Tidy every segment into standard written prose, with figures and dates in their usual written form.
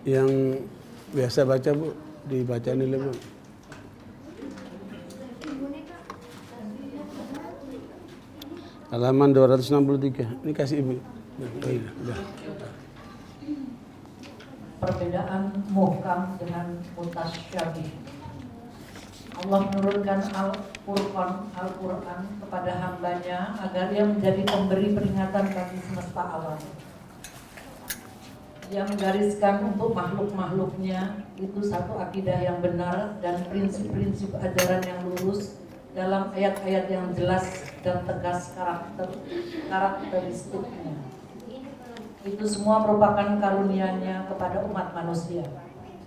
Yang biasa baca Bu, dibaca nilai Bu. Halaman 263. Ini kasih Ibu. Oh, iya, udah. Perbedaan muhkam dengan mutasyabih. Allah menurunkan Al-Quran kepada hambanya agar ia menjadi pemberi peringatan bagi semesta alam. Dia menggariskan untuk makhluk-makhluknya itu satu akidah yang benar dan prinsip-prinsip ajaran yang lurus dalam ayat-ayat yang jelas dan tegas karakteristiknya. Itu semua merupakan karunia-Nya kepada umat manusia,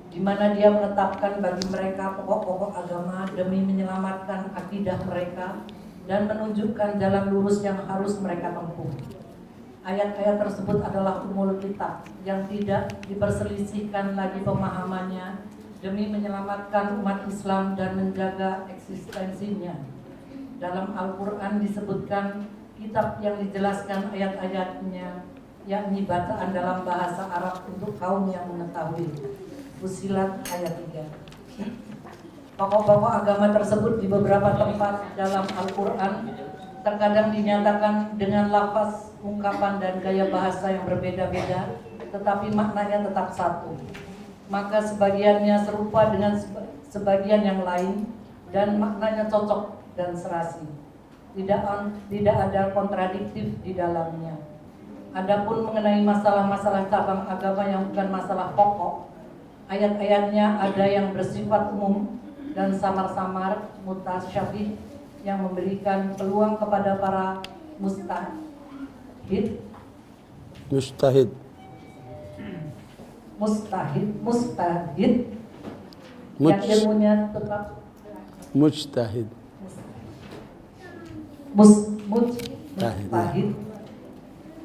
di mana Dia menetapkan bagi mereka pokok-pokok agama demi menyelamatkan akidah mereka dan menunjukkan jalan lurus yang harus mereka tempuh. Ayat-ayat tersebut adalah umul kitab yang tidak diperselisihkan lagi pemahamannya demi menyelamatkan umat Islam dan menjaga eksistensinya. Dalam Al-Quran disebutkan kitab yang dijelaskan ayat-ayatnya, yakni bacaan dalam bahasa Arab untuk kaum yang mengetahui. Fussilat ayat 3. Pokok-pokok agama tersebut di beberapa tempat dalam Al-Quran terkadang dinyatakan dengan lafaz, ungkapan dan gaya bahasa yang berbeda-beda, tetapi maknanya tetap satu. Maka sebagiannya serupa dengan sebagian yang lain dan maknanya cocok dan serasi. Tidak ada kontradiktif di dalamnya. Adapun mengenai masalah-masalah cabang agama yang bukan masalah pokok, ayat-ayatnya ada yang bersifat umum dan samar-samar, mutasyabih, yang memberikan peluang kepada para mustahid yang ilmunya tetap mujtahid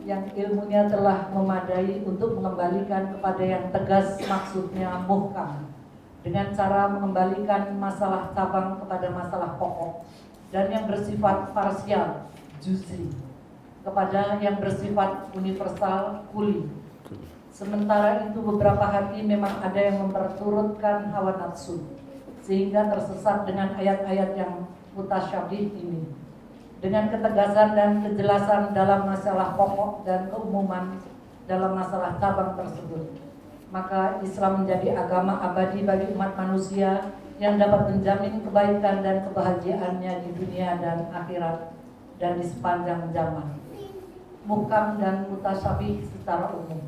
yang ilmunya telah memadai untuk mengembalikan kepada yang tegas, maksudnya muhkam, dengan cara mengembalikan masalah cabang kepada masalah pokok, dan yang bersifat parsial, juz'i, kepada yang bersifat universal, kuli. Sementara itu beberapa hati memang ada yang memperturutkan hawa nafsu, sehingga tersesat dengan ayat-ayat yang mutasyabih ini. Dengan ketegasan dan kejelasan dalam masalah pokok dan keumuman dalam masalah cabang tersebut, maka Islam menjadi agama abadi bagi umat manusia yang dapat menjamin kebaikan dan kebahagiaannya di dunia dan akhirat dan di sepanjang zaman. Muhkam dan mutasyabih secara umum.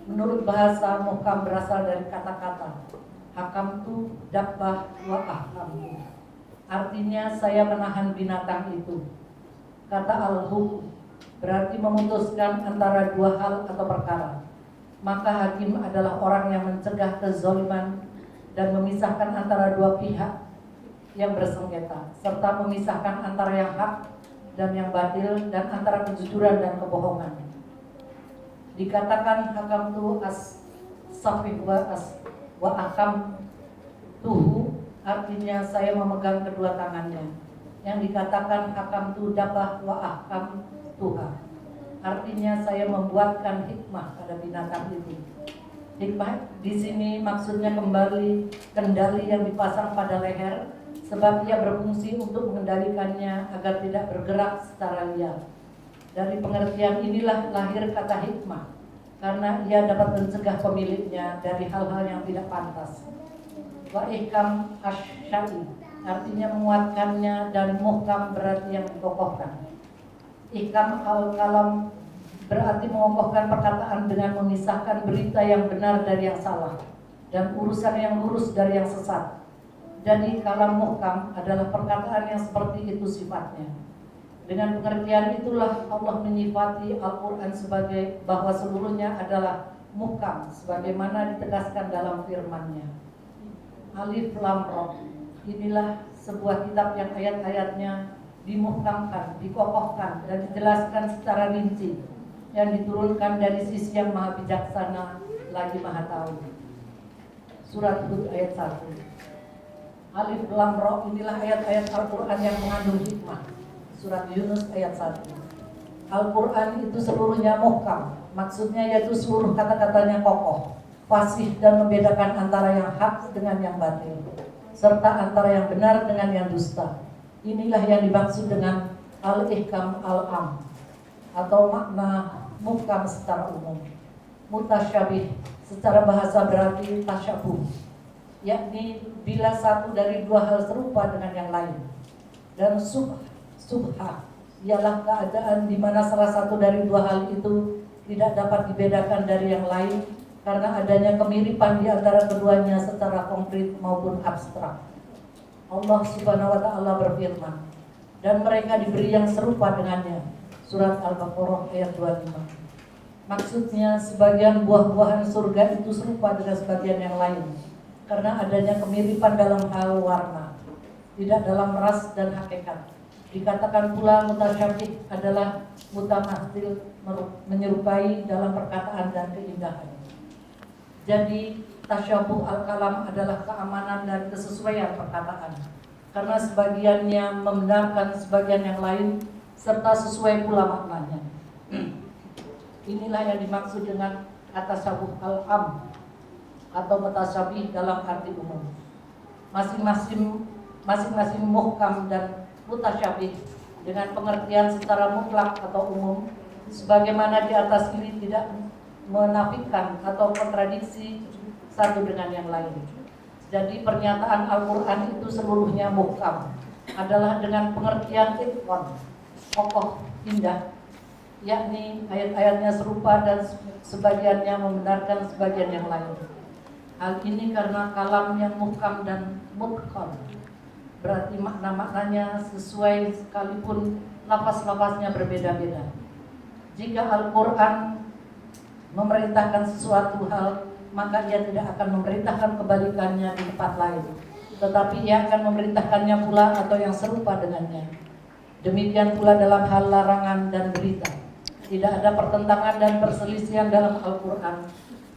Menurut bahasa, muhkam berasal dari kata-kata hakamtu dabbah wa ahkamtu. Artinya saya menahan binatang itu. Kata al-hukm berarti memutuskan antara dua hal atau perkara. Maka hakim adalah orang yang mencegah kezaliman dan memisahkan antara dua pihak yang bersengketa, serta memisahkan antara yang hak dan yang batil, dan antara kejujuran dan kebohongan. Dikatakan hakam tu as-safih wa akam tuhu, artinya saya memegang kedua tangannya. Yang dikatakan hakam tu dabah wa akam tuha, artinya saya membuatkan hikmah pada binatang itu. Hikmah di sini maksudnya kembali kendali yang dipasang pada leher, sebab ia berfungsi untuk mengendalikannya agar tidak bergerak secara liar. Dari pengertian inilah lahir kata hikmah, karena ia dapat mencegah pemiliknya dari hal-hal yang tidak pantas. Wa ihkam asy-syai, artinya menguatkannya, dan muhkam berarti yang dikokohkan. Ihkam al-kalam berarti mengokohkan perkataan dengan memisahkan berita yang benar dari yang salah dan urusan yang lurus dari yang sesat. Jadi kalam muhkam adalah perkataan yang seperti itu sifatnya. Dengan pengertian itulah Allah menyifati Al-Quran sebagai bahwa seluruhnya adalah muhkam, sebagaimana ditegaskan dalam firman-Nya. Alif Lam Ra, inilah sebuah kitab yang ayat-ayatnya dimuhkamkan, dikokohkan, dan dijelaskan secara rinci, yang diturunkan dari sisi yang maha bijaksana lagi maha tahu. Surat Hud ayat 1. Alif Lam Ra, inilah ayat-ayat Al-Quran yang mengandung hikmah. Surat Yunus ayat 1. Al-Quran itu seluruhnya muhkam, maksudnya yaitu seluruh kata-katanya kokoh, fasih dan membedakan antara yang hak dengan yang batil, serta antara yang benar dengan yang dusta. Inilah yang dimaksud dengan al-ihkam al-am atau makna muhkam secara umum. Mutasyabih secara bahasa berarti tasyabuh, yakni bila satu dari dua hal serupa dengan yang lain. Dan subha ialah keadaan di mana salah satu dari dua hal itu tidak dapat dibedakan dari yang lain karena adanya kemiripan di antara keduanya secara konkret maupun abstrak. Allah Subhanahu wa taala berfirman, dan mereka diberi yang serupa dengannya. Surat Al-Baqarah ayat 25. Maksudnya sebagian buah-buahan surga itu serupa dengan sebagian yang lain karena adanya kemiripan dalam hal warna, tidak dalam ras dan hakikat. Dikatakan pula mutasyabih adalah mutamathil, menyerupai dalam perkataan dan keindahan. Jadi tasyabuh al-kalam adalah keamanan dan kesesuaian perkataan, karena sebagiannya membenarkan sebagian yang lain serta sesuai pula maknanya. Inilah yang dimaksud dengan tasyabuh al-am atau mutasyabih dalam arti umum. Masing-masing muhkam dan mutasyabih dengan pengertian secara mutlak atau umum, sebagaimana di atas ini tidak menafikan atau kontradiksi satu dengan yang lain. Jadi pernyataan Al-Quran itu seluruhnya muhkam adalah dengan pengertian itqan, kokoh, indah, yakni ayat-ayatnya serupa dan sebagiannya membenarkan sebagian yang lain. Hal ini karena kalam yang muhkam dan mutqan, berarti makna-maknanya sesuai sekalipun lafaz-lafaznya berbeda-beda. Jika Al-Quran memerintahkan sesuatu hal, maka ia tidak akan memerintahkan kebalikannya di tempat lain, tetapi ia akan memerintahkannya pula atau yang serupa dengannya. Demikian pula dalam hal larangan dan berita. Tidak ada pertentangan dan perselisihan dalam Al-Quran,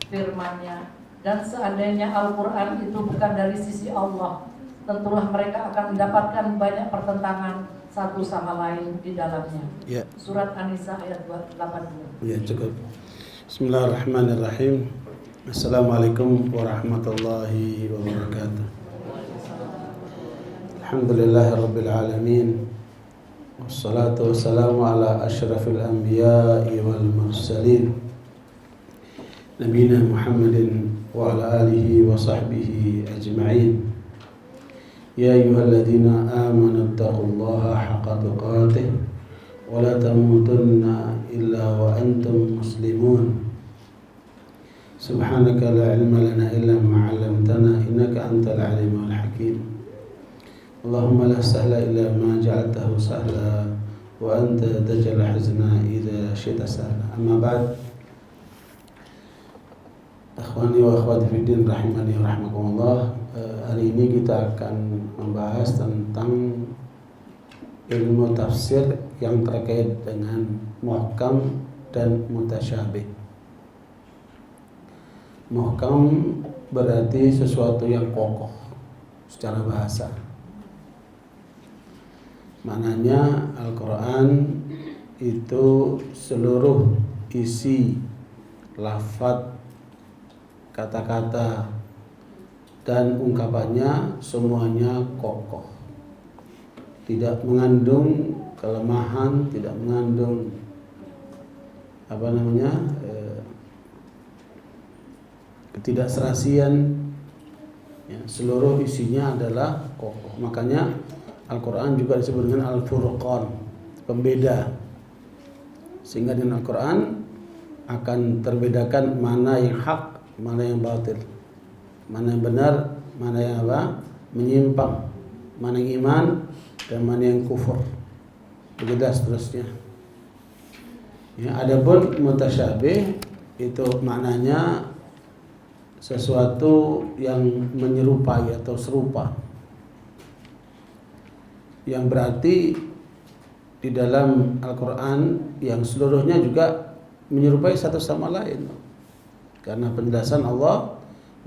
firman-Nya. Dan seandainya Al-Quran itu bukan dari sisi Allah, tentulah mereka akan mendapatkan banyak pertentangan satu sama lain di dalamnya. Ya. Surat An-Nisa ayat 82. Ya, cukup. Bismillahirrahmanirrahim. Assalamualaikum warahmatullahi wabarakatuh. Alhamdulillahirabbil alamin. Wassalatu wassalamu ala asyrafil anbiya'i wal mursalin. Nabiyina Muhammadin wa ala alihi wa sahbihi ajma'in. Ya ayyuhalladzina amanu taqullaha haqqa tuqatih wa la tamutunna illa wa antum muslimun. Subhanaka la ilma lana illa ma 'allamtana innaka antal alimul hakim. Allahumma la sahla illa ma ja'altahu sahla wa anta taj'al hazna idza syi'ta sahla. Amma ba'd. Akhwani wa akhwati fiddin rahimani wa rahmakumullah. Hari ini kita akan membahas tentang ilmu tafsir yang terkait dengan muhkam dan mutasyabih. Muhkam berarti sesuatu yang kokoh secara bahasa. Maknanya Al-Quran itu seluruh isi lafaz, kata-kata dan ungkapannya semuanya kokoh, tidak mengandung kelemahan, tidak mengandung ketidakserasian, ya, seluruh isinya adalah kokoh. Makanya Al-Quran juga disebut dengan Al-Furqan, pembeda, sehingga dengan Al-Quran akan terbedakan mana yang hak, mana yang batil, mana yang benar, mana yang menyimpang, mana yang iman dan mana yang kufur, begitu seterusnya. Ya, adapun mutasyabih itu maknanya sesuatu yang menyerupai atau serupa, yang berarti di dalam Al-Quran yang seluruhnya juga menyerupai satu sama lain, karena penjelasan Allah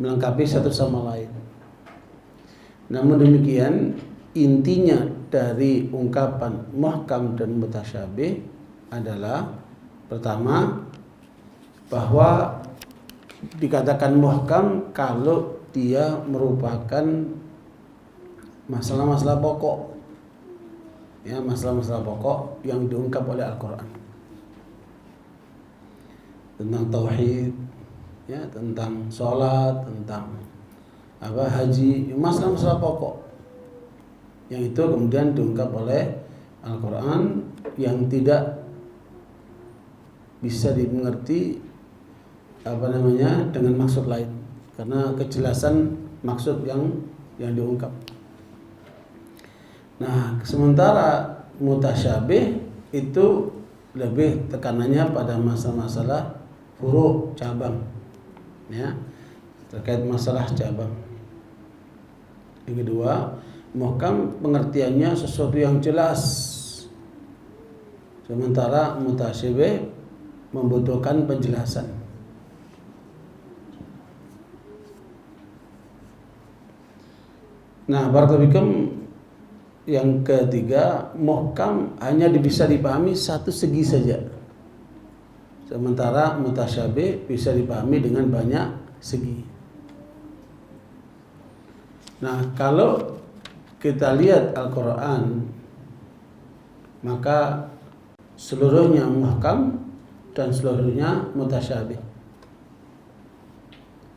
melengkapi satu sama lain. Namun demikian, intinya dari ungkapan muhkam dan mutasyabih adalah pertama, bahwa dikatakan muhkam kalau dia merupakan masalah-masalah pokok, ya, masalah-masalah pokok yang diungkap oleh Al-Quran tentang tauhid, ya, tentang sholat, tentang haji, masalah-masalah pokok yang itu kemudian diungkap oleh Al-Quran yang tidak bisa dimengerti dengan maksud lain karena kejelasan maksud yang diungkap. Nah, sementara mutasyabih itu lebih tekanannya pada masalah furu' cabang, ya, terkait masalah cabang. Yang kedua, muhkam pengertiannya sesuatu yang jelas, sementara mutasyabih membutuhkan penjelasan. Nah, barakallahu yang ketiga, muhkam hanya bisa dipahami satu segi saja, sementara mutasyabih bisa dipahami dengan banyak segi. Nah, kalau kita lihat Al-Quran, maka seluruhnya muhkam dan seluruhnya mutasyabih,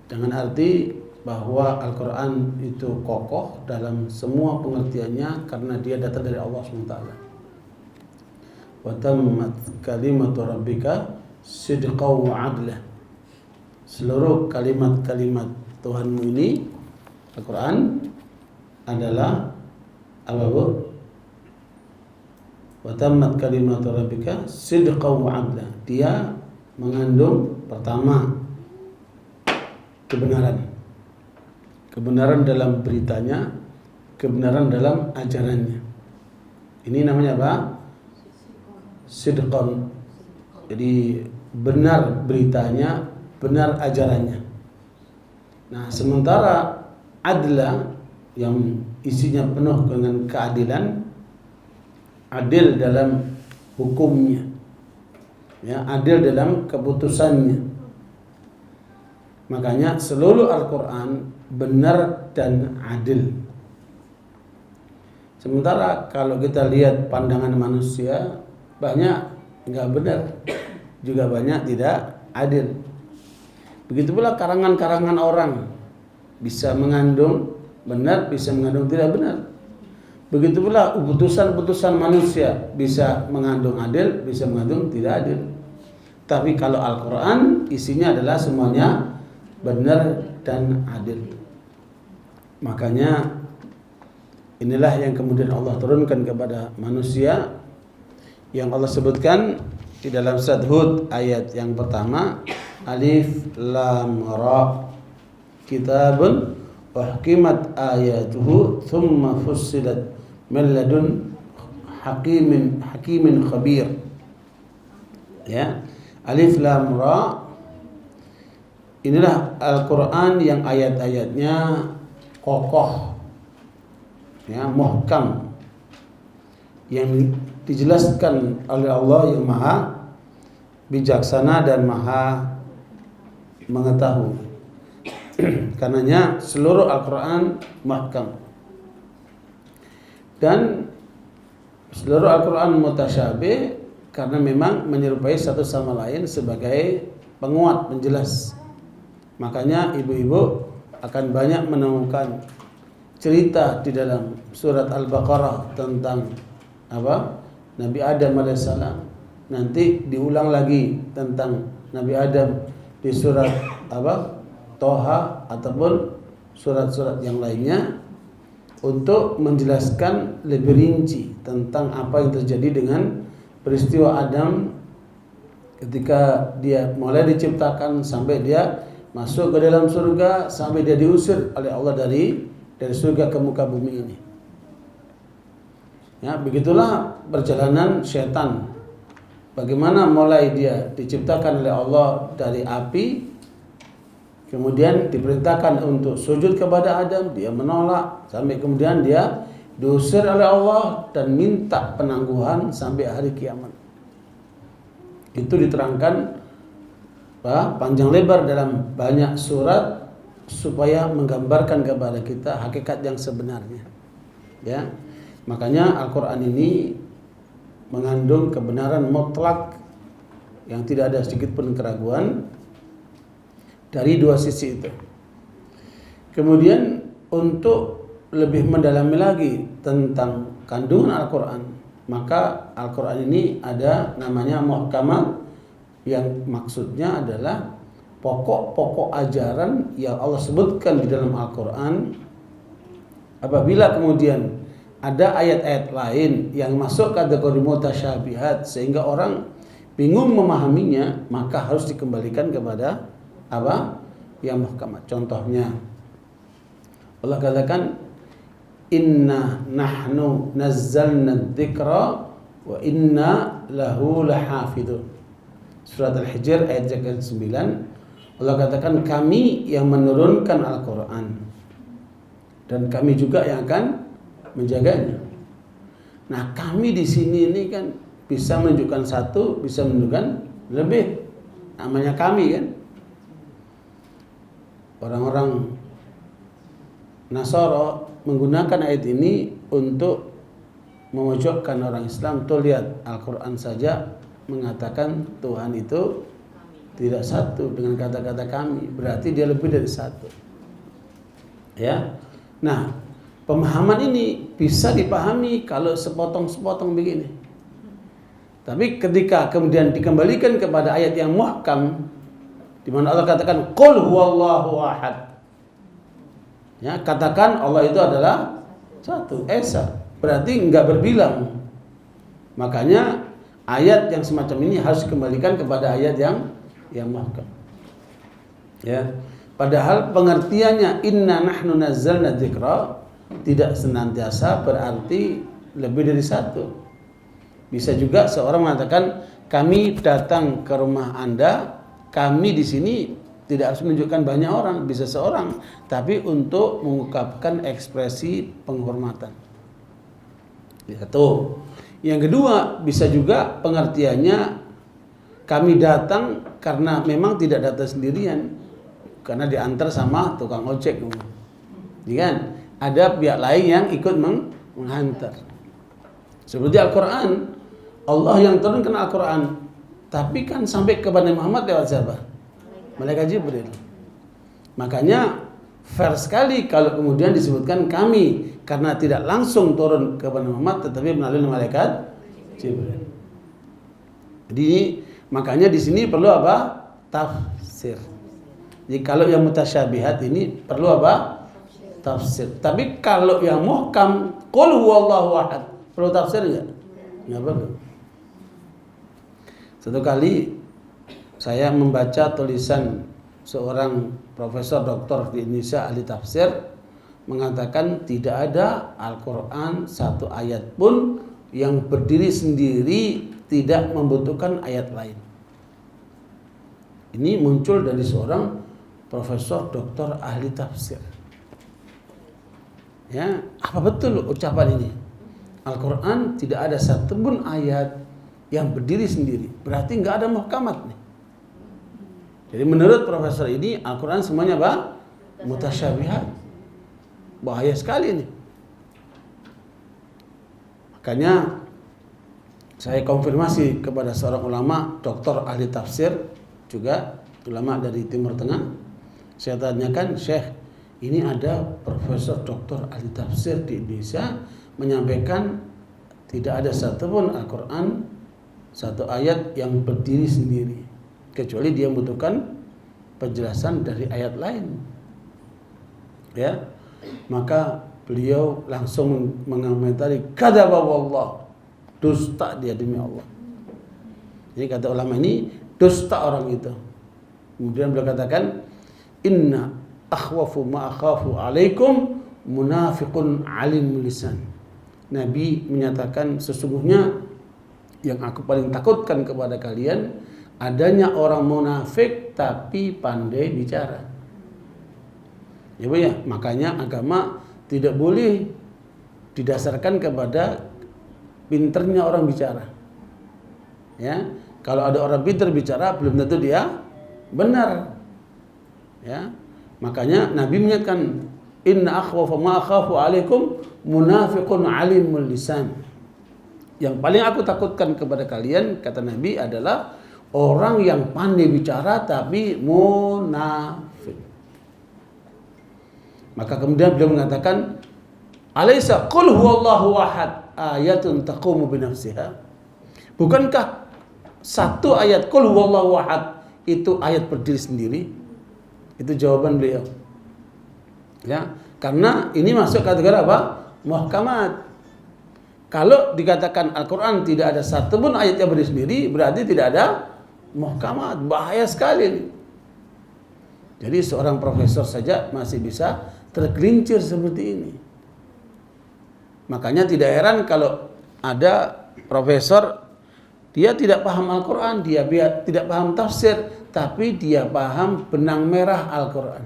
dengan arti bahwa Al-Quran itu kokoh dalam semua pengertiannya karena dia datang dari Allah SWT. Wa tammat kalimatu rabbika sidqan wa adla. Seluruh kalimat-kalimat Tuhanmu ini, Al-Quran, adalah apa, Bu? Wa tammat kalimatu rabbika sidqan wa adla. Dia mengandung pertama kebenaran dalam beritanya, kebenaran dalam ajarannya. Ini namanya apa? Sidqan. Jadi benar beritanya, benar ajarannya. Nah, sementara adla yang isinya penuh dengan keadilan, adil dalam hukumnya, ya, adil dalam keputusannya. Makanya seluruh Al-Quran benar dan adil. Sementara kalau kita lihat pandangan manusia, banyak nggak benar, juga banyak tidak adil. Begitu pula karangan-karangan orang bisa mengandung benar, bisa mengandung tidak benar. Begitu pula putusan-putusan manusia bisa mengandung adil, bisa mengandung tidak adil. Tapi kalau Al-Quran isinya adalah semuanya benar dan adil. Makanya inilah yang kemudian Allah turunkan kepada manusia, yang Allah sebutkan di dalam surat Hud ayat yang pertama, Alif Lam Ra, kitabun uhkimat ayatuhu thumma fussilat min ladun hakimin khabir. Ya, Alif Lam Ra, inilah Al-Quran yang ayat-ayatnya kokoh, ya, muhkam, yang dijelaskan oleh Allah yang maha bijaksana dan maha mengetahui. Karenanya seluruh Al-Quran muhkam dan seluruh Al-Quran mutasyabih karena memang menyerupai satu sama lain sebagai penguat, penjelas. Makanya ibu-ibu akan banyak menemukan cerita di dalam surat Al-Baqarah tentang apa? Nabi Adam alaihissalam. Nanti diulang lagi tentang Nabi Adam di surat apa? Toha ataupun surat-surat yang lainnya untuk menjelaskan lebih rinci tentang apa yang terjadi dengan peristiwa Adam ketika dia mulai diciptakan sampai dia masuk ke dalam surga, sampai dia diusir oleh Allah dari surga ke muka bumi ini. Ya, begitulah perjalanan setan. Bagaimana mulai dia diciptakan oleh Allah dari api, kemudian diperintahkan untuk sujud kepada Adam, dia menolak, sampai kemudian dia diusir oleh Allah dan minta penangguhan sampai hari kiamat. Itu diterangkan panjang lebar dalam banyak surat supaya menggambarkan kepada kita hakikat yang sebenarnya. Ya. Makanya Al-Qur'an ini mengandung kebenaran mutlak yang tidak ada sedikit pun keraguan dari dua sisi itu. Kemudian untuk lebih mendalami lagi tentang kandungan Al-Qur'an, maka Al-Qur'an ini ada namanya muhkamat, yang maksudnya adalah pokok-pokok ajaran yang Allah sebutkan di dalam Al-Qur'an. Apabila kemudian ada ayat-ayat lain yang masuk kategori mutasyabihat sehingga orang bingung memahaminya, maka harus dikembalikan kepada apa? Yang muhkamat. Contohnya Allah katakan inna nahnu nazzalna dzikra wa inna lahu lahafidun. Surat Al-Hijr ayat 9. Allah katakan kami yang menurunkan Al-Qur'an dan kami juga yang akan menjaganya. Nah, kami di sini ini kan bisa menunjukkan satu, bisa menunjukkan lebih. Namanya kami kan. Orang-orang Nasara menggunakan ayat ini untuk memojokkan orang Islam. Tuh lihat, Al-Qur'an saja mengatakan Tuhan itu tidak satu dengan kata-kata kami. Berarti dia lebih dari satu. Ya. Nah, pemahaman ini bisa dipahami kalau sepotong-sepotong begini. Tapi ketika kemudian dikembalikan kepada ayat yang muhkam, di mana Allah katakan qul huwallahu ahad. Ya, katakan Allah itu adalah satu, esa. Berarti enggak berbilang. Makanya ayat yang semacam ini harus dikembalikan kepada ayat yang muhkam. Ya. Padahal pengertiannya inna nahnu nazzalna dzikra tidak senantiasa berarti lebih dari satu. Bisa juga seorang mengatakan kami datang ke rumah Anda, kami di sini tidak harus menunjukkan banyak orang, bisa seorang, tapi untuk mengungkapkan ekspresi penghormatan. Satu. Yang kedua, bisa juga pengertiannya kami datang karena memang tidak datang sendirian, karena diantar sama tukang ojek. Ya kan? Ada pihak lain yang ikut menghantar. Seperti Al-Quran, Allah yang turunkan Al-Quran, tapi kan sampai kepada Muhammad lewat siapa? Malaikat Jibril. Makanya fair sekali kalau kemudian disebutkan kami, karena tidak langsung turun kepada Muhammad tetapi melalui malaikat Jibril. Jadi makanya di sini perlu apa? Tafsir. Jadi kalau yang mutasyabihat ini perlu apa? Tafsir. Tapi kalau yang muhkam qul huwallahu ahad, perlu tafsir enggak? Enggak perlu. Satu kali saya membaca tulisan seorang profesor doktor di Indonesia ahli tafsir mengatakan tidak ada Al-Quran satu ayat pun yang berdiri sendiri tidak membutuhkan ayat lain. Ini muncul dari seorang profesor doktor ahli tafsir. Ya, apa betul ucapan ini? Al-Quran tidak ada satu pun ayat yang berdiri sendiri. Berarti nggak ada muhkamat nih. Jadi menurut profesor ini Al-Quran semuanya apa? Mutasyabihat. Bahaya sekali ini. Makanya saya konfirmasi kepada seorang ulama, doktor ahli tafsir, juga ulama dari Timur Tengah. Saya tanyakan, Syekh, ini ada profesor doktor ahli tafsir di Indonesia menyampaikan tidak ada satupun Al-Quran satu ayat yang berdiri sendiri, kecuali dia membutuhkan penjelasan dari ayat lain. Ya, maka beliau langsung mengomentari kadzaba wallah, dusta dia demi Allah. Jadi kata ulama ini dusta orang itu. Kemudian beliau katakan inna akhwafu ma akhafu alaikum munafiqun alim lisan. Nabi menyatakan sesungguhnya yang aku paling takutkan kepada kalian adanya orang munafik tapi pandai bicara. Ya Bu ya, makanya agama tidak boleh didasarkan kepada pinternya orang bicara. Ya, kalau ada orang pintar bicara belum tentu dia benar. Ya. Makanya Nabi mengingatkan, inna akhwafa ma akhafu alaikum munafiqun alimul lisan. Yang paling aku takutkan kepada kalian, kata Nabi, adalah orang yang pandai bicara tapi munafik. Maka kemudian beliau mengatakan, alaysa qul huwallahu ahad ayatun taqumu binafsiha. Bukankah satu ayat qul huwallahu ahad itu ayat berdiri sendiri? Itu jawaban beliau. Ya, karena ini masuk kategori apa? Muhkamat. Kalau dikatakan Al-Quran tidak ada satu pun ayat yang berdiri sendiri, berarti tidak ada muhkamat. Bahaya sekali. Jadi seorang profesor saja masih bisa tergelincir seperti ini. Makanya tidak heran kalau ada profesor, dia tidak paham Al-Quran, dia tidak paham tafsir, tapi dia paham benang merah Al-Quran.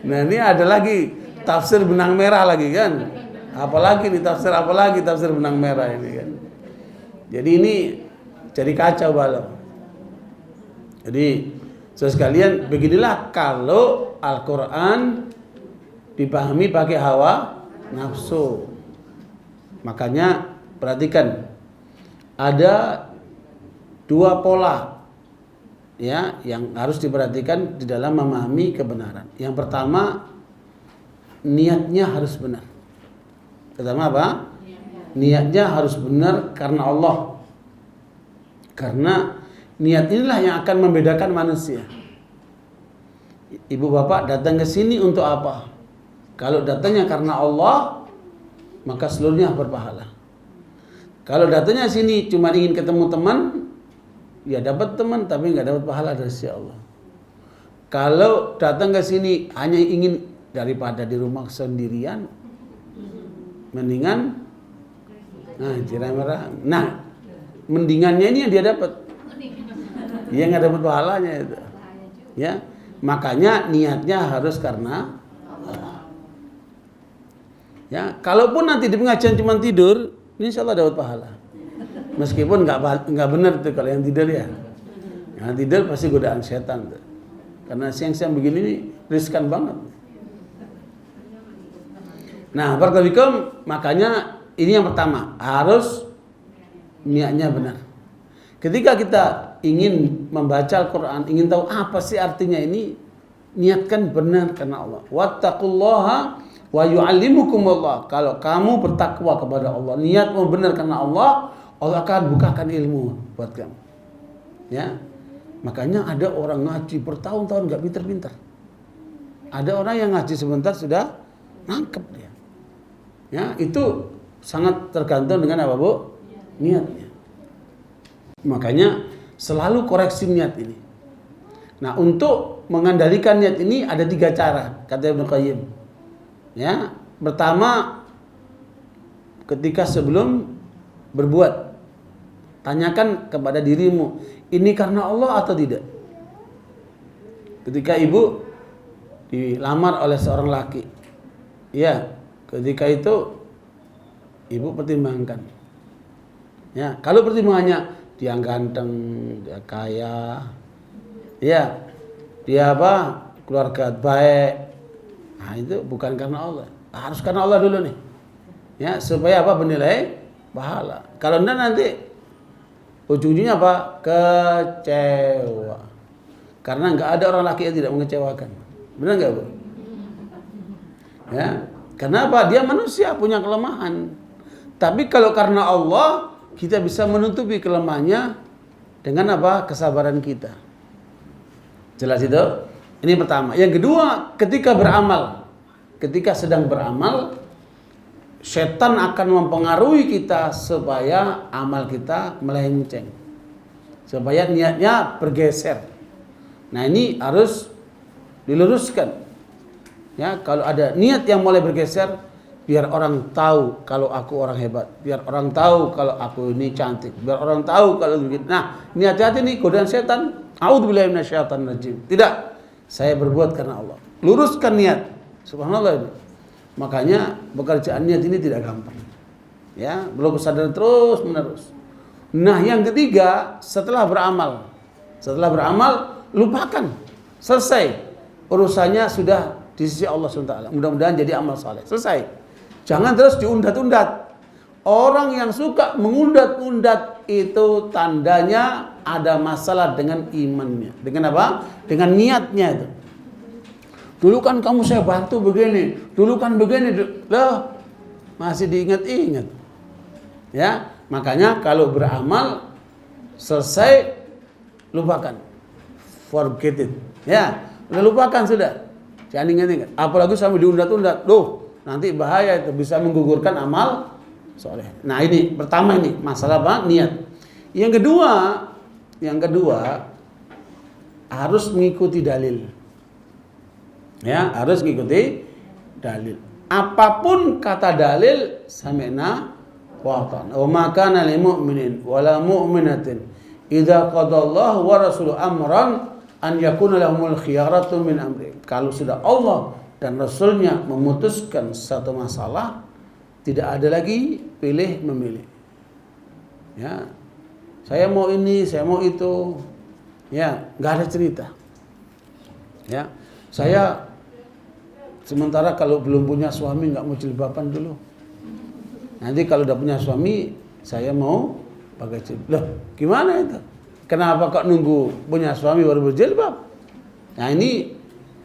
Nah ini ada lagi tafsir benang merah lagi kan. Apalagi nih tafsir benang merah ini kan. Jadi ini jadi kacau balau. Jadi saudara sekalian, beginilah kalau Al-Quran dipahami pakai hawa nafsu. Makanya perhatikan, ada dua pola ya yang harus diperhatikan di dalam memahami kebenaran. Yang pertama, niatnya harus benar. Pertama apa? Niatnya harus benar karena Allah. Karena niat inilah yang akan membedakan manusia. Ibu bapak datang ke sini untuk apa? Kalau datangnya karena Allah, maka seluruhnya berpahala. Kalau datangnya sini cuma ingin ketemu teman, ya dapat teman tapi nggak dapat pahala dari sisi Allah. Kalau datang ke sini hanya ingin daripada di rumah sendirian, mendingan mendingannya ini yang dia dapat. Dia nggak dapat pahalanya itu. Ya, makanya niatnya harus karena Allah. Ya, kalaupun nanti di pengajian cuma tidur, insya Allah dapat pahala. Meskipun nggak benar tuh kalau yang tidur ya. Yang tidur pasti godaan setan tuh. Karena siang-siang begini nih riskan banget. Nah, barakallahu, makanya ini yang pertama, harus niatnya benar. Ketika kita ingin membaca Al-Quran, ingin tahu apa sih artinya ini, niatkan benar karena Allah. Wattaqullaha wa yu'allimukumullah. Kalau kamu bertakwa kepada Allah, niatmu benar karena Allah, Allah akan bukakan ilmu buat kamu. Ya. Makanya ada orang ngaji bertahun-tahun enggak pintar-pintar. Ada orang yang ngaji sebentar sudah nangkep dia. Ya, itu sangat tergantung dengan apa, Bu? Niatnya. Makanya selalu koreksi niat ini. Nah, untuk mengendalikan niat ini ada 3 cara, kata Ibnu Qayyim. Ya, pertama, ketika sebelum berbuat, tanyakan kepada dirimu, ini karena Allah atau tidak? Ketika ibu dilamar oleh seorang laki, ya, ketika itu ibu pertimbangkan. Ya, kalau pertimbangannya dia ganteng, dia kaya, ya, dia apa? Keluarga baik. Nah, itu bukan karena Allah. Harus karena Allah dulu nih. Ya, supaya apa? Bernilai pahala. Kalau enggak nanti ujung-ujungnya apa? Kecewa. Karena enggak ada orang laki yang tidak mengecewakan. Benar enggak, Bu? Ya. Kenapa? Dia manusia, punya kelemahan. Tapi kalau karena Allah, kita bisa menutupi kelemahannya dengan apa? Kesabaran kita. Jelas itu? Ini pertama. Yang kedua, ketika beramal. Ketika sedang beramal, setan akan mempengaruhi kita supaya amal kita melenceng. Supaya niatnya bergeser. Nah, ini harus diluruskan. Ya, kalau ada niat yang mulai bergeser, biar orang tahu kalau aku orang hebat, biar orang tahu kalau aku ini cantik, biar orang tahu kalau begitu. Nah, ini hati-hati nih godaan setan. A'udzubillahi minasyaitonir rajim. Tidak, saya berbuat karena Allah. Luruskan niat. Subhanallah ini. Makanya pekerjaan niat ini tidak gampang. Ya, belum sadar terus menerus. Nah, yang ketiga, setelah beramal, Setelah beramal, lupakan. Selesai. Urusannya sudah di sisi Allah SWT. Mudah-mudahan jadi amal saleh. Selesai. Jangan terus diundat-undat. Orang yang suka mengundat-undat itu tandanya ada masalah dengan imannya. Dengan apa? Dengan niatnya itu. Dulu kan kamu saya bantu begini, dulu kan begini, loh masih diingat-ingat. Ya, makanya kalau beramal selesai lupakan, forget it. Ya, udah lupakan sudah, jangan ingat-ingat. Apalagi sampai diundat-undat, loh nanti bahaya itu, bisa menggugurkan amal soleh. Nah ini pertama ini masalah apa? Niat. Yang kedua harus mengikuti dalil. Ya, harus mengikuti dalil. Apapun kata dalil, sami'na wa ata'na. Wa ma kana lil mu'minin wala mu'minatin idza qadallahu wa rasuluhu amran an yakuna lahumul khiyaratu min amri. Kalau sudah Allah dan Rasulnya memutuskan satu masalah, tidak ada lagi pilih memilih. Ya, saya mau ini, saya mau itu. Ya, nggak ada cerita. Ya, saya sementara kalau belum punya suami nggak mau jilbaban dulu. Nanti kalau udah punya suami, saya mau pakai jilbab. Loh, gimana itu? Kenapa kok nunggu punya suami baru berjilbab? Nah ini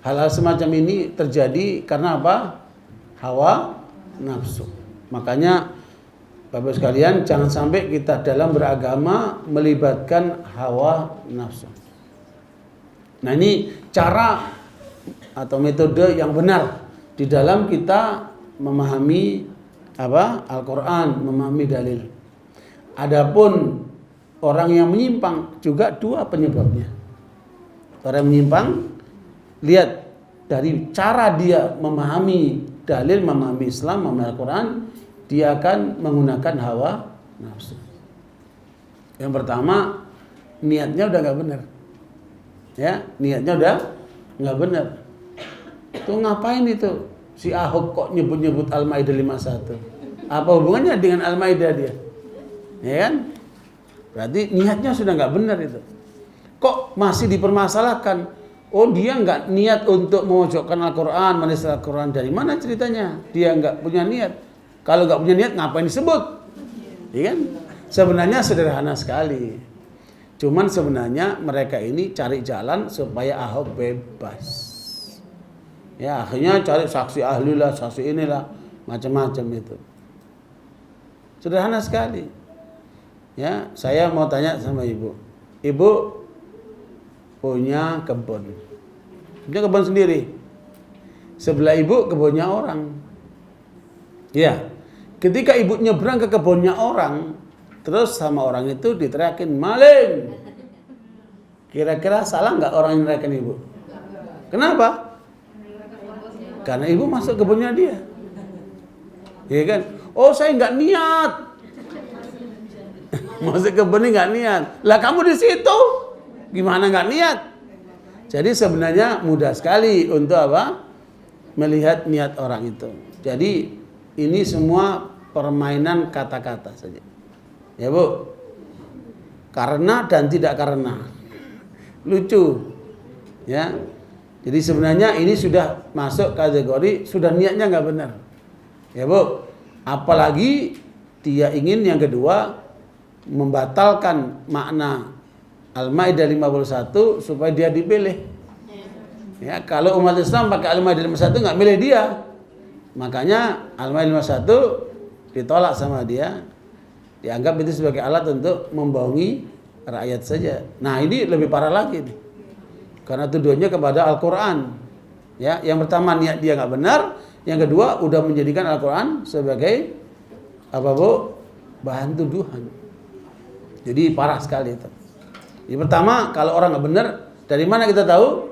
hal-hal semacam ini terjadi karena apa? Hawa nafsu. Makanya Bapak sekalian, jangan sampai kita dalam beragama melibatkan hawa nafsu. Nah ini cara atau metode yang benar di dalam kita memahami apa? Al-Qur'an, memahami dalil. Adapun orang yang menyimpang juga dua penyebabnya. Orang yang menyimpang, lihat dari cara dia memahami dalil, memahami Islam, memahami Al-Qur'an, dia akan menggunakan hawa nafsu. Yang pertama, niatnya udah nggak benar. Ya, niatnya udah nggak benar. Itu ngapain itu? Si Ahok kok nyebut-nyebut Al-Maidah 51? Apa hubungannya dengan Al-Maidah dia? Ya kan? Berarti niatnya sudah nggak benar itu. Kok masih dipermasalahkan? Oh dia nggak niat untuk memojokkan Al-Quran, menulis Al-Quran. Dari mana ceritanya? Dia nggak punya niat. Kalau nggak punya niat ngapain disebut? Ya kan? Sebenarnya sederhana sekali. Cuman sebenarnya mereka ini cari jalan supaya Ahok bebas. Ya akhirnya cari saksi ahli lah, saksi inilah, macam-macam itu. Sederhana sekali. Ya, saya mau tanya sama ibu. Ibu punya kebun. Punya kebun sendiri. Sebelah ibu kebunnya orang. Ya. Ketika ibu nyebrang ke kebunnya orang, terus sama orang itu diteriakin maling. Kira-kira salah nggak orang yang teriakin ibu? Kenapa? Karena ibu masuk kebunnya dia. Iya kan? Oh saya nggak niat. Masuk kebun nggak niat. Lah kamu di situ gimana nggak niat? Jadi sebenarnya mudah sekali untuk apa? Melihat niat orang itu. Jadi ini semua permainan kata-kata saja. Ya Bu. Karena dan tidak karena. Lucu. Ya. Jadi sebenarnya ini sudah masuk kategori sudah niatnya nggak benar. Ya Bu. Apalagi dia ingin yang kedua membatalkan makna Al-Maidah 51 supaya dia dipilih. Ya, kalau umat Islam pakai Al-Maidah 51 nggak milih dia. Makanya Al-Maidah 51 ditolak sama dia. Dianggap itu sebagai alat untuk membohongi rakyat saja. Nah, ini lebih parah lagi nih. Karena tuduhannya kepada Al-Quran. Ya, yang pertama niat dia nggak benar, yang kedua udah menjadikan Al-Quran sebagai apa Bu? Bahan tuduhan. Jadi parah sekali itu. Yang pertama kalau orang nggak benar, dari mana kita tahu?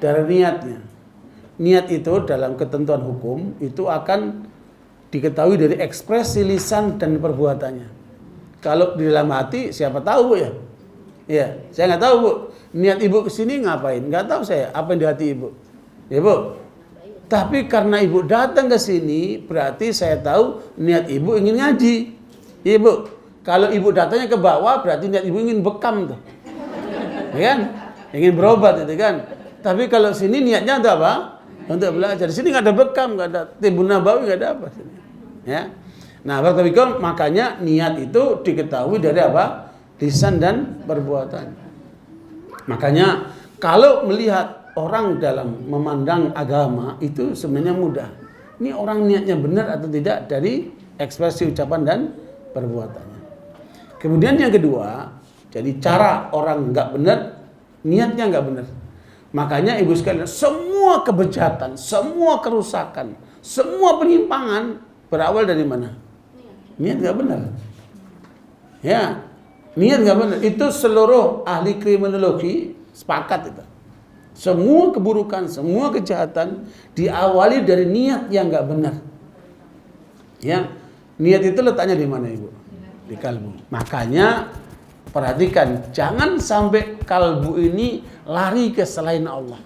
Dari niatnya. Niat itu dalam ketentuan hukum itu akan diketahui dari ekspresi lisan dan perbuatannya. Kalau di dalam hati siapa tahu Bu ya? Iya, saya nggak tahu Bu. Niat ibu kesini ngapain? Nggak tahu saya apa yang di hati ibu. Ya Bu. Tapi karena ibu datang ke sini, berarti saya tahu niat ibu ingin ngaji. Iya Bu. Kalau ibu datangnya ke bawah, berarti niat ibu ingin bekam tuh. Ya kan? Ingin berobat itu kan. Tapi kalau sini niatnya untuk apa? Untuk belajar. Di sini nggak ada bekam, nggak ada Tibun Nabawi, nggak ada apa sini. Ya. Nah, barakallahu makanya niat itu diketahui dari apa? Lisan dan perbuatan. Makanya kalau melihat orang dalam memandang agama itu sebenarnya mudah. Ini orang niatnya benar atau tidak dari ekspresi ucapan dan perbuatannya. Kemudian yang kedua, jadi cara orang nggak benar, niatnya nggak benar. Makanya ibu sekalian, semua kebejatan, semua kerusakan, semua penyimpangan berawal dari mana? Niat nggak benar. Ya, niat nggak benar. Itu seluruh ahli kriminologi sepakat itu. Semua keburukan, semua kejahatan diawali dari niat yang nggak benar. Ya, niat itu letaknya di mana ibu? Di kalbu. Makanya perhatikan, jangan sampai kalbu ini lari ke selain Allah.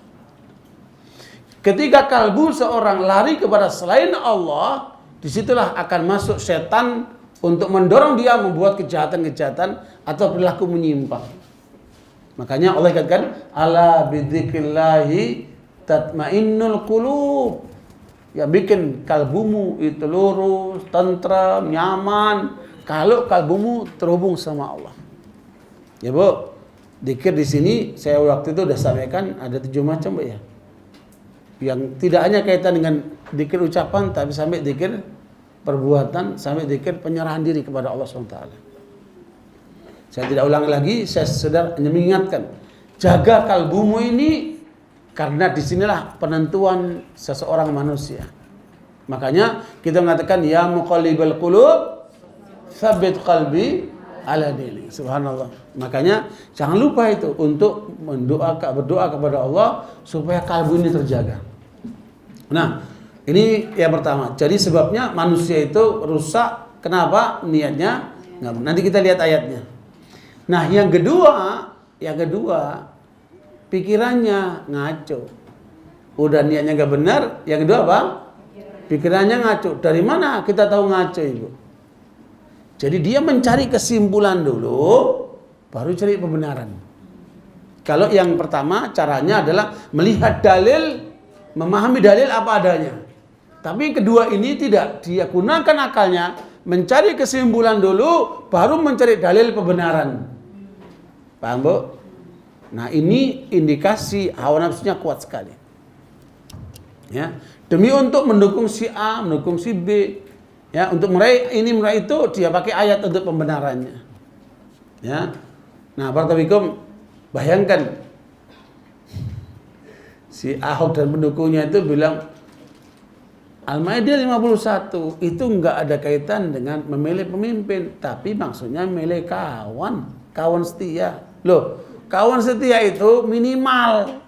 Ketika kalbu seorang lari kepada selain Allah, disitulah akan masuk setan untuk mendorong dia membuat kejahatan-kejahatan atau perilaku menyimpang. Makanya Allah katakan, ala bidzikrillahi tatmainnul qulub. Ya, bikin kalbumu itu lurus, tentram, nyaman kalau kalbumu terhubung sama Allah. Ya Bu, dzikir di sini saya waktu itu sudah sampaikan ada 7 macam Bu ya. Yang tidak hanya kaitan dengan dzikir ucapan, tapi sampai dzikir perbuatan, sampai dzikir penyerahan diri kepada Allah SWT. Saya tidak ulang lagi, saya sudah mengingatkan, jaga kalbumu ini karena disinilah penentuan seseorang manusia. Makanya kita mengatakan ya muqallibal qulub tsabbit qalbi ala dini. Subhanallah. Makanya jangan lupa itu untuk berdoa kepada Allah supaya kalbu ini terjaga. Nah, ini yang pertama. Jadi sebabnya manusia itu rusak. Kenapa? Niatnya nggak benar. Nanti kita lihat ayatnya. Nah, yang kedua, pikirannya ngaco. Udah niatnya nggak benar. Yang kedua apa? Pikirannya ngaco. Dari mana kita tahu ngaco, Ibu? Jadi dia mencari kesimpulan dulu, baru cari pembenaran. Kalau yang pertama caranya adalah melihat dalil, memahami dalil apa adanya. Tapi yang kedua ini tidak, dia gunakan akalnya, mencari kesimpulan dulu, baru mencari dalil pembenaran. Paham Bu? Nah ini indikasi hawa nafsunya kuat sekali. Ya, demi untuk mendukung si A, mendukung si B. Ya, untuk meraih ini meraih itu dia pakai ayat untuk pembenarannya. Ya. Nah, barakallahu bayangkan si Ahok dan pendukungnya itu bilang Al-Maidah 51 itu enggak ada kaitan dengan memilih pemimpin, tapi maksudnya memilih kawan setia. Loh, kawan setia itu minimal.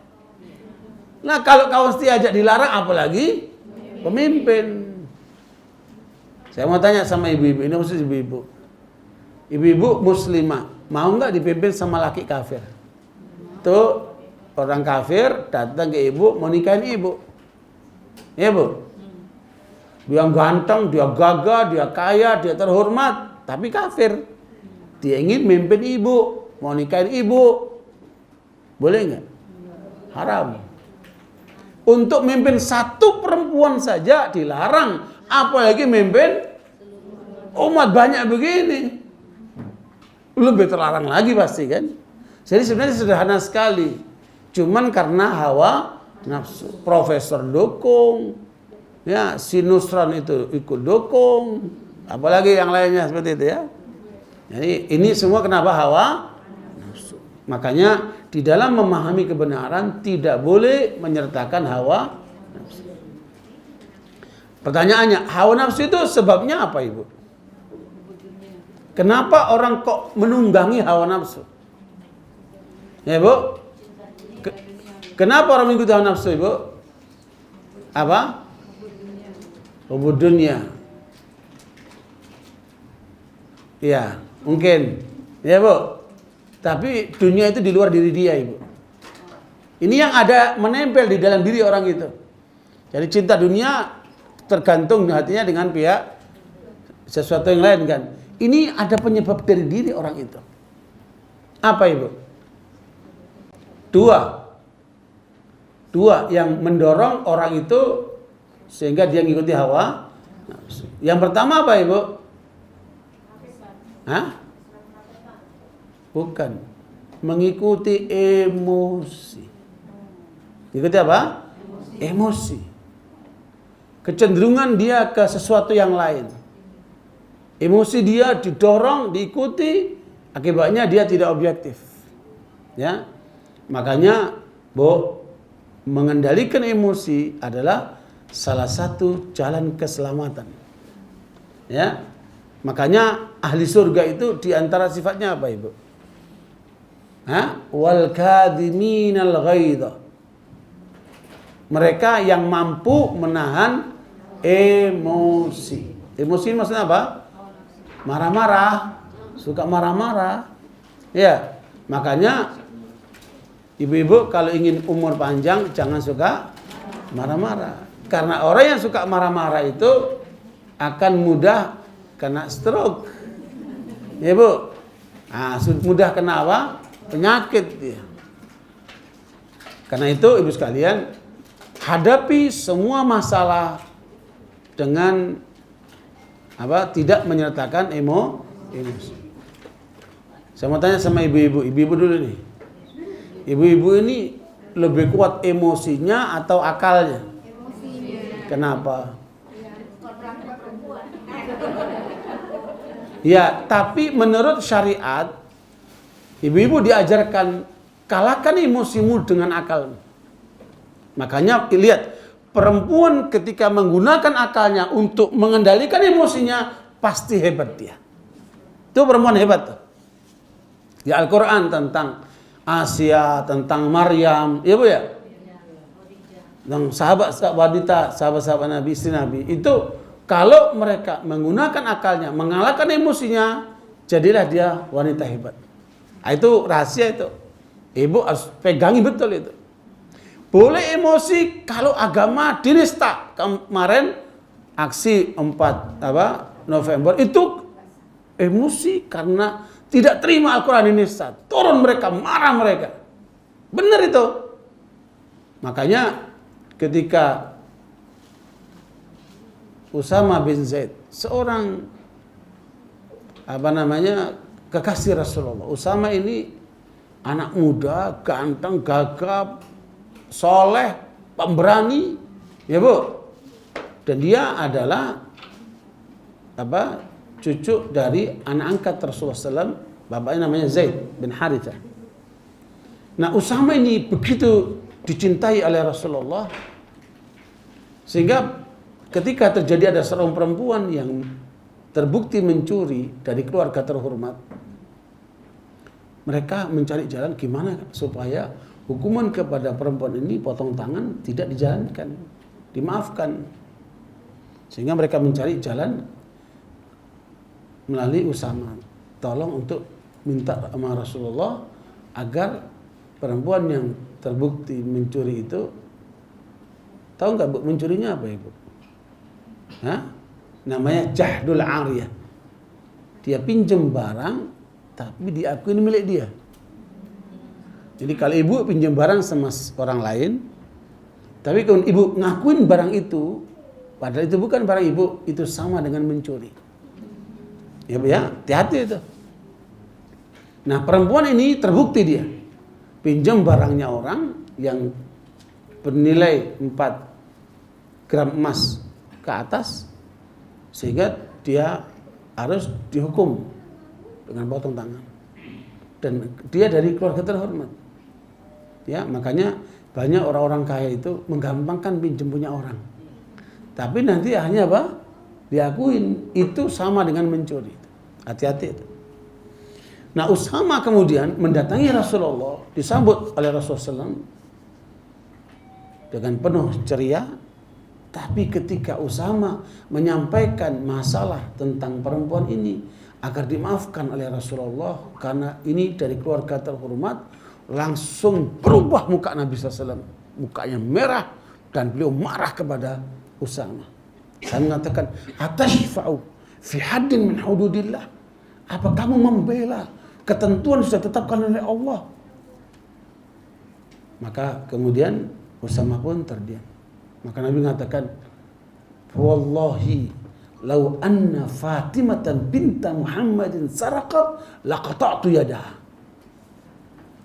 Nah, kalau kawan setia aja dilarang apalagi pemimpin. Saya mau tanya sama ibu-ibu, ini khusus ibu-ibu. Ibu-ibu muslimah, mau nggak dipimpin sama laki kafir? Tuh, orang kafir datang ke ibu, mau nikahin ibu. Ya Bu? Dia ganteng, dia gagah, dia kaya, dia terhormat, tapi kafir. Dia ingin mimpin ibu, mau nikahin ibu. Boleh nggak? Haram. Untuk mimpin satu perempuan saja dilarang, apalagi mimpin umat banyak begini. Lebih terlarang lagi pasti kan. Jadi sebenarnya sederhana sekali. Cuman karena hawa nafsu. Profesor dukung, ya si Nusron itu ikut dukung, apalagi yang lainnya seperti itu ya. Jadi ini semua kenapa hawa nafsu. Makanya di dalam memahami kebenaran tidak boleh menyertakan hawa nafsu. Pertanyaannya, hawa nafsu itu sebabnya apa Ibu? Kenapa orang kok menunggangi hawa nafsu? Ya Bu? Kenapa orang mengikuti hawa nafsu Ibu? Apa? Hubud dunia. Ya, mungkin. Ya Bu? Tapi dunia itu di luar diri dia Ibu. Ini yang ada menempel di dalam diri orang itu. Jadi cinta dunia tergantung hatinya dengan pihak sesuatu yang lain kan. Ini ada penyebab dari diri orang itu. Apa Ibu? Dua yang mendorong orang itu sehingga dia mengikuti hawa nafsu. Yang pertama apa, Ibu? Hah? Bukan. Mengikuti emosi. Ikuti apa? Emosi. Kecenderungan dia ke sesuatu yang lain. Emosi dia didorong, diikuti, akibatnya dia tidak objektif. Ya. Makanya, Bu, mengendalikan emosi adalah salah satu jalan keselamatan. Ya. Makanya ahli surga itu diantara sifatnya apa, Ibu? Wal kadhiminal ghaidha. Mereka yang mampu menahan emosi. Emosi maksudnya apa? Marah-marah, suka marah-marah. Ya, makanya ibu-ibu kalau ingin umur panjang jangan suka marah-marah. Karena orang yang suka marah-marah itu akan mudah kena stroke. Ya, Bu. Mudah kena apa? Penyakit dia. Karena itu ibu sekalian, hadapi semua masalah dengan apa? Tidak menyertakan emosi. Saya mau tanya sama ibu-ibu dulu nih. Ibu-ibu ini lebih kuat emosinya atau akalnya? Emosinya. Kenapa? Ya, tapi menurut syariat, ibu-ibu diajarkan kalahkan emosimu dengan akal. Makanya lihat, perempuan ketika menggunakan akalnya untuk mengendalikan emosinya pasti hebat dia. Itu perempuan hebat tuh. Di Al-Quran tentang Asia, tentang Maryam, ya Bu ya? Tentang sahabat-sahabat wanita, sahabat-sahabat Nabi, istri Nabi. Itu kalau mereka menggunakan akalnya, mengalahkan emosinya, jadilah dia wanita hebat. Nah, itu rahasia itu. Ibu harus pegangi betul itu. Boleh emosi kalau agama dinista. Kemarin aksi 4 November itu emosi karena tidak terima Al-Quran dinista. Turun mereka, marah mereka. Benar itu. Makanya ketika Usama bin Zaid, seorang kekasih Rasulullah. Usama ini anak muda, ganteng, gagah, soleh, pemberani, ya Bu. Dan dia adalah cucu dari anak angkat Rasulullah SAW, bapaknya namanya Zaid bin Harithah. Nah, Usama ini begitu dicintai oleh Rasulullah sehingga ketika terjadi ada seorang perempuan yang terbukti mencuri dari keluarga terhormat, mereka mencari jalan gimana supaya hukuman kepada perempuan ini potong tangan tidak dijalankan, dimaafkan. Sehingga mereka mencari jalan melalui Usama. Tolong untuk minta sama Rasulullah agar perempuan yang terbukti mencuri itu, tahu nggak Bu mencurinya apa Ibu? Namanya jahdul ariyah. Dia pinjam barang tapi diakui milik dia. Jadi kalau ibu pinjam barang sama orang lain, tapi kalau ibu ngakuin barang itu, padahal itu bukan barang ibu, itu sama dengan mencuri. Ya Bu ya, hati-hati itu. Nah, perempuan ini terbukti dia pinjam barangnya orang yang bernilai 4 gram emas ke atas, sehingga dia harus dihukum dengan potong tangan. Dan dia dari keluarga terhormat. Ya, makanya banyak orang-orang kaya itu menggampangkan pinjam punya orang. Tapi nanti akhirnya apa? Diakuin itu sama dengan mencuri. Hati-hati itu. Nah, Usama kemudian mendatangi Rasulullah, disambut oleh Rasulullah SAW dengan penuh ceria. Tapi ketika Usama menyampaikan masalah tentang perempuan ini agar dimaafkan oleh Rasulullah karena ini dari keluarga terhormat, langsung berubah muka Nabi SAW. Mukanya merah dan beliau marah kepada Usama. Saya mengatakan, atashfa'u fi haddin min hududillah. Apa kamu membela ketentuan sudah ditetapkan oleh Allah? Maka kemudian Usama pun terdiam. Maka Nabi mengatakan, wallahi lau anna Fatimatan binta Muhammadin saraqat laqata'tu yadaha.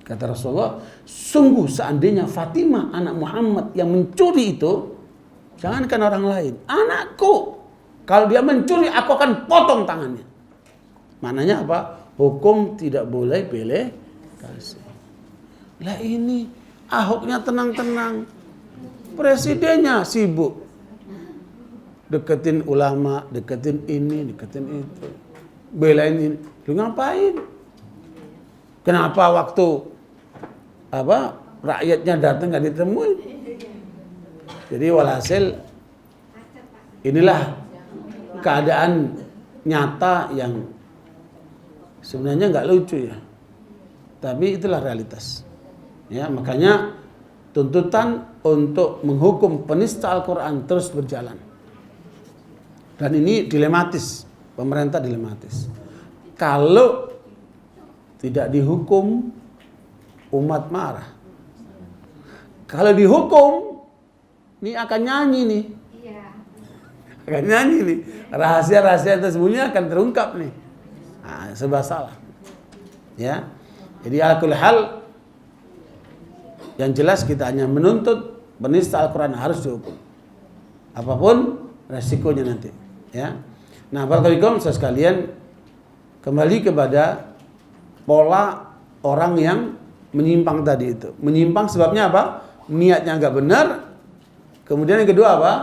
Kata Rasulullah, sungguh seandainya Fatimah anak Muhammad yang mencuri itu, jangankan orang lain, anakku, kalau dia mencuri aku akan potong tangannya. Maknanya apa? Hukum tidak boleh pilih kasih. Lah ini Ahoknya tenang-tenang, presidennya sibuk deketin ulama, deketin ini, deketin itu, belain ini. Lu ngapain? Kenapa waktu rakyatnya datang nggak ditemuin? Jadi walhasil inilah keadaan nyata yang sebenarnya nggak lucu ya, tapi itulah realitas. Ya, makanya tuntutan untuk menghukum penista Al-Quran terus berjalan. Dan ini dilematis, pemerintah dilematis. Kalau tidak dihukum, umat marah. Kalau dihukum, ini akan nyanyi nih. Akan nyanyi nih. Rahasia-rahasia yang tersembunyi akan terungkap nih. Nah, serba salah. Ya. Jadi ala kulli hal, yang jelas kita hanya menuntut penista Al-Quran harus dihukum. Apapun resikonya nanti. Ya. Nah, barakallahu fikum sekalian, kembali kepada pola orang yang menyimpang tadi itu. Menyimpang sebabnya apa? Niatnya nggak benar. Kemudian yang kedua apa?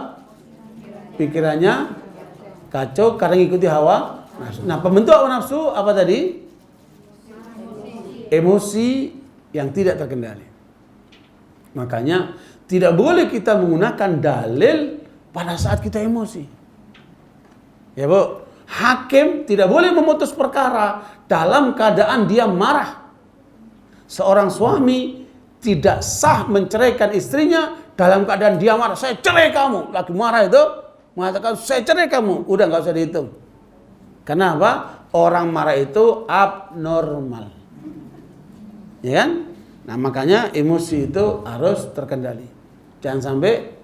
Pikirannya kacau karena ngikuti hawa nafsu. Nah, pembentuk hawa nafsu apa tadi? Emosi yang tidak terkendali. Makanya tidak boleh kita menggunakan dalil pada saat kita emosi. Ya Bu, hakim tidak boleh memutus perkara dalam keadaan dia marah. Seorang suami tidak sah menceraikan istrinya dalam keadaan dia marah. Saya cerai kamu. Lagi marah itu mengatakan saya cerai kamu. Udah nggak usah dihitung. Kenapa? Orang marah itu abnormal. Ya kan? Nah, makanya emosi itu harus terkendali. Jangan sampai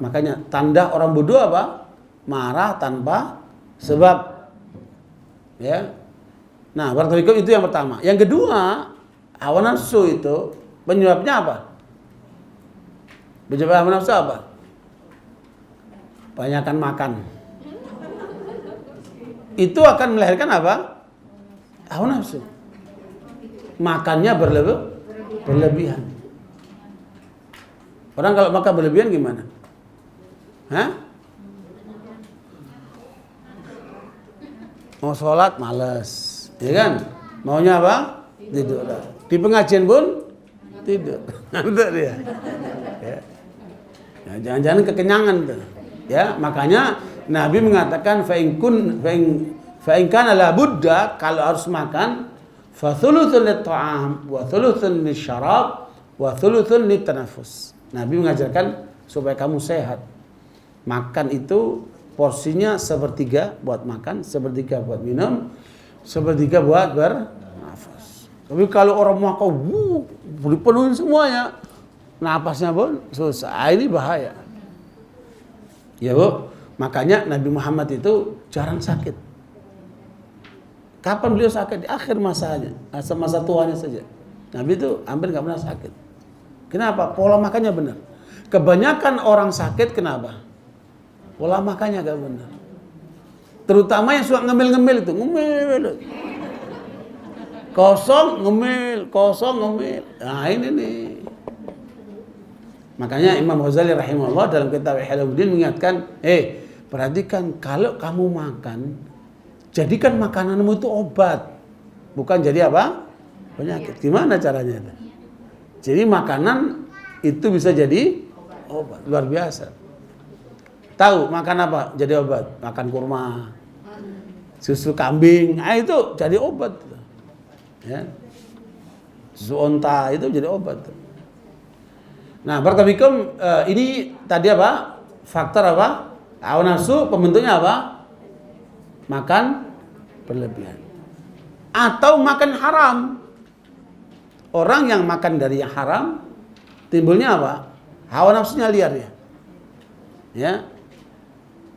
makanya tanda orang bodoh apa? Marah tanpa sebab. Ya. Nah, barakallahu itu yang pertama. Yang kedua, hawa nafsu itu penyebabnya apa? Penyebab hawa nafsu apa? Banyakan makan. Itu akan melahirkan apa? Hawa nafsu. Makannya berlebihan. Orang kalau makan berlebihan gimana? Hah? Mau sholat malas, ya kan? Maunya apa? Tidur. Di pengajian pun tidur. Ngantuk dia. Ya. Nah, jangan-jangan kekenyangan tuh. Ya, makanya Nabi mengatakan fa in kana la budda, kalau harus makan fa thuluthun lit-ta'am wa thuluthun lisyarab wa thuluthun lit-tanaffus. Nabi mengajarkan supaya kamu sehat. Makan itu porsinya sepertiga buat makan, sepertiga buat minum, sepertiga buat bernafas. Tapi kalau orang makan dipenuhin semuanya, napasnya pun susah. Ini bahaya. Ya Bu, makanya Nabi Muhammad itu jarang sakit. Kapan beliau sakit? Di akhir masanya, masa tuanya saja. Nabi itu hampir nggak pernah sakit. Kenapa? Pola makannya benar. Kebanyakan orang sakit kenapa? Pola makannya nggak benar. Terutama yang suka ngemil-ngemil itu, ngemil. Kosong ngemil. Nah ini nih. Makanya Imam Ghazali rahimahullah dalam kitab Ihya Ulumuddin mengingatkan, perhatikan kalau kamu makan, jadikan makananmu itu obat, bukan jadi apa? Penyakit. Gimana caranya itu? Jadi makanan itu bisa jadi obat, luar biasa. Tahu makan apa jadi obat? Makan kurma, susu kambing, itu jadi obat. Ya. Susu onta itu jadi obat. Nah, barakallahu ini tadi apa? Faktor apa? Hawa nafsu, pembentuknya apa? Makan berlebihan. Atau makan haram. Orang yang makan dari yang haram, timbulnya apa? Hawa nafsunya liar ya. Ya.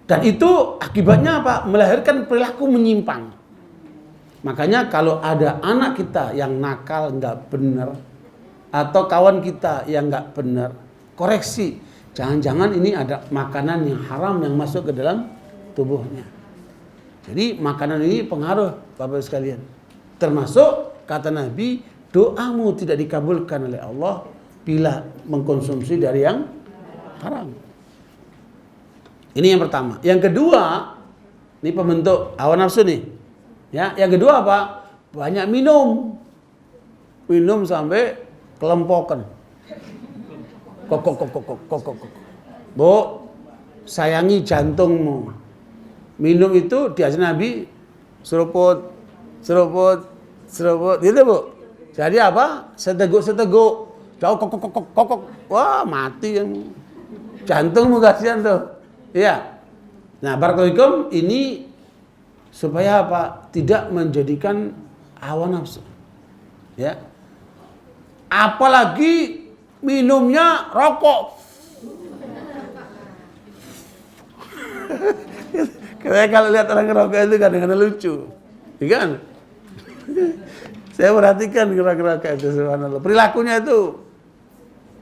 Dan itu akibatnya apa? Melahirkan perilaku menyimpang. Makanya kalau ada anak kita yang nakal, nggak benar, atau kawan kita yang nggak benar, koreksi. Jangan-jangan ini ada makanan yang haram yang masuk ke dalam tubuhnya. Jadi makanan ini pengaruh, Bapak sekalian. Termasuk kata Nabi, doamu tidak dikabulkan oleh Allah bila mengkonsumsi dari yang haram. Ini yang pertama. Yang kedua, ini pembentuk hawa nafsu nih. Ya, yang kedua apa? Banyak minum. Minum sampai kelempokan. Kok. Bu, sayangi jantungmu. Minum itu diajar Nabi seruput, gitu Bu. Jadi apa? Seteguk. Jauh kok. Wah, mati yang jantungmu kasihan tuh. Iya. Nah, barakallahu ini supaya apa? Tidak menjadikan hawa nafsu. Ya. Apalagi minumnya rokok. Kayak kalau lihat orang ngerokok itu kadang-kadang lucu. Ya kan? Saya perhatikan gerak-gerak itu, subhanallah. Perilakunya itu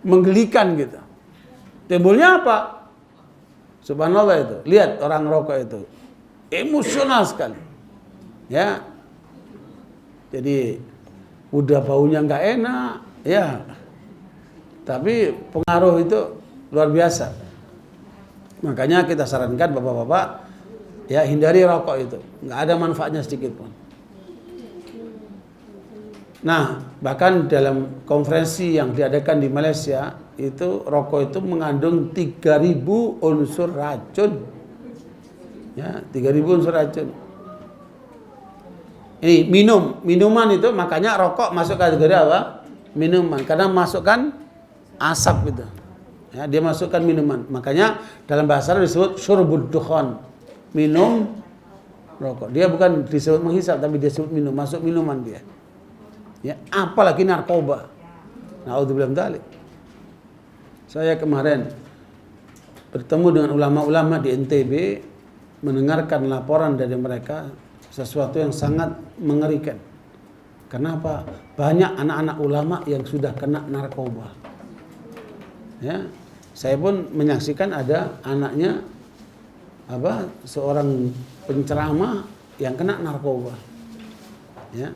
menggelikan gitu. Timbulnya apa? Subhanallah itu. Lihat orang rokok itu. Emosional sekali. Ya. Jadi udah baunya nggak enak, ya. Tapi pengaruh itu luar biasa. Makanya kita sarankan bapak-bapak, ya hindari rokok itu. Nggak ada manfaatnya sedikit pun. Nah, bahkan dalam konferensi yang diadakan di Malaysia, itu rokok itu mengandung 3.000 unsur racun. Ya, 3.000 unsur racun. Ini minuman itu, makanya rokok masuk kategori apa? Minuman. Karena masukkan asap gitu. Ya, dia masukkan minuman. Makanya dalam bahasa Arab disebut syurbud dukhan. Minum rokok. Dia bukan disebut menghisap, tapi dia disebut minum. Masuk minuman dia. Ya, apalagi narkoba. Naudzubillah min dzalik. Saya kemarin bertemu dengan ulama-ulama di NTB, mendengarkan laporan dari mereka, sesuatu yang sangat mengerikan. Kenapa? Banyak anak-anak ulama yang sudah kena narkoba. Ya, saya pun menyaksikan ada anaknya seorang penceramah yang kena narkoba. Ya.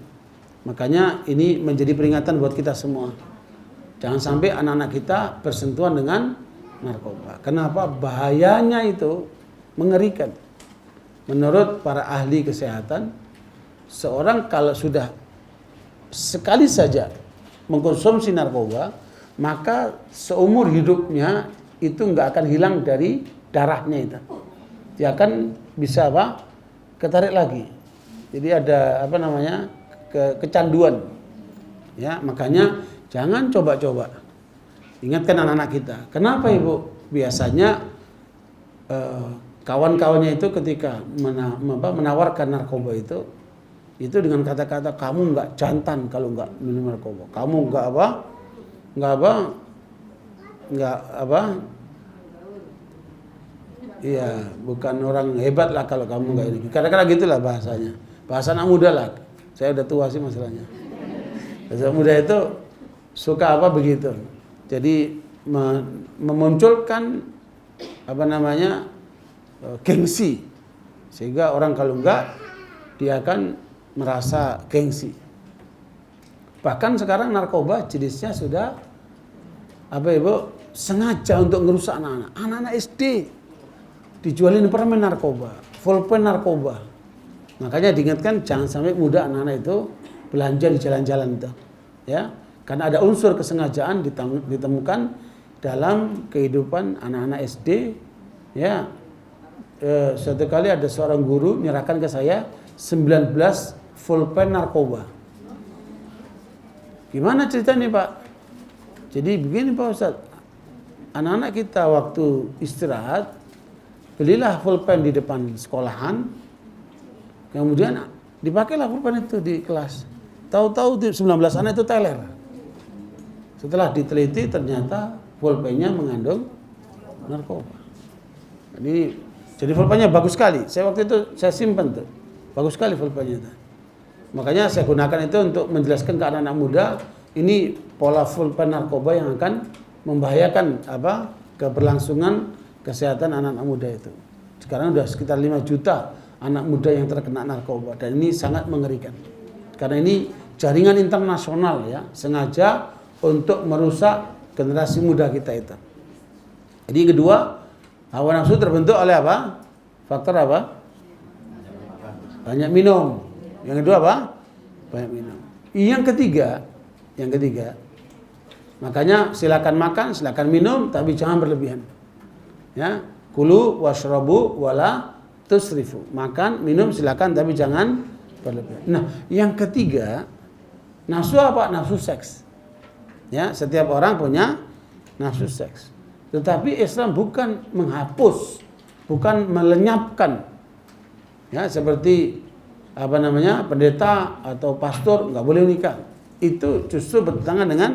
Makanya ini menjadi peringatan buat kita semua. Jangan sampai anak-anak kita bersentuhan dengan narkoba. Kenapa? Bahayanya itu mengerikan. Menurut para ahli kesehatan, seorang kalau sudah sekali saja mengkonsumsi narkoba, maka seumur hidupnya itu nggak akan hilang dari darahnya itu. Dia akan bisa ketarik lagi. Jadi ada kecanduan. Ya, makanya jangan coba-coba. Ingatkan anak-anak kita. Kenapa Ibu? Biasanya kawan-kawannya itu ketika menawarkan narkoba itu dengan kata-kata kamu nggak jantan kalau nggak minum narkoba. Kamu nggak iya, bukan orang hebat lah kalau kamu nggak ini. Kadang-kadang gitulah bahasanya. Bahasa anak muda lah. Saya udah tua sih masalahnya. Bahasa muda itu suka begitu. Jadi memunculkan gengsi, sehingga orang kalau enggak dia akan merasa gengsi. Bahkan sekarang narkoba jenisnya sudah sengaja untuk ngerusak anak-anak SD, dijualin permen narkoba, pulpen narkoba. Makanya diingatkan jangan sampai muda anak-anak itu belanja di jalan-jalan itu, ya, karena ada unsur kesengajaan ditemukan dalam kehidupan anak-anak SD, ya. Suatu kali ada seorang guru menyerahkan ke saya 19 pulpen narkoba. Gimana ceritanya Pak? Jadi begini Pak Ustadz, anak-anak kita waktu istirahat belilah pulpen di depan sekolahan, kemudian dipakailah pulpen itu di kelas. Tahu-tahu 19 anak itu teler. Setelah diteliti ternyata pulpennya mengandung narkoba. Jadi pulpennya bagus sekali. Saya waktu itu saya simpan tuh. Bagus sekali pulpennya itu. Makanya saya gunakan itu untuk menjelaskan ke anak-anak muda, ini pola pulpen narkoba yang akan membahayakan keberlangsungan kesehatan anak-anak muda itu. Sekarang sudah sekitar 5 juta anak muda yang terkena narkoba, dan ini sangat mengerikan. Karena ini jaringan internasional ya, sengaja untuk merusak generasi muda kita itu. Jadi yang kedua, hawa nafsu terbentuk oleh apa? Faktor apa? Banyak minum. Yang kedua apa? Banyak minum. Yang ketiga, makanya silakan makan, silakan minum, tapi jangan berlebihan. Ya, kulu washrabu wala tusrifu. Makan, minum silakan, tapi jangan berlebihan. Nah, yang ketiga, nafsu apa? Nafsu seks. Ya, setiap orang punya nafsu seks. Tetapi Islam bukan menghapus, bukan melenyapkan. Ya, seperti pendeta atau pastor nggak boleh nikah. Itu justru bertentangan dengan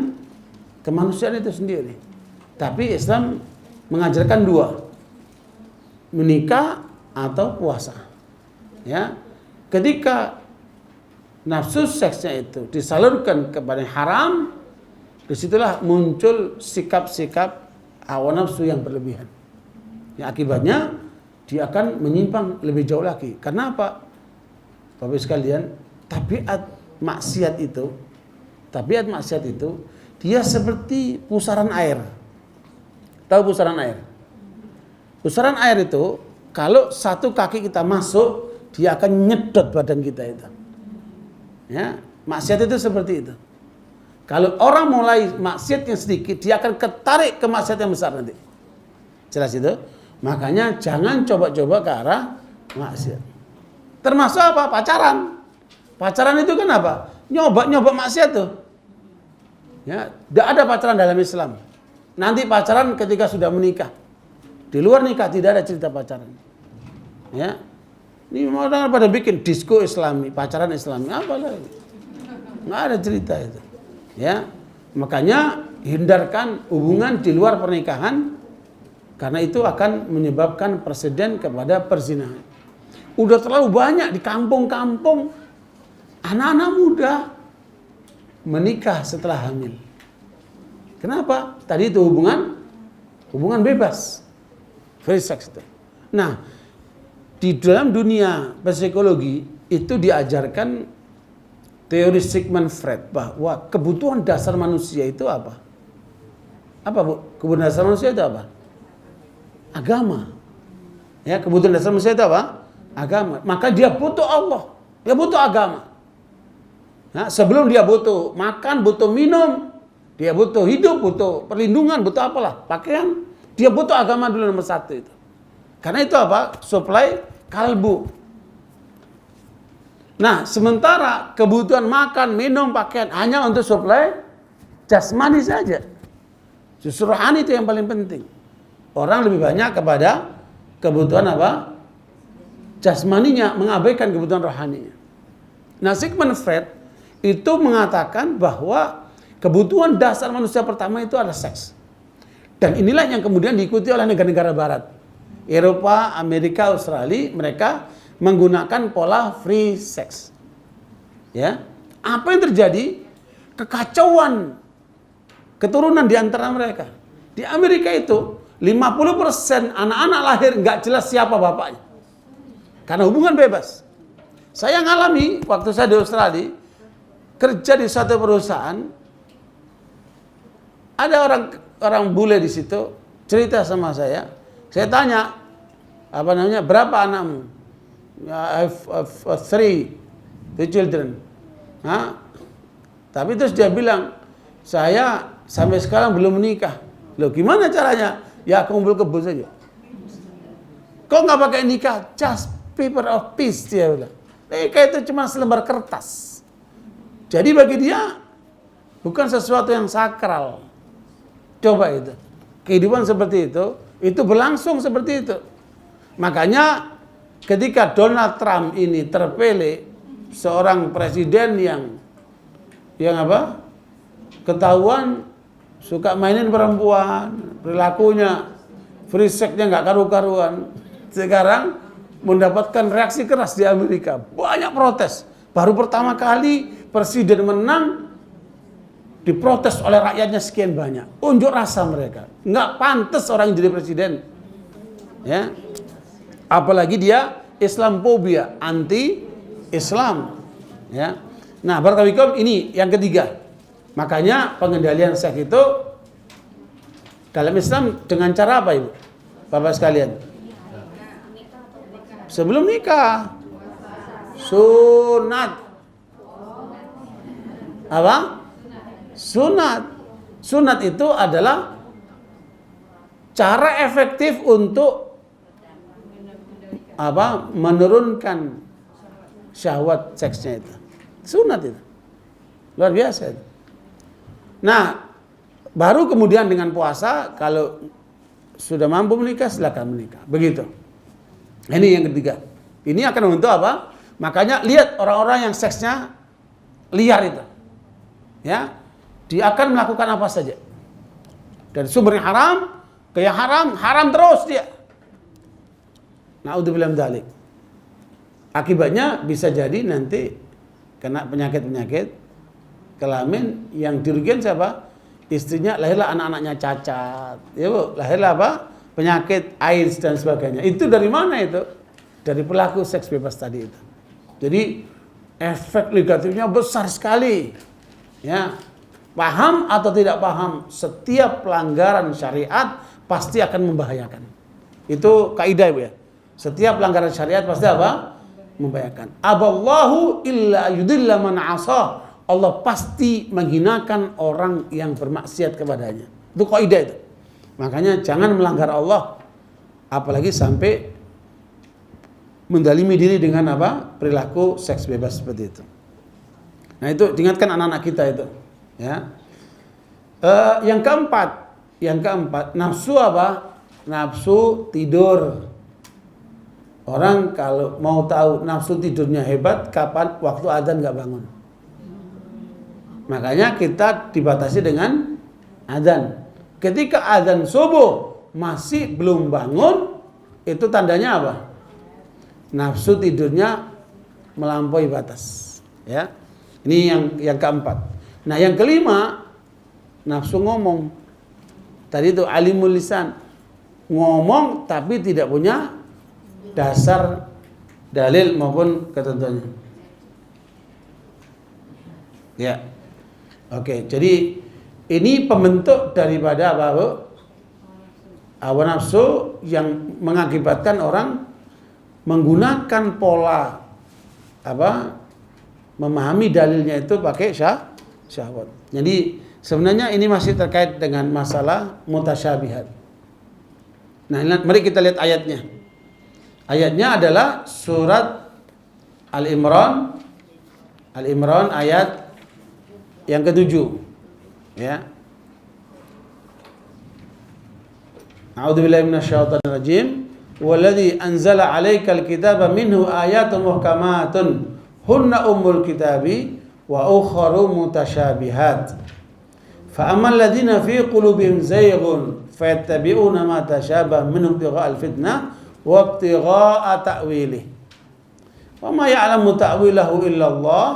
kemanusiaan itu sendiri. Tapi Islam mengajarkan dua, menikah atau puasa. Ya, ketika nafsu seksnya itu disalurkan kepada yang haram, disitulah muncul sikap-sikap hawa nafsu yang berlebihan. Yang akibatnya dia akan menyimpang lebih jauh lagi. Karena apa? Bapak sekalian, tabiat maksiat itu dia seperti pusaran air. Tahu pusaran air? Pusaran air itu kalau satu kaki kita masuk, dia akan nyedot badan kita itu. Ya, maksiat itu seperti itu. Kalau orang mulai maksiat yang sedikit, dia akan ketarik ke maksiat yang besar nanti. Jelas itu? Makanya jangan coba-coba ke arah maksiat. Termasuk apa? Pacaran. Pacaran itu kan apa? Nyoba maksiat tuh. Ya, tidak ada pacaran dalam Islam. Nanti pacaran ketika sudah menikah. Di luar nikah tidak ada cerita pacaran. Ya. Ini orang pada bikin disko Islami, pacaran Islami, apa lagi? Nggak ada cerita itu. Ya. Makanya hindarkan hubungan di luar pernikahan, karena itu akan menyebabkan presiden kepada perzinahan. Udah terlalu banyak di kampung-kampung anak-anak muda menikah setelah hamil. Kenapa? Tadi itu hubungan bebas, free sex itu. Nah, di dalam dunia psikologi itu diajarkan teori Sigmund Freud bahwa kebutuhan dasar manusia itu apa? Apa, Bu? Kebutuhan dasar manusia itu apa? Agama. Ya, kebutuhan dasar manusia itu apa? Agama. Maka dia butuh Allah, dia butuh agama. Nah, sebelum dia butuh makan, butuh minum, dia butuh hidup, butuh perlindungan, butuh apalah, pakaian, dia butuh agama dulu nomor satu itu. Karena itu apa? Supply kalbu. Nah, sementara kebutuhan makan, minum, pakaian hanya untuk supply jasmani saja. Justru rohani itu yang paling penting. Orang lebih banyak kepada kebutuhan apa? Jasmaninya, mengabaikan kebutuhan rohaninya. Nah, Sigmund Freud itu mengatakan bahwa kebutuhan dasar manusia pertama itu adalah seks. Dan inilah yang kemudian diikuti oleh negara-negara barat. Eropa, Amerika, Australia, mereka menggunakan pola free sex. Ya. Apa yang terjadi? Kekacauan keturunan di antara mereka. Di Amerika itu 50% anak-anak lahir nggak jelas siapa bapaknya. Karena hubungan bebas. Saya ngalami waktu saya di Australia, kerja di suatu perusahaan, ada orang bule di situ cerita sama saya. Saya tanya, berapa anakmu? I have three children. Hah? Tapi terus dia bilang, saya sampai sekarang belum menikah. Loh, gimana caranya? Ya, kumpul kebo saja. Kok nggak pakai nikah? Just paper of peace, dia bilang. Nikah itu cuma selembar kertas. Jadi bagi dia bukan sesuatu yang sakral. Coba itu. Kehidupan seperti itu berlangsung seperti itu. Makanya ketika Donald Trump ini terpilih, seorang presiden yang ketahuan suka mainin perempuan, perilakunya free sex-nya nggak karu-karuan. Sekarang mendapatkan reaksi keras di Amerika, banyak protes. Baru pertama kali presiden menang diprotes oleh rakyatnya sekian banyak. Unjuk rasa mereka, nggak pantas orang yang jadi presiden, ya. Apalagi dia Islamophobia, anti Islam, ya. Nah, barakallahu ini yang ketiga. Makanya pengendalian seks itu dalam Islam dengan cara apa, Ibu? Bapak sekalian? Sebelum nikah. Sunat. Apa? Sunat. Sunat itu adalah cara efektif untuk apa? Menurunkan syahwat seksnya itu. Sunat itu. Luar biasa itu. Nah, baru kemudian dengan puasa, kalau sudah mampu menikah, silakan menikah. Begitu. Ini yang ketiga. Ini akan membentuk apa? Makanya lihat orang-orang yang seksnya liar itu. Ya, dia akan melakukan apa saja. Dari sumber yang haram ke yang haram, haram terus dia. Na'udzubillah min dzalik. Akibatnya bisa jadi nanti kena penyakit-penyakit kelamin yang dirugikan siapa? Istrinya, lahirlah anak-anaknya cacat. Ya, Bu, lahirlah apa? Penyakit AIDS dan sebagainya. Itu dari mana itu? Dari pelaku seks bebas tadi itu. Jadi efek negatifnya besar sekali. Ya. Paham atau tidak paham, setiap pelanggaran syariat pasti akan membahayakan. Itu kaidah, Bu, ya. Setiap pelanggaran syariat pasti apa? Membahayakan. Aballahu illa yudilla man 'asah. Allah pasti menghinakan orang yang bermaksiat kepadanya. Itu kaidah itu. Makanya jangan melanggar Allah, apalagi sampai mendalimi diri dengan apa? Perilaku seks bebas seperti itu. Nah, itu diingatkan anak-anak kita itu, ya. Yang keempat, nafsu apa? Nafsu tidur. Orang kalau mau tahu nafsu tidurnya hebat, kapan? Waktu azan nggak bangun. Makanya kita dibatasi dengan azan. Ketika azan subuh masih belum bangun, itu tandanya apa? Nafsu tidurnya melampaui batas. Ya, ini yang keempat. Nah, yang kelima, nafsu ngomong. Tadi itu alimul lisan, ngomong tapi tidak punya dasar dalil maupun ketentuannya. Ya. Oke, jadi ini pembentuk daripada apa, Bu? Hawa nafsu yang mengakibatkan orang menggunakan pola apa? Memahami dalilnya itu pakai syahwat. Jadi sebenarnya ini masih terkait dengan masalah mutasyabihat. Nah, mari kita lihat ayatnya. Ayatnya adalah surat Al-Imran ayat yang ke-7, ya. A'udzubillahi minasyaitonir rajim. Walladzi anzala 'alaikal kitaba minhu ayatun muhkamatun hunna ummul kitabi wa ukharu mutasyabihat. Fa ammal ladzina fi qulubihim zayghun fayattabi'una ma tashabaha minhu ibtigha'al fitnah wa ibtigha'a ta'wilih. Wa ma ya'lamu ta'wilahu illa Allah.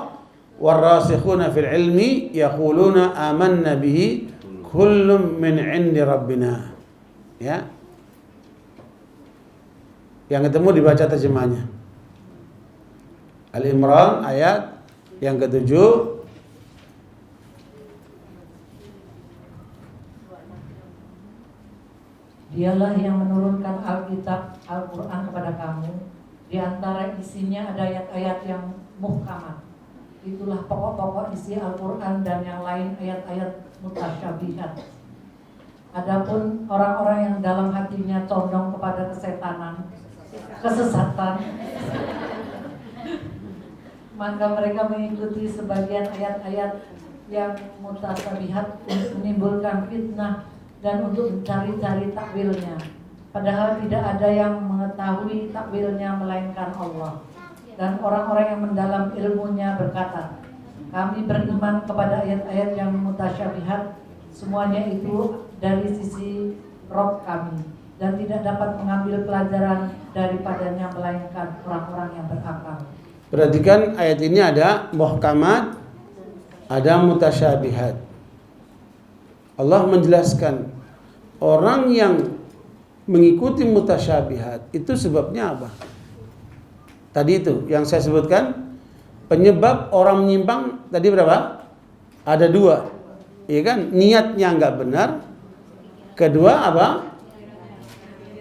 Warasikhuna fil ilmi yaquluna amanna bihi kullum min 'indi rabbina. Ya. Yang ketemu dibaca terjemahnya. Al-Imran ayat yang ke-7. Dialah yang menurunkan Alkitab, Al-Quran kepada kamu. Di antara isinya ada ayat-ayat yang muhkamat. Itulah pokok-pokok isi Al-Quran, dan yang lain ayat-ayat mutasyabihat. Adapun orang-orang yang dalam hatinya condong kepada kesesatan, maka mereka mengikuti sebagian ayat-ayat yang mutasyabihat untuk menimbulkan fitnah dan untuk mencari-cari takwilnya. Padahal tidak ada yang mengetahui takwilnya melainkan Allah. Dan orang-orang yang mendalam ilmunya berkata, kami beriman kepada ayat-ayat yang mutasyabihat, semuanya itu dari sisi Rob kami, dan tidak dapat mengambil pelajaran daripadanya melainkan orang-orang yang berakal. Perhatikan ayat ini ada muhkamat, ada mutasyabihat. Allah menjelaskan orang yang mengikuti mutasyabihat itu sebabnya apa? Tadi itu yang saya sebutkan, penyebab orang menyimpang tadi berapa? Ada 2, iya kan? Niatnya nggak benar. Kedua apa?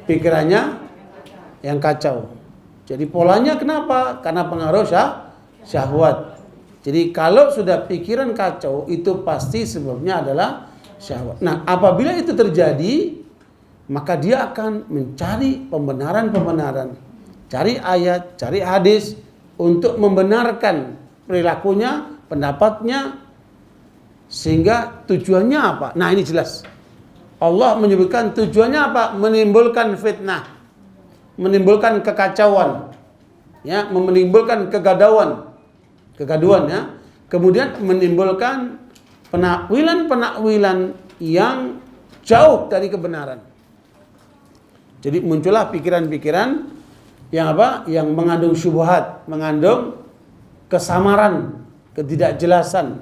Pikirannya yang kacau. Jadi polanya kenapa? Karena pengaruh syahwat. Jadi kalau sudah pikiran kacau itu pasti sebabnya adalah syahwat. Nah, apabila itu terjadi, maka dia akan mencari pembenaran-pembenaran, cari ayat, cari hadis untuk membenarkan perilakunya, pendapatnya, sehingga tujuannya apa? Nah, ini jelas. Allah menyebutkan tujuannya apa? Menimbulkan fitnah, menimbulkan kekacauan, ya, menimbulkan kegaduhan ya. Kemudian menimbulkan penakwilan yang jauh dari kebenaran. Jadi muncullah pikiran-pikiran yang apa? Yang mengandung syubhat, mengandung kesamaran, ketidakjelasan.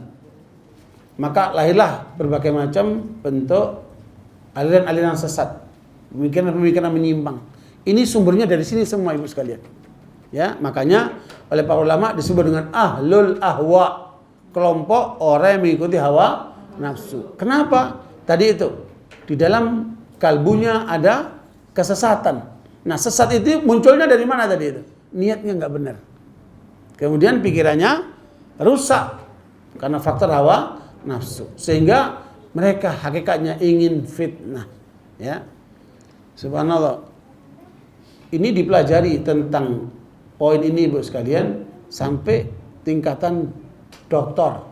Maka lahirlah berbagai macam bentuk aliran-aliran sesat, pemikiran-pemikiran menyimpang. Ini sumbernya dari sini semua, Ibu sekalian. Ya, makanya oleh para ulama disebut dengan ahlul ahwa, kelompok orang yang mengikuti hawa nafsu. Kenapa? Tadi itu di dalam kalbunya ada kesesatan. Nah, sesat itu munculnya dari mana tadi itu? Niatnya nggak benar. Kemudian pikirannya rusak karena faktor hawa nafsu, sehingga mereka hakikatnya ingin fitnah. Ya, subhanallah. Ini dipelajari tentang poin ini, Bu sekalian, sampai tingkatan doktor.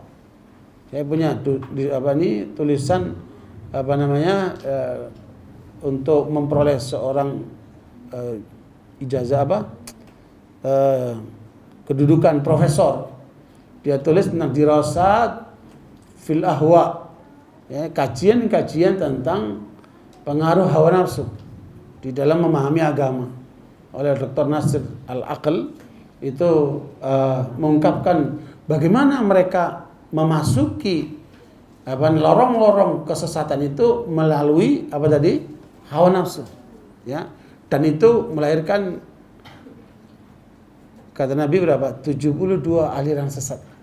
Saya punya tulisan untuk memperoleh seorang ijazah kedudukan profesor. Dia tulis tentang dirasat fil ahwa, ya, kajian-kajian tentang pengaruh hawa nafsu di dalam memahami agama, oleh Dr. Nasir Al-Aql. Itu mengungkapkan bagaimana mereka memasuki lorong-lorong kesesatan itu melalui hawa nafsu, ya, dan itu melahirkan, kata Nabi berapa? 72 aliran sesat.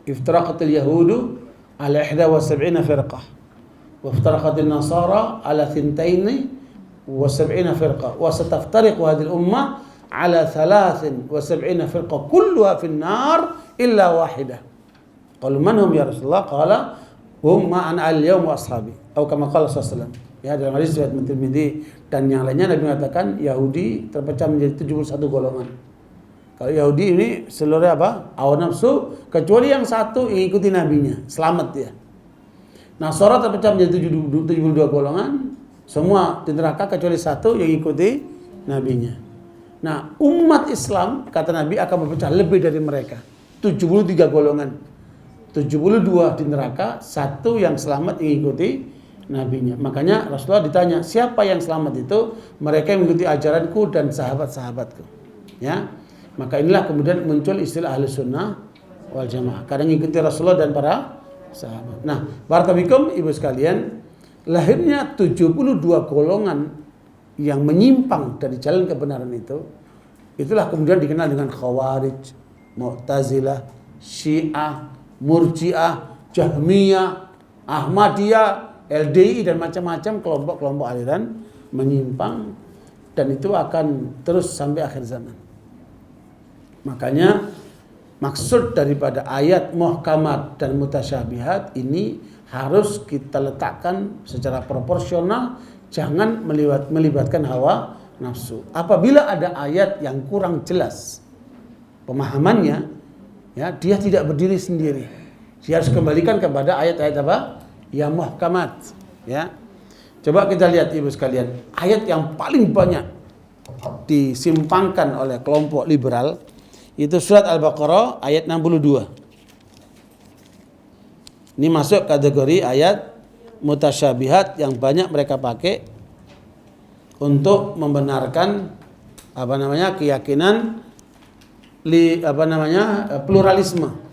Iftaraqatil yahudu ala 71 firqah wa iftaraqatil nasara ala 72 firqah wa sataftariqu hadhihi al-ummah ala 73 firqah kulluha fin nar illa wahidah. Qalu man hum ya Rasulullah? Qala hum ma'an al-yawm wa ashabi. Atau kama qala sallallahu alaihi wasallam. Ya, dalam hadis riwayat Tirmidzi dan yang lainnya Nabi mengatakan Yahudi terpecah menjadi 71 golongan. Kalau Yahudi ini seluruhnya apa? Hawa nafsu, kecuali yang satu yang ikuti nabinya, selamat dia. Nasara terpecah menjadi 72 golongan, semua di neraka kecuali satu yang ikuti nabinya. Nah, umat Islam kata Nabi akan berpecah lebih dari mereka, 73 golongan. 72 di neraka, satu yang selamat yang ikuti nabinya. Makanya Rasulullah ditanya, siapa yang selamat itu? Mereka yang mengikuti ajaranku dan sahabat-sahabatku. Ya. Maka inilah kemudian muncul istilah ahli sunnah wal jamaah. Kadang ikuti Rasulullah dan para sahabat. Nah, barakallahu ibu sekalian, lahirnya 72 golongan yang menyimpang dari jalan kebenaran itu, itulah kemudian dikenal dengan Khawarij, Mu'tazilah, Syiah, Murji'ah, Jahmiyah, Ahmadiyah, LDI dan macam-macam kelompok-kelompok aliran menyimpang, dan itu akan terus sampai akhir zaman. Makanya maksud daripada ayat muhkamat dan mutasyabihat ini harus kita letakkan secara proporsional, jangan melibatkan hawa nafsu. Apabila ada ayat yang kurang jelas pemahamannya, ya, dia tidak berdiri sendiri. Dia harus kembalikan kepada ayat-ayat apa? Yang muhkamat, ya. Coba kita lihat ibu sekalian, ayat yang paling banyak disimpangkan oleh kelompok liberal itu surat Al-Baqarah ayat 62. Ini masuk kategori ayat mutasyabihat yang banyak mereka pakai untuk membenarkan keyakinan pluralisme.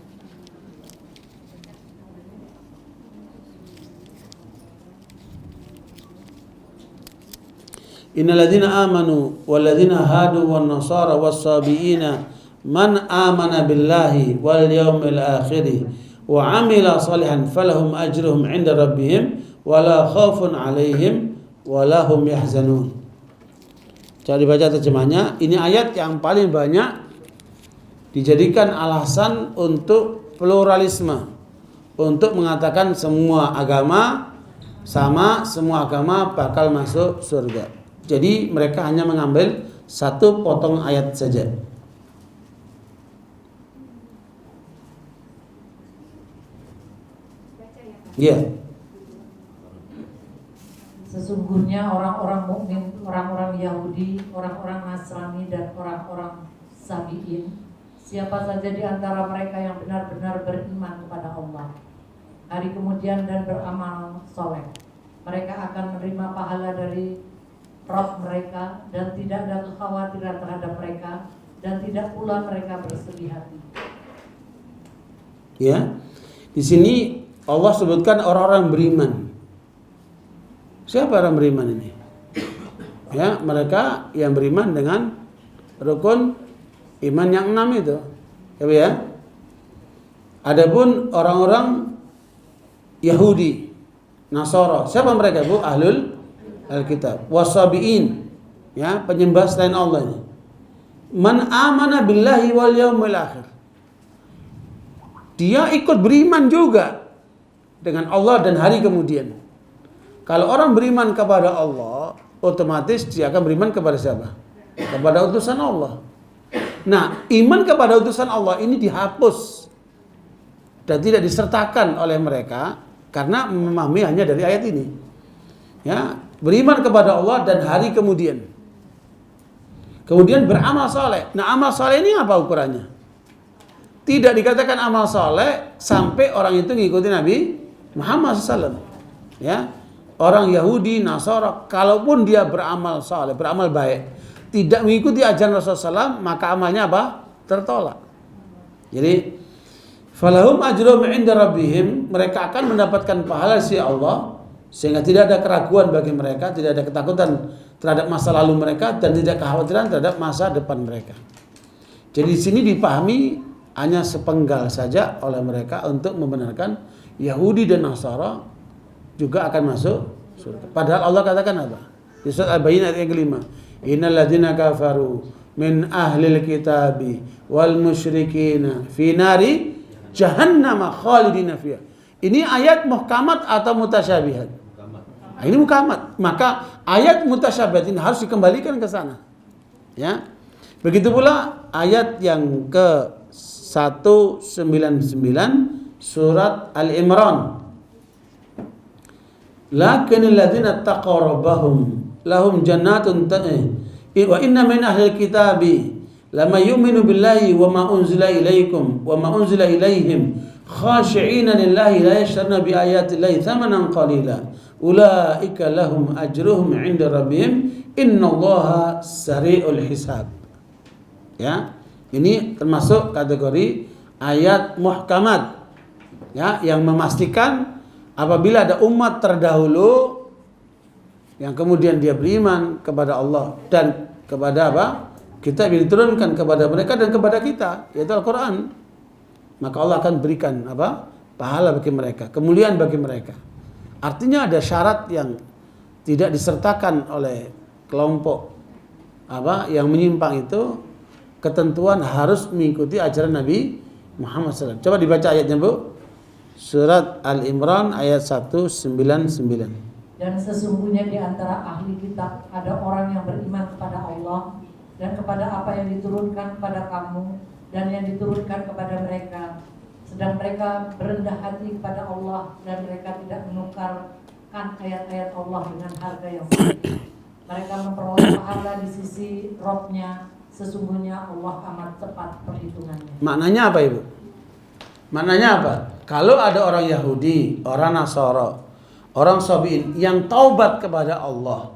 Innalladzina amanu walladzina hadu wan nasara was-sabiina man amana billahi wal yawmil akhir wa amila salihan falahum ajruhum 'inda rabbihim wala khaufun 'alaihim wala hum yahzanun. Coba dibaca terjemahnya. Ini ayat yang paling banyak dijadikan alasan untuk pluralisme, untuk mengatakan semua agama sama, semua agama bakal masuk surga. Jadi mereka hanya mengambil satu potong ayat saja. Iya. Sesungguhnya orang-orang mukmin, orang-orang Yahudi, orang-orang Nasrani dan orang-orang Sabiin, siapa saja di antara mereka yang benar-benar beriman kepada Allah, hari kemudian dan beramal soleh, mereka akan menerima pahala dari Rabb mereka dan tidak ada kekhawatiran terhadap mereka dan tidak pula mereka bersedih hati. Ya, di sini Allah sebutkan orang-orang beriman. Siapa orang beriman ini? Ya, mereka yang beriman dengan rukun iman yang 6 itu. Ya. Adapun orang-orang Yahudi, Nasara, siapa mereka, Bu? Ahlul Alkitab, wasabiin, ya, penyembah selain Allah ini. Man amana billahi wal yaumil akhir. Dia ikut beriman juga dengan Allah dan hari kemudian. Kalau orang beriman kepada Allah, otomatis dia akan beriman kepada siapa? Kepada utusan Allah. Nah, iman kepada utusan Allah ini dihapus dan tidak disertakan oleh mereka karena memahami hanya dari ayat ini. Ya, beriman kepada Allah dan hari kemudian. Kemudian beramal saleh. Nah, amal saleh ini apa ukurannya? Tidak dikatakan amal saleh sampai orang itu ngikutin Nabi Muhammad SAW. Ya, orang Yahudi, Nasara, kalaupun dia beramal saleh, beramal baik, tidak mengikuti ajaran Rasulullah SAW, maka amalnya apa? Tertolak. Jadi, falahum ajrum 'inda rabbihim, mereka akan mendapatkan pahala si Allah, sehingga tidak ada keraguan bagi mereka, tidak ada ketakutan terhadap masa lalu mereka, dan tidak kekhawatiran terhadap masa depan mereka. Jadi di sini dipahami hanya sepenggal saja oleh mereka untuk membenarkan Yahudi dan Nasara juga akan masuk surga. Padahal Allah katakan apa? Di surat Al-Bayyinah ayat yang kelima. Innal ladzina kafaru min ahlil kitabi wal musyrikina fi nari jahannam khalidina fiha. Ini ayat muhkamat atau mutasyabihat? Nah, ini muhkamat. Maka ayat mutasyabihat ini harus dikembalikan ke sana. Ya. Begitu pula ayat yang ke 199 surat Al-Imran. Lakinnal ladzina taqaw rabbahum lahum jannatun wa inna min ahlil kitabi lama yu'minu billahi wa ma unzila ilaikum wa ma unzila ilaihim khashi'ina lillahi la yashtaruna bi ayati llahi thamanan qalila ulaika lahum ajruhum 'inda rabbihim innallaha sari'ul hisab. Ya, ini termasuk kategori ayat muhkamat, ya, yang memastikan apabila ada umat terdahulu yang kemudian dia beriman kepada Allah dan kepada apa? Kitab yang diturunkan kepada mereka dan kepada kita, yaitu Al-Quran, maka Allah akan berikan apa? Pahala bagi mereka, kemuliaan bagi mereka. Artinya ada syarat yang tidak disertakan oleh kelompok apa yang menyimpang itu, ketentuan harus mengikuti ajaran Nabi Muhammad SAW. Coba dibaca ayatnya, Bu. Surat Al-Imran ayat 199. Dan sesungguhnya di antara ahli kitab ada orang yang beriman kepada Allah dan kepada apa yang diturunkan kepada kamu dan yang diturunkan kepada mereka, sedang mereka berendah hati kepada Allah dan mereka tidak menukarkan ayat-ayat Allah dengan harga yang sedikit. Mereka memperoleh pahala di sisi Rabb-nya. Sesungguhnya Allah amat cepat perhitungannya. Maknanya apa, Ibu? Maknanya apa? kalau ada orang Yahudi, orang Nasara, orang Sabi'in yang taubat kepada Allah,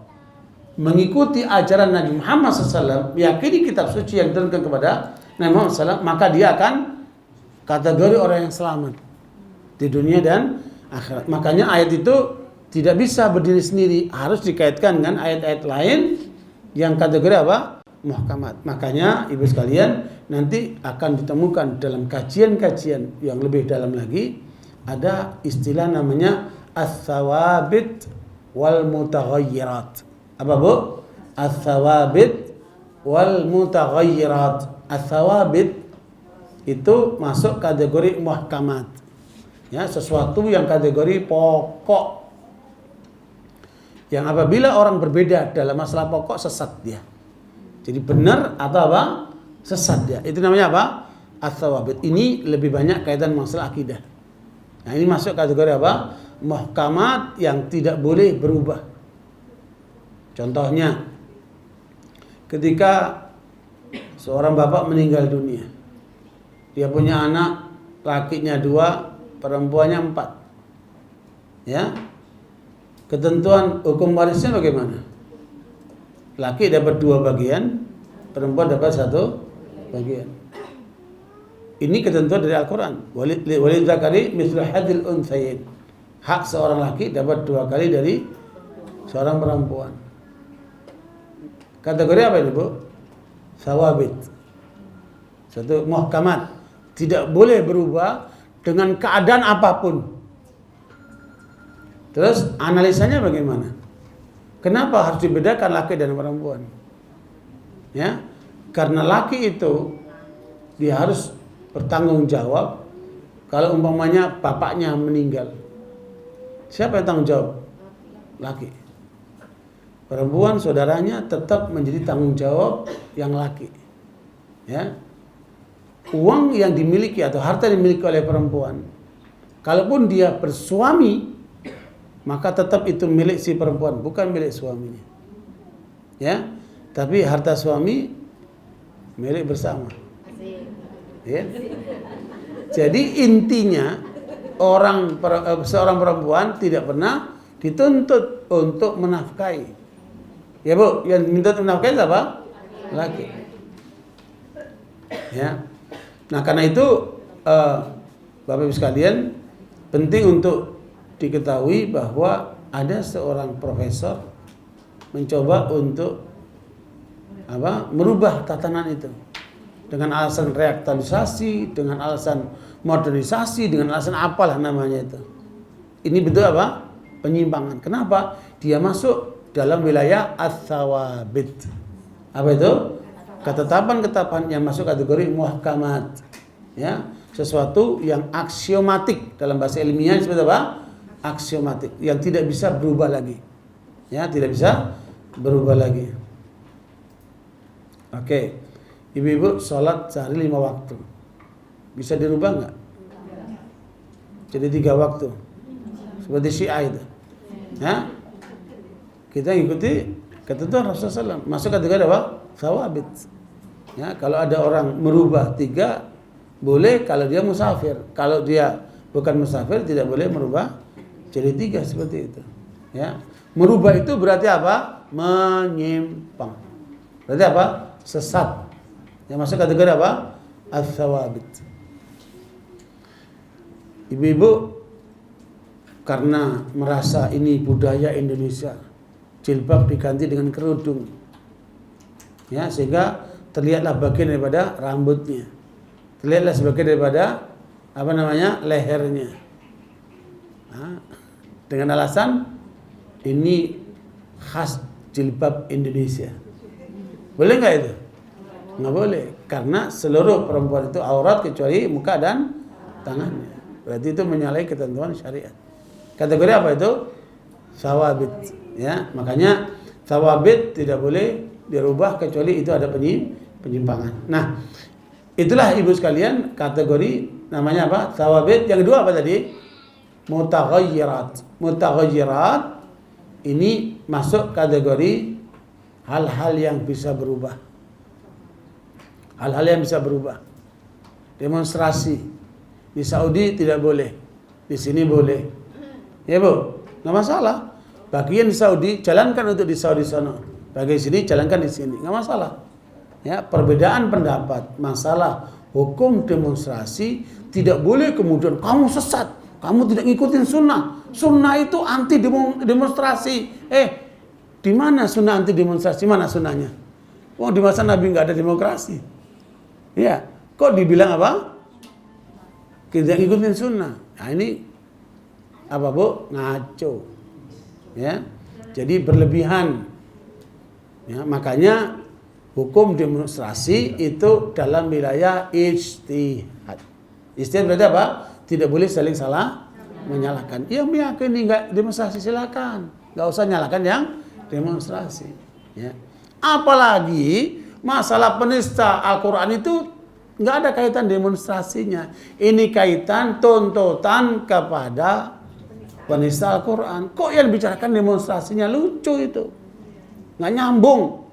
mengikuti ajaran Nabi Muhammad SAW, meyakini kitab suci yang diturunkan kepada Nabi Muhammad SAW, maka dia akan kategori orang yang selamat di dunia dan akhirat. Makanya ayat itu tidak bisa berdiri sendiri, harus dikaitkan dengan ayat-ayat lain yang kategori apa? Muhkamat. Makanya ibu sekalian, nanti akan ditemukan dalam kajian-kajian yang lebih dalam lagi, ada istilah namanya as-sawabit wal mutaghayyirat. Apa Bu? As-sawabit wal mutaghayyirat. As-sawabit itu masuk kategori muhkamat. Ya, sesuatu yang kategori pokok. Yang apabila orang berbeda dalam masalah pokok, sesat dia. Jadi benar atau apa? Sesat dia. Itu namanya apa? As-sawabit. Ini lebih banyak kaitan masalah akidah. Nah, ini masuk kategori apa? Muhkamat yang tidak boleh berubah. Contohnya, ketika seorang bapak meninggal dunia, dia punya anak, lakinya 2, perempuannya 4. Ya. Ketentuan hukum warisnya bagaimana? Laki dapat 2 bagian, perempuan dapat 1 bagian. Ini ketentuan dari Al-Quran. Walid zakari mithlu hadil unthayin. Hak seorang laki dapat 2 kali dari seorang perempuan. Kategori apa ini, Bu? Sawabit. Satu muhkamat. Tidak boleh berubah dengan keadaan apapun. Terus analisanya bagaimana? Kenapa harus dibedakan laki dan perempuan? Ya, karena laki itu dia harus bertanggung jawab kalau umpamanya bapaknya meninggal. Siapa yang tanggung jawab? Laki. Perempuan saudaranya tetap menjadi tanggung jawab yang laki. Ya. Uang yang dimiliki atau harta yang dimiliki oleh perempuan, kalaupun dia bersuami, maka tetap itu milik si perempuan, bukan milik suaminya. Ya, tapi harta suami milik bersama. Ya. Jadi intinya seorang perempuan tidak pernah dituntut untuk menafkahi. Ya Bu, yang dituntut menafkahi siapa? Laki. Ya. Nah, karena itu Bapak Ibu sekalian, penting untuk diketahui bahwa ada seorang profesor mencoba untuk merubah tatanan itu dengan alasan reaktualisasi, dengan alasan modernisasi, dengan alasan apalah namanya itu. Ini bentuk apa? Penyimpangan. Kenapa? Dia masuk dalam wilayah as-sawabit. Apa itu? Ketetapan-ketetapan yang masuk kategori muhkamat. Ya, sesuatu yang aksiomatik, dalam bahasa ilmiah disebut apa? Aksiomatik, yang tidak bisa berubah lagi. Ya, tidak bisa berubah lagi. Oke. Ibu-ibu sholat sehari 5 waktu. Bisa dirubah enggak? Jadi 3 waktu. Seperti Syiah itu. Ya. Kita ikuti ketentuan Rasulullah SAW. Masuk kategori apa? Sawabit. Ya, kalau ada orang merubah 3 boleh kalau dia musafir. Kalau dia bukan musafir tidak boleh merubah jadi 3 seperti itu. Ya. Merubah itu berarti apa? Menyimpang. Berarti apa? Sesat. Yang masuk kategori apa? As-sawabit. Ibu-ibu karena merasa ini budaya Indonesia, jilbab diganti dengan kerudung. Ya, sehingga terlihatlah bagian daripada rambutnya. Terlihatlah sebagian daripada lehernya. Nah, dengan alasan ini khas jilbab Indonesia. Boleh nggak itu? Nggak boleh, karena seluruh perempuan itu aurat kecuali muka dan tangannya. Berarti itu menyalahi ketentuan syariat. Kategori apa itu? Sawabit. Ya, makanya sawabit tidak boleh dirubah kecuali itu ada penyimpangan. Nah, itulah ibu sekalian kategori namanya apa? Sawabit. Yang kedua apa tadi? Mutaghayyirat. Mutaghayyirat ini masuk kategori hal-hal yang bisa berubah. Hal-hal yang bisa berubah. Demonstrasi. Di Saudi tidak boleh, di sini boleh. Ya Bu, nggak masalah. Bagian di Saudi jalankan untuk di Saudi sana, bagian sini jalankan di sini, nggak masalah. Ya, perbedaan pendapat, masalah hukum demonstrasi tidak boleh kemudian kamu sesat, kamu tidak ngikutin sunnah. Sunnah itu anti demonstrasi. Di mana sunnah anti demonstrasi? Mana sunnahnya? Oh, di masa Nabi nggak ada demokrasi. Ya, kok dibilang apa? Tidak ngikutin sunnah. Nah ini apa Bu? Ngaco. Ya, jadi berlebihan. Ya, makanya hukum demonstrasi itu dalam wilayah ijtihad. Ijtihad berarti apa? Tidak boleh saling salah menyalahkan. Yang meyakini nggak demonstrasi silakan, nggak usah nyalakan yang demonstrasi. Ya. Apalagi masalah penista Al-Quran itu nggak ada kaitan demonstrasinya. Ini kaitan tuntutan kepada penista Al-Quran. Kok yang dibicarakan demonstrasinya? Lucu itu. Nggak nyambung.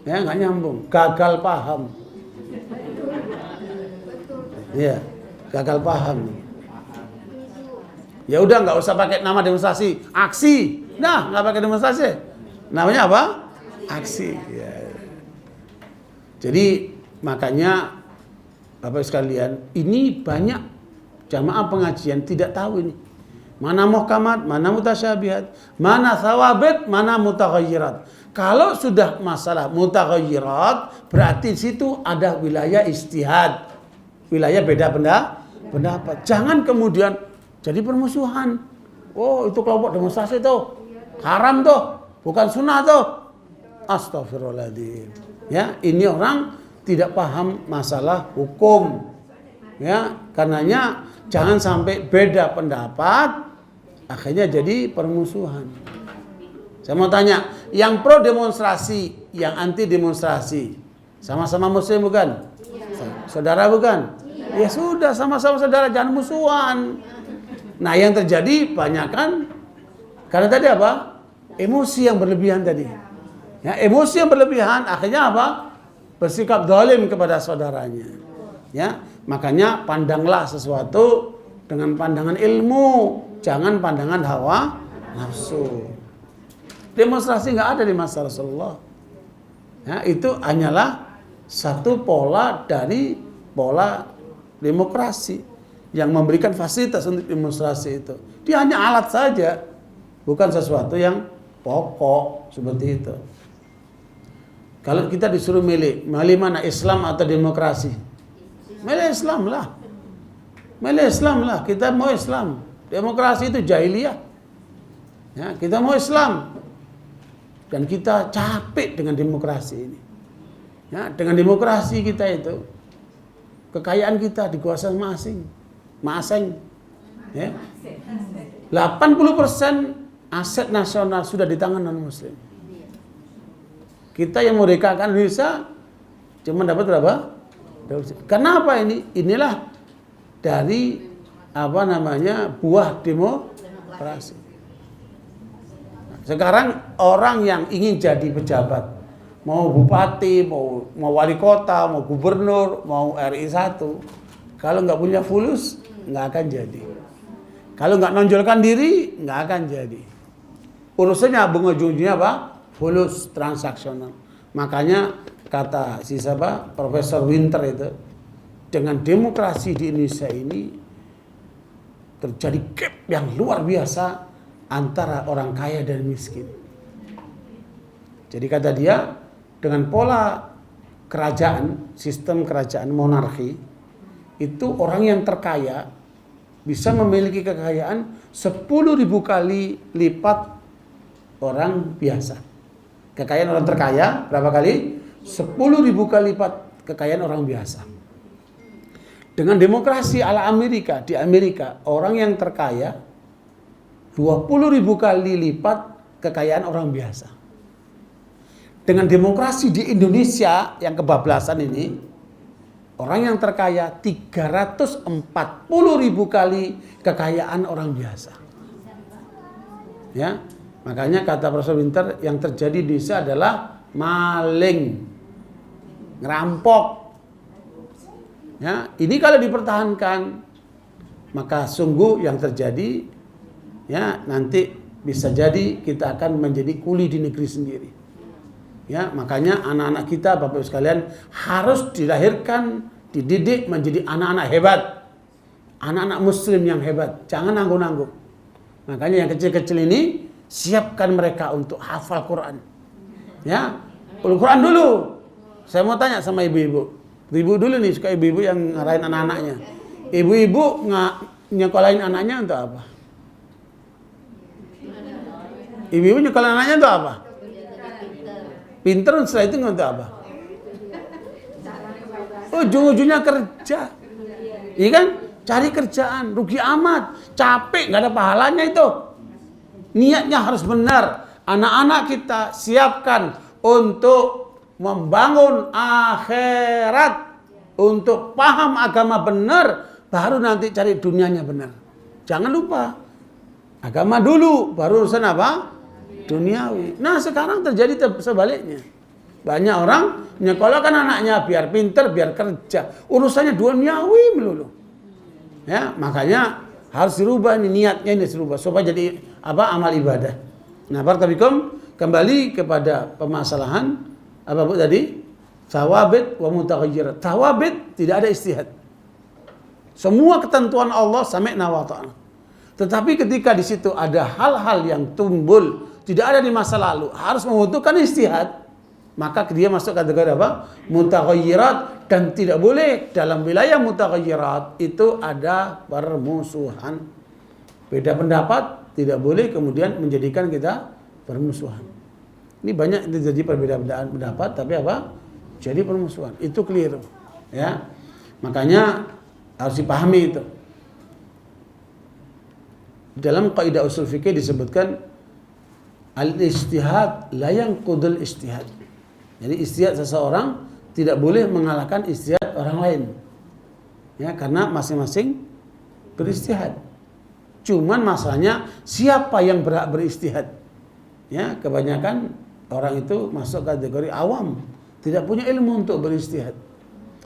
Ya, nggak nyambung. Gagal paham. Ya, gagal paham. Ya udah nggak usah pakai nama demonstrasi. Aksi. Nah, nggak pakai demonstrasi. Namanya apa? Aksi. Ya. Jadi makanya Bapak sekalian, ini banyak jamaah pengajian tidak tahu ini. Mana muhkamat, mana mutasyabihat, mana thawabit, mana mutaghayyirat. Kalau sudah masalah mutaghayyirat, berarti di situ ada wilayah ijtihad. Wilayah beda pendapat. Jangan kemudian jadi permusuhan. Oh, itu kelompok demonstrasi tuh. Haram tuh, bukan sunnah tuh. Astagfirullahaladzim. Ya, ini orang tidak paham masalah hukum. Ya, karenanya jangan sampai beda pendapat akhirnya jadi permusuhan. Saya mau tanya, yang pro demonstrasi, yang anti demonstrasi, sama-sama muslim bukan? Saudara bukan? Ya sudah, sama-sama saudara, jangan musuhan. Nah, yang terjadi banyak kan karena tadi apa? Emosi yang berlebihan tadi. Ya, emosi yang berlebihan akhirnya apa? Bersikap zalim kepada saudaranya. Ya, makanya pandanglah sesuatu dengan pandangan ilmu, jangan pandangan hawa nafsu. Demonstrasi nggak ada di masa Rasulullah. Ya, itu hanyalah satu pola dari pola demokrasi yang memberikan fasilitas untuk demonstrasi itu. Dia hanya alat saja, bukan sesuatu yang pokok seperti itu. Kalau kita disuruh milih mana, Islam atau demokrasi? Milih Islam lah. Milih Islam lah. Kita mau Islam. Demokrasi itu jahiliyah. Ya, kita mau Islam. Dan kita capek dengan demokrasi ini. Ya, dengan demokrasi kita itu, kekayaan kita dikuasai masing-masing. Ya. 80% aset nasional sudah di tangan non-muslim. Kita yang merdekakan Indonesia cuma dapat berapa? Kenapa ini? Inilah dari buah demokrasi. Sekarang orang yang ingin jadi pejabat, mau bupati, mau wali kota, mau gubernur, mau RI 1, kalau nggak punya fulus nggak akan jadi. Kalau nggak nonjolkan diri nggak akan jadi. Urusannya ujung-ujungnya apa? Fulus transaksional. Makanya kata Profesor Winter itu, dengan demokrasi di Indonesia ini terjadi gap yang luar biasa antara orang kaya dan miskin. Jadi kata dia, dengan pola kerajaan, sistem kerajaan monarki, itu orang yang terkaya bisa memiliki kekayaan 10.000 kali lipat orang biasa. Kekayaan orang terkaya berapa kali? 10.000 kali lipat kekayaan orang biasa. Dengan demokrasi ala Amerika, di Amerika orang yang terkaya 20.000 kali lipat kekayaan orang biasa. Dengan demokrasi di Indonesia yang kebablasan ini, orang yang terkaya 340.000 kali kekayaan orang biasa. Ya, makanya kata Profesor Winter, yang terjadi di Indonesia adalah maling, ngerampok. Ya, ini kalau dipertahankan maka sungguh yang terjadi ya nanti bisa jadi kita akan menjadi kuli di negeri sendiri. Ya, makanya anak-anak kita Bapak Ibu sekalian harus dilahirkan, dididik menjadi anak-anak hebat. Anak-anak muslim yang hebat, jangan nanggung-nanggung. Makanya yang kecil-kecil ini siapkan mereka untuk hafal Quran. Ya, Quran dulu. Saya mau tanya sama ibu-ibu. Ibu dulu nih, suka ibu-ibu yang ngarahin anak-anaknya. Ibu-ibu nyekolahin anaknya untuk apa? Ibu-ibu nyekolahin anaknya untuk apa? Pinter, setelah itu untuk apa? Ujung-ujungnya kerja. Iya kan? Cari kerjaan, rugi amat, capek, nggak ada pahalanya itu. Niatnya harus benar. Anak-anak kita siapkan untuk membangun akhirat, untuk paham agama benar, baru nanti cari dunianya benar. Jangan lupa, agama dulu, baru urusan apa? Duniawi. Nah sekarang terjadi sebaliknya. Banyak orang menyekolahkan anaknya biar pinter, biar kerja. Urusannya duniawi melulu. Ya, makanya harus dirubah ini, niatnya ini dirubah supaya jadi apa? Amal ibadah. Nah, barakallahu kembali kepada permasalahan apa Bu tadi? Thawabit wa mutaghayyirat. Thawabit tidak ada istihad. Semua ketentuan Allah sami'na wa ta'ala. Tetapi ketika di situ ada hal-hal yang timbul tidak ada di masa lalu, harus membutuhkan istihad, maka dia masuk kategori apa? Mutaghayyirat. Dan tidak boleh dalam wilayah mutaghayyirat itu ada permusuhan. Beda pendapat tidak boleh kemudian menjadikan kita permusuhan. Ini banyak terjadi perbedaan pendapat tapi apa? Jadi permusuhan. Itu keliru. Ya. Makanya harus dipahami itu. Dalam kaidah usul fikih disebutkan al-ijtihad la yanqudul ijtihad. Jadi ijtihad seseorang tidak boleh mengalahkan ijtihad orang lain. Ya, karena masing-masing beristihad. Cuman masalahnya siapa yang berhak beristihad? Ya, kebanyakan orang itu masuk kategori awam, tidak punya ilmu untuk beristihad.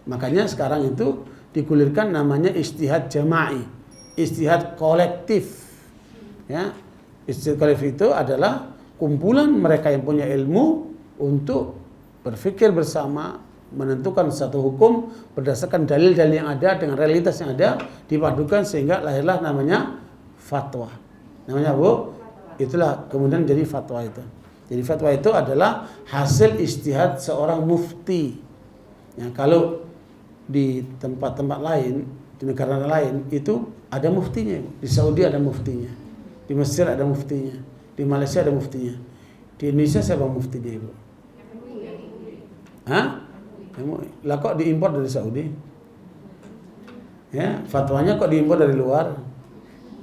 Makanya sekarang itu digulirkan namanya ijtihad jama'i, ijtihad kolektif. Ya, ijtihad kolektif itu adalah kumpulan mereka yang punya ilmu untuk berpikir bersama, menentukan satu hukum berdasarkan dalil-dalil yang ada dengan realitas yang ada, dipadukan sehingga lahirlah namanya fatwa. Namanya Bu, itulah kemudian jadi fatwa itu. Jadi fatwa itu adalah hasil ijtihad seorang mufti. Ya, kalau di tempat-tempat lain, di negara lain itu ada muftinya. Di Saudi ada muftinya, di Mesir ada muftinya, di Malaysia ada muftinya. Di Indonesia siapa muftinya Ibu? Hah? Lah kok diimpor dari Saudi? Ya, fatwanya kok diimpor dari luar?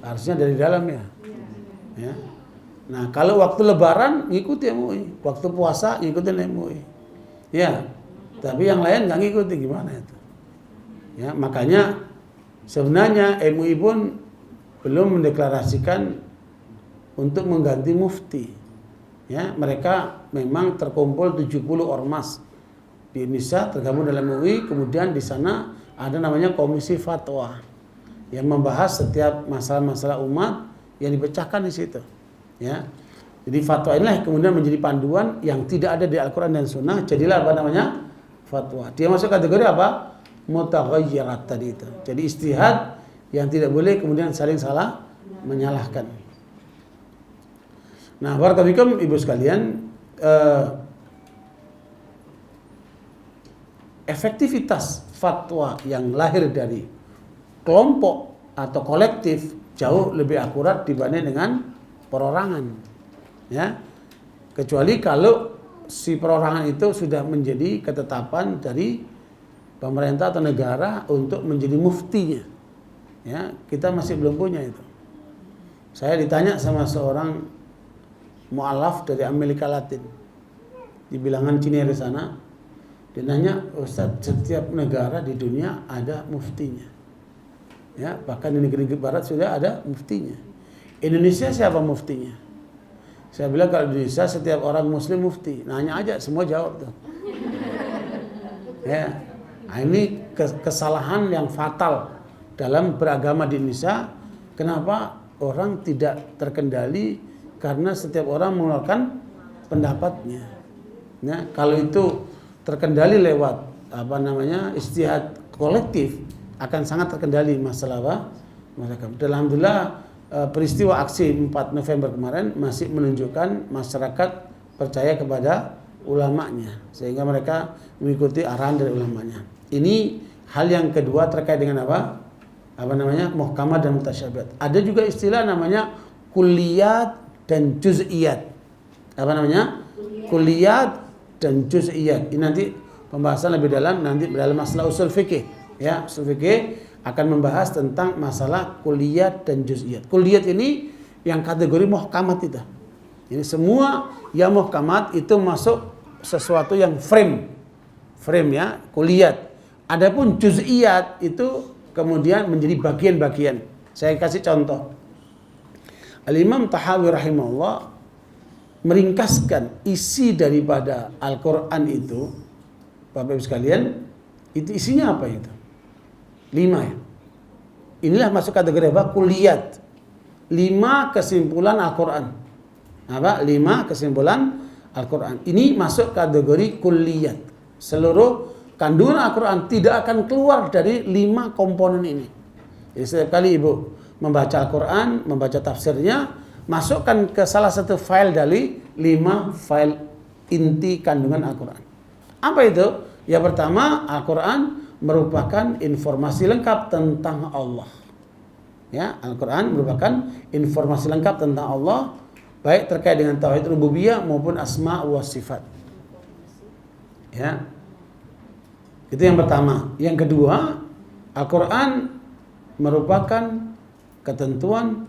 Harusnya dari dalam ya. Ya. Nah, kalau waktu lebaran ngikuti MUI, waktu puasa ngikutin MUI. Ya. Tapi yang lain nggak ngikuti, gimana itu? Ya, makanya sebenarnya MUI pun belum mendeklarasikan untuk mengganti mufti. Ya, mereka memang terkumpul 70 ormas di Indonesia tergabung dalam MUI, kemudian di sana ada namanya komisi fatwa yang membahas setiap masalah-masalah umat yang dipecahkan di situ. Ya, jadi fatwa inilah kemudian menjadi panduan yang tidak ada di Al-Quran dan Sunnah, jadilah apa namanya fatwa. Dia masuk kategori apa? Mutaghayyirat tadi itu. Jadi ijtihad yang tidak boleh kemudian saling salah menyalahkan. Nah, barakallahu Ibu sekalian, efektivitas fatwa yang lahir dari kelompok atau kolektif jauh lebih akurat dibanding dengan perorangan. Ya. Kecuali kalau si perorangan itu sudah menjadi ketetapan dari pemerintah atau negara untuk menjadi muftinya. Ya, kita masih belum punya itu. Saya ditanya sama seorang mu'alaf dari Amerika Latin di bilangan Cina di sana. Dia nanya, Ustaz, setiap negara di dunia ada muftinya. Ya, bahkan di negeri-negeri barat sudah ada muftinya. Indonesia siapa muftinya? Saya bilang kalau di Indonesia setiap orang muslim mufti. Nanya aja, semua jawab tuh. Ya, nah, ini kesalahan yang fatal dalam beragama di Indonesia. Kenapa orang tidak terkendali? Karena setiap orang mengeluarkan pendapatnya. Ya, kalau itu terkendali lewat istihad kolektif, akan sangat terkendali masalah apa? Alhamdulillah peristiwa aksi 4 November kemarin masih menunjukkan masyarakat percaya kepada ulamanya, sehingga mereka mengikuti arahan dari ulamanya. Ini hal yang kedua terkait dengan muhkamat dan mutasyabihat. Ada juga istilah namanya kulliyat dan juz'iyat. Kulliyat dan juz'iyat. Ini nanti pembahasan lebih dalam nanti dalam masalah usul fikih. Ya, usul fikih akan membahas tentang masalah kulliyat dan juz'iyat. Kulliyat ini yang kategori muhkamat itu. Ini semua yang muhkamat itu masuk sesuatu yang frame ya, kulliyat. Adapun juz'iyat itu kemudian menjadi bagian-bagian. Saya kasih contoh. Al-Imam Tahawi rahimahullah meringkaskan isi daripada Al-Quran itu, Bapak Ibu sekalian, itu isinya apa itu? 5 ya. Inilah masuk kategori apa? Kulliyat. 5 kesimpulan Al-Quran. 5 kesimpulan Al-Quran. Ini masuk kategori kulliyat. Seluruh kandungan Al-Quran tidak akan keluar dari 5 komponen ini. Jadi setiap kali Ibu membaca Al-Quran, membaca tafsirnya, masukkan ke salah satu file dari 5 file inti kandungan Al-Quran. Apa itu? Yang pertama, Al-Quran merupakan informasi lengkap tentang Allah. Ya, Al-Quran merupakan informasi lengkap tentang Allah, baik terkait dengan tauhid rububiyah maupun asma wa sifat. Ya. Itu yang pertama. Yang kedua, Al-Quran merupakan ketentuan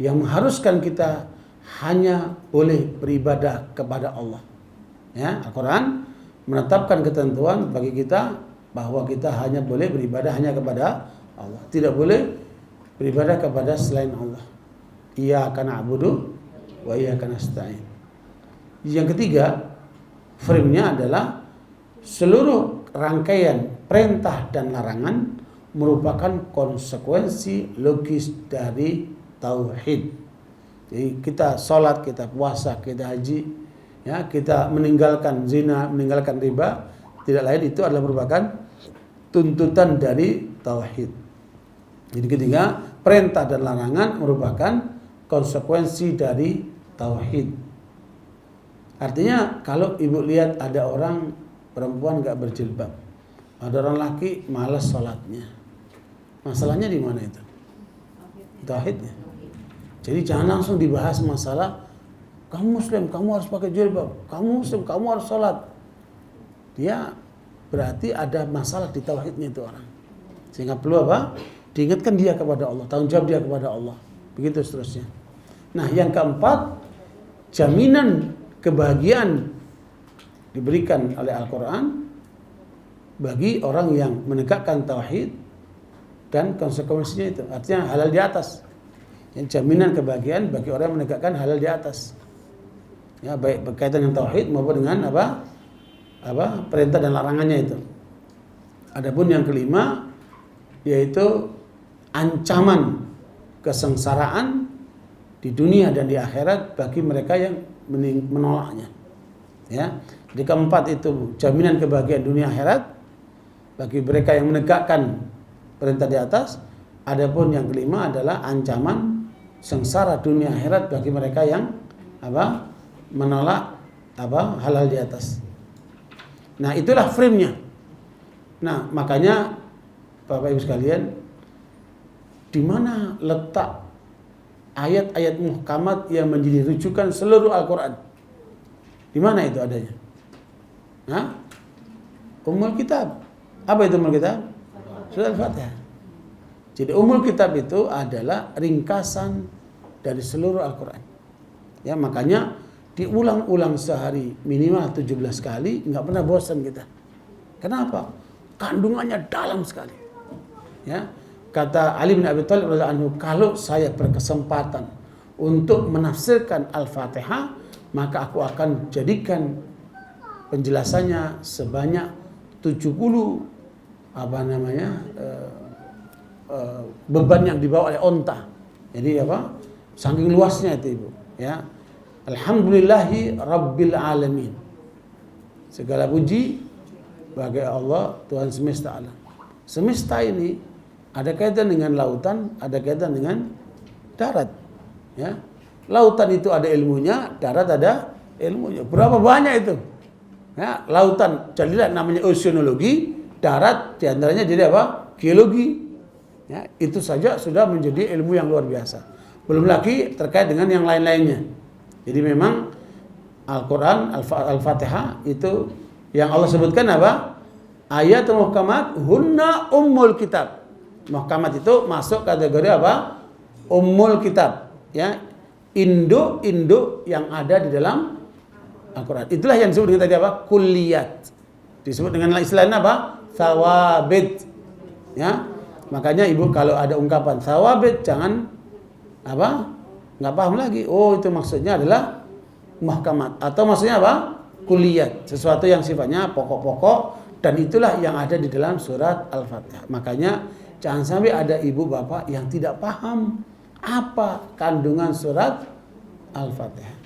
yang mengharuskan kita hanya boleh beribadah kepada Allah. Ya, Al-Quran menetapkan ketentuan bagi kita bahwa kita hanya boleh beribadah hanya kepada Allah. Tidak boleh beribadah kepada selain Allah. Iyyaka na'budu wa iyyaka nasta'in. Yang ketiga, frame-nya adalah seluruh rangkaian perintah dan larangan merupakan konsekuensi logis dari tauhid. Jadi kita sholat, kita puasa, kita haji, ya, kita meninggalkan zina, meninggalkan riba, tidak lain itu adalah merupakan tuntutan dari tauhid. Jadi ketiga, perintah dan larangan merupakan konsekuensi dari tauhid. Artinya kalau Ibu lihat ada orang perempuan gak berjilbab, ada orang laki malas sholatnya, masalahnya di mana itu? Tauhidnya. Jadi jangan langsung dibahas masalah kamu muslim, kamu harus pakai jilbab, kamu muslim, kamu harus sholat. Dia berarti ada masalah di tauhidnya itu orang. Sehingga perlu apa? Diingatkan dia kepada Allah, tanggung jawab dia kepada Allah. Begitu seterusnya. Nah, yang keempat, jaminan kebahagiaan diberikan oleh Al-Quran bagi orang yang menegakkan tauhid dan konsekuensinya itu. Artinya halal di atas. Yang jaminan kebahagiaan bagi orang yang menegakkan halal di atas. Ya, baik berkaitan dengan tauhid maupun dengan perintah dan larangannya itu. Adapun yang kelima yaitu ancaman kesengsaraan di dunia dan di akhirat bagi mereka yang menolaknya. Ya. Jadi keempat itu jaminan kebahagiaan dunia akhirat bagi mereka yang menegakkan perintah di atas. Adapun yang kelima adalah ancaman sengsara dunia akhirat bagi mereka yang menolak halal di atas. Nah, itulah frame-nya. Nah, makanya Bapak Ibu sekalian, di mana letak ayat-ayat muhkamat yang menjadi rujukan seluruh Al-Quran? Di mana itu adanya? Ummul Kitab. Apa itu Ummul Kitab? Surah Al-Fatihah. Jadi Ummul Kitab itu adalah ringkasan dari seluruh Al-Quran. Ya, makanya diulang-ulang sehari minimal 17 kali, nggak pernah bosan kita. Kenapa? Kandungannya dalam sekali. Ya, kata Ali bin Abi Thalib radhiyallahu anhu, kalau saya berkesempatan untuk menafsirkan Al-Fatihah, maka aku akan jadikan penjelasannya sebanyak 70 beban yang dibawa oleh onta. Jadi apa? Saking luasnya itu Ibu, ya. Alhamdulillahi Rabbil Alamin. Segala puji bagi Allah Tuhan semesta alam. Semesta ini ada kaitan dengan lautan, ada kaitan dengan darat, ya. Lautan itu ada ilmunya, darat ada ilmunya. Berapa banyak itu? Ya, lautan jadilah namanya oceanologi, darat diantaranya jadi apa? Geologi. Ya, itu saja sudah menjadi ilmu yang luar biasa. Belum lagi terkait dengan yang lain-lainnya. Jadi memang Al-Quran, Al-Fatihah itu yang Allah sebutkan apa? Ayat muhkamat hunna ummul kitab. Muhkamat itu masuk kategori apa? Ummul kitab. Ya, induk-induk yang ada di dalam Al-Quran. Itulah yang disebut dengan tadi apa? Kulliyat. Disebut dengan istilahnya apa? Thawabit. Ya. Makanya Ibu kalau ada ungkapan thawabit jangan apa? Nggak paham lagi. Oh, itu maksudnya adalah muhkamat atau maksudnya apa? Kulliyat. Sesuatu yang sifatnya pokok-pokok dan itulah yang ada di dalam surat Al-Fatihah. Makanya jangan sampai ada ibu bapak yang tidak paham apa kandungan surat Al-Fatihah.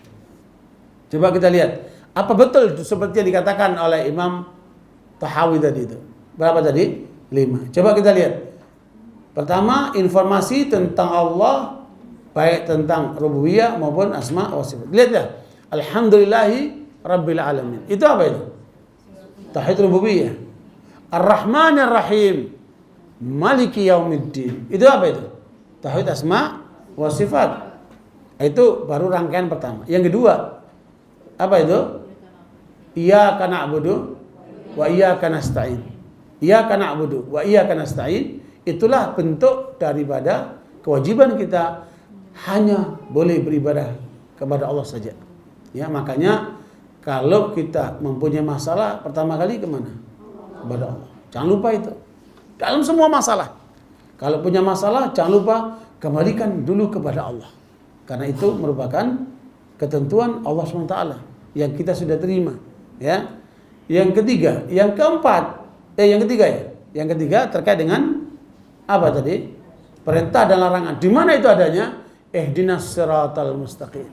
Coba kita lihat, apa betul seperti yang dikatakan oleh Imam Tahawi tadi itu? Berapa tadi? 5. Coba kita lihat. Pertama, informasi tentang Allah, baik tentang rububiyah maupun asma wa sifat. Lihat ya, alhamdulillahi rabbil alamin. Itu apa itu? Tauhid rububiyah. Ar-Rahmanir Rahim, Maliki Yaumiddin. Itu apa itu? Tauhid asma wa sifat. Itu baru rangkaian pertama. Yang kedua, apa itu? Iyyaka na'budu wa iyyaka nasta'in. Iyyaka na'budu wa iyyaka nasta'in. Itulah bentuk daripada kewajiban kita hanya boleh beribadah kepada Allah saja. Ya, makanya kalau kita mempunyai masalah pertama kali kemana? Kepada Allah. Jangan lupa itu. Dalam semua masalah. Kalau punya masalah jangan lupa kembalikan dulu kepada Allah. Karena itu merupakan ketentuan Allah SWT yang kita sudah terima. Ya. Yang ketiga, yang ketiga terkait dengan apa tadi? Perintah dan larangan. Di mana itu adanya? Ihdinas siratal mustaqim.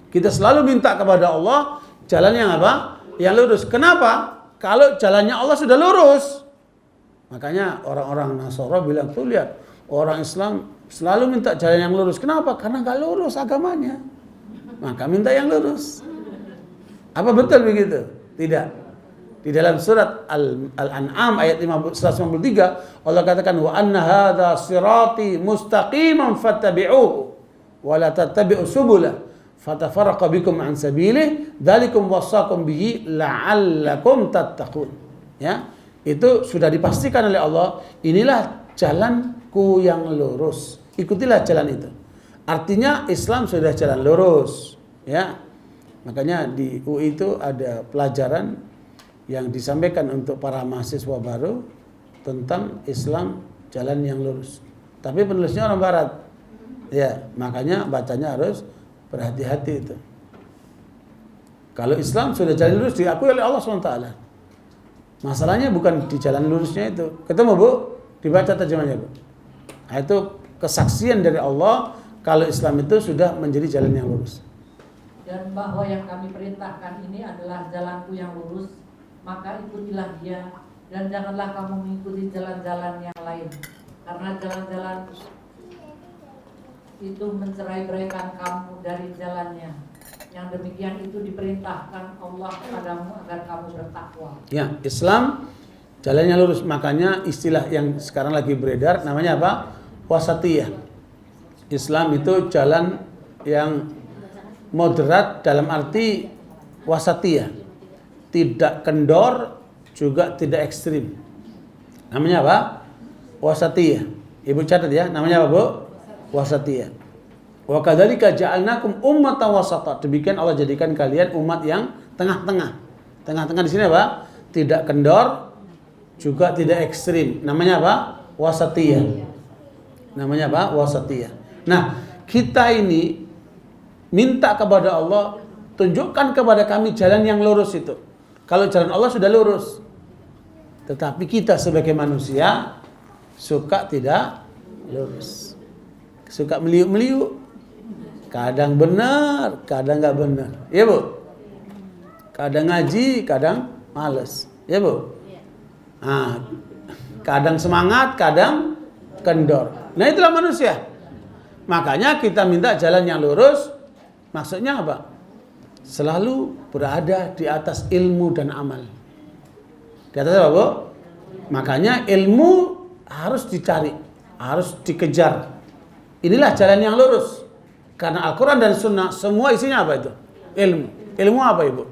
Kita selalu minta kepada Allah jalan yang apa? Yang lurus. Kenapa? Kalau jalannya Allah sudah lurus. Makanya orang-orang Nasara bilang, tuh lihat, orang Islam selalu minta jalan yang lurus. Kenapa? Karena nggak lurus agamanya. Maka minta yang lurus. Apa betul begitu? Tidak. Di dalam surat Al-An'am ayat 153 Allah katakan wa anna hadza sirati mustaqiman fattabi'uhu wa la tattabi'us subula fatafarraqa bikum an sabilihi dzalikum wasaqum bihi la'allakum tattaqun. Ya, itu sudah dipastikan oleh Allah, inilah jalanku yang lurus. Ikutilah jalan itu. Artinya Islam sudah jalan lurus, ya. Makanya di UI itu ada pelajaran yang disampaikan untuk para mahasiswa baru tentang Islam jalan yang lurus. Tapi penulisnya orang barat. Ya, makanya bacanya harus berhati-hati itu. Kalau Islam sudah jalan lurus diakui oleh Allah SWT. Masalahnya bukan di jalan lurusnya itu. Ketemu Bu? Dibaca terjemahnya Bu. Nah, itu kesaksian dari Allah kalau Islam itu sudah menjadi jalan yang lurus. Dan bahwa yang kami perintahkan ini adalah jalanku yang lurus, maka ikutilah dia dan janganlah kamu mengikuti jalan-jalan yang lain, karena jalan-jalan itu mencerai-beraikan kamu dari jalannya. Yang demikian itu diperintahkan Allah kepadamu agar kamu bertakwa. Ya, Islam jalannya lurus. Makanya istilah yang sekarang lagi beredar namanya apa? Wasatiyah. Islam itu jalan yang moderat dalam arti wasatiyah. Tidak kendor, juga tidak ekstrim. Namanya apa? Wasatiyah. Ibu catat ya, namanya apa Bu? Wasatiyah. Wa kadzalika ja'alnakum ummatan wasata. Demikian Allah jadikan kalian umat yang tengah-tengah. Tengah-tengah di sini apa? Tidak kendor, juga tidak ekstrim. Namanya apa? Wasatiyah. Namanya apa? Wasatiyah. Nah, kita ini minta kepada Allah, tunjukkan kepada kami jalan yang lurus itu. Kalau jalan Allah sudah lurus. Tetapi kita sebagai manusia suka tidak lurus. Suka meliuk-meliuk. Kadang benar, kadang nggak benar. Ya Bu? Kadang ngaji, kadang males. Ya Bu? Nah, kadang semangat, kadang kendor. Nah itulah manusia. Makanya kita minta jalan yang lurus. Maksudnya apa? Selalu berada di atas ilmu dan amal. Di atas apa Bu? Makanya ilmu harus dicari, harus dikejar. Inilah jalan yang lurus. Karena Al-Quran dan Sunnah semua isinya apa itu? Ilmu. Ilmu apa Ibu?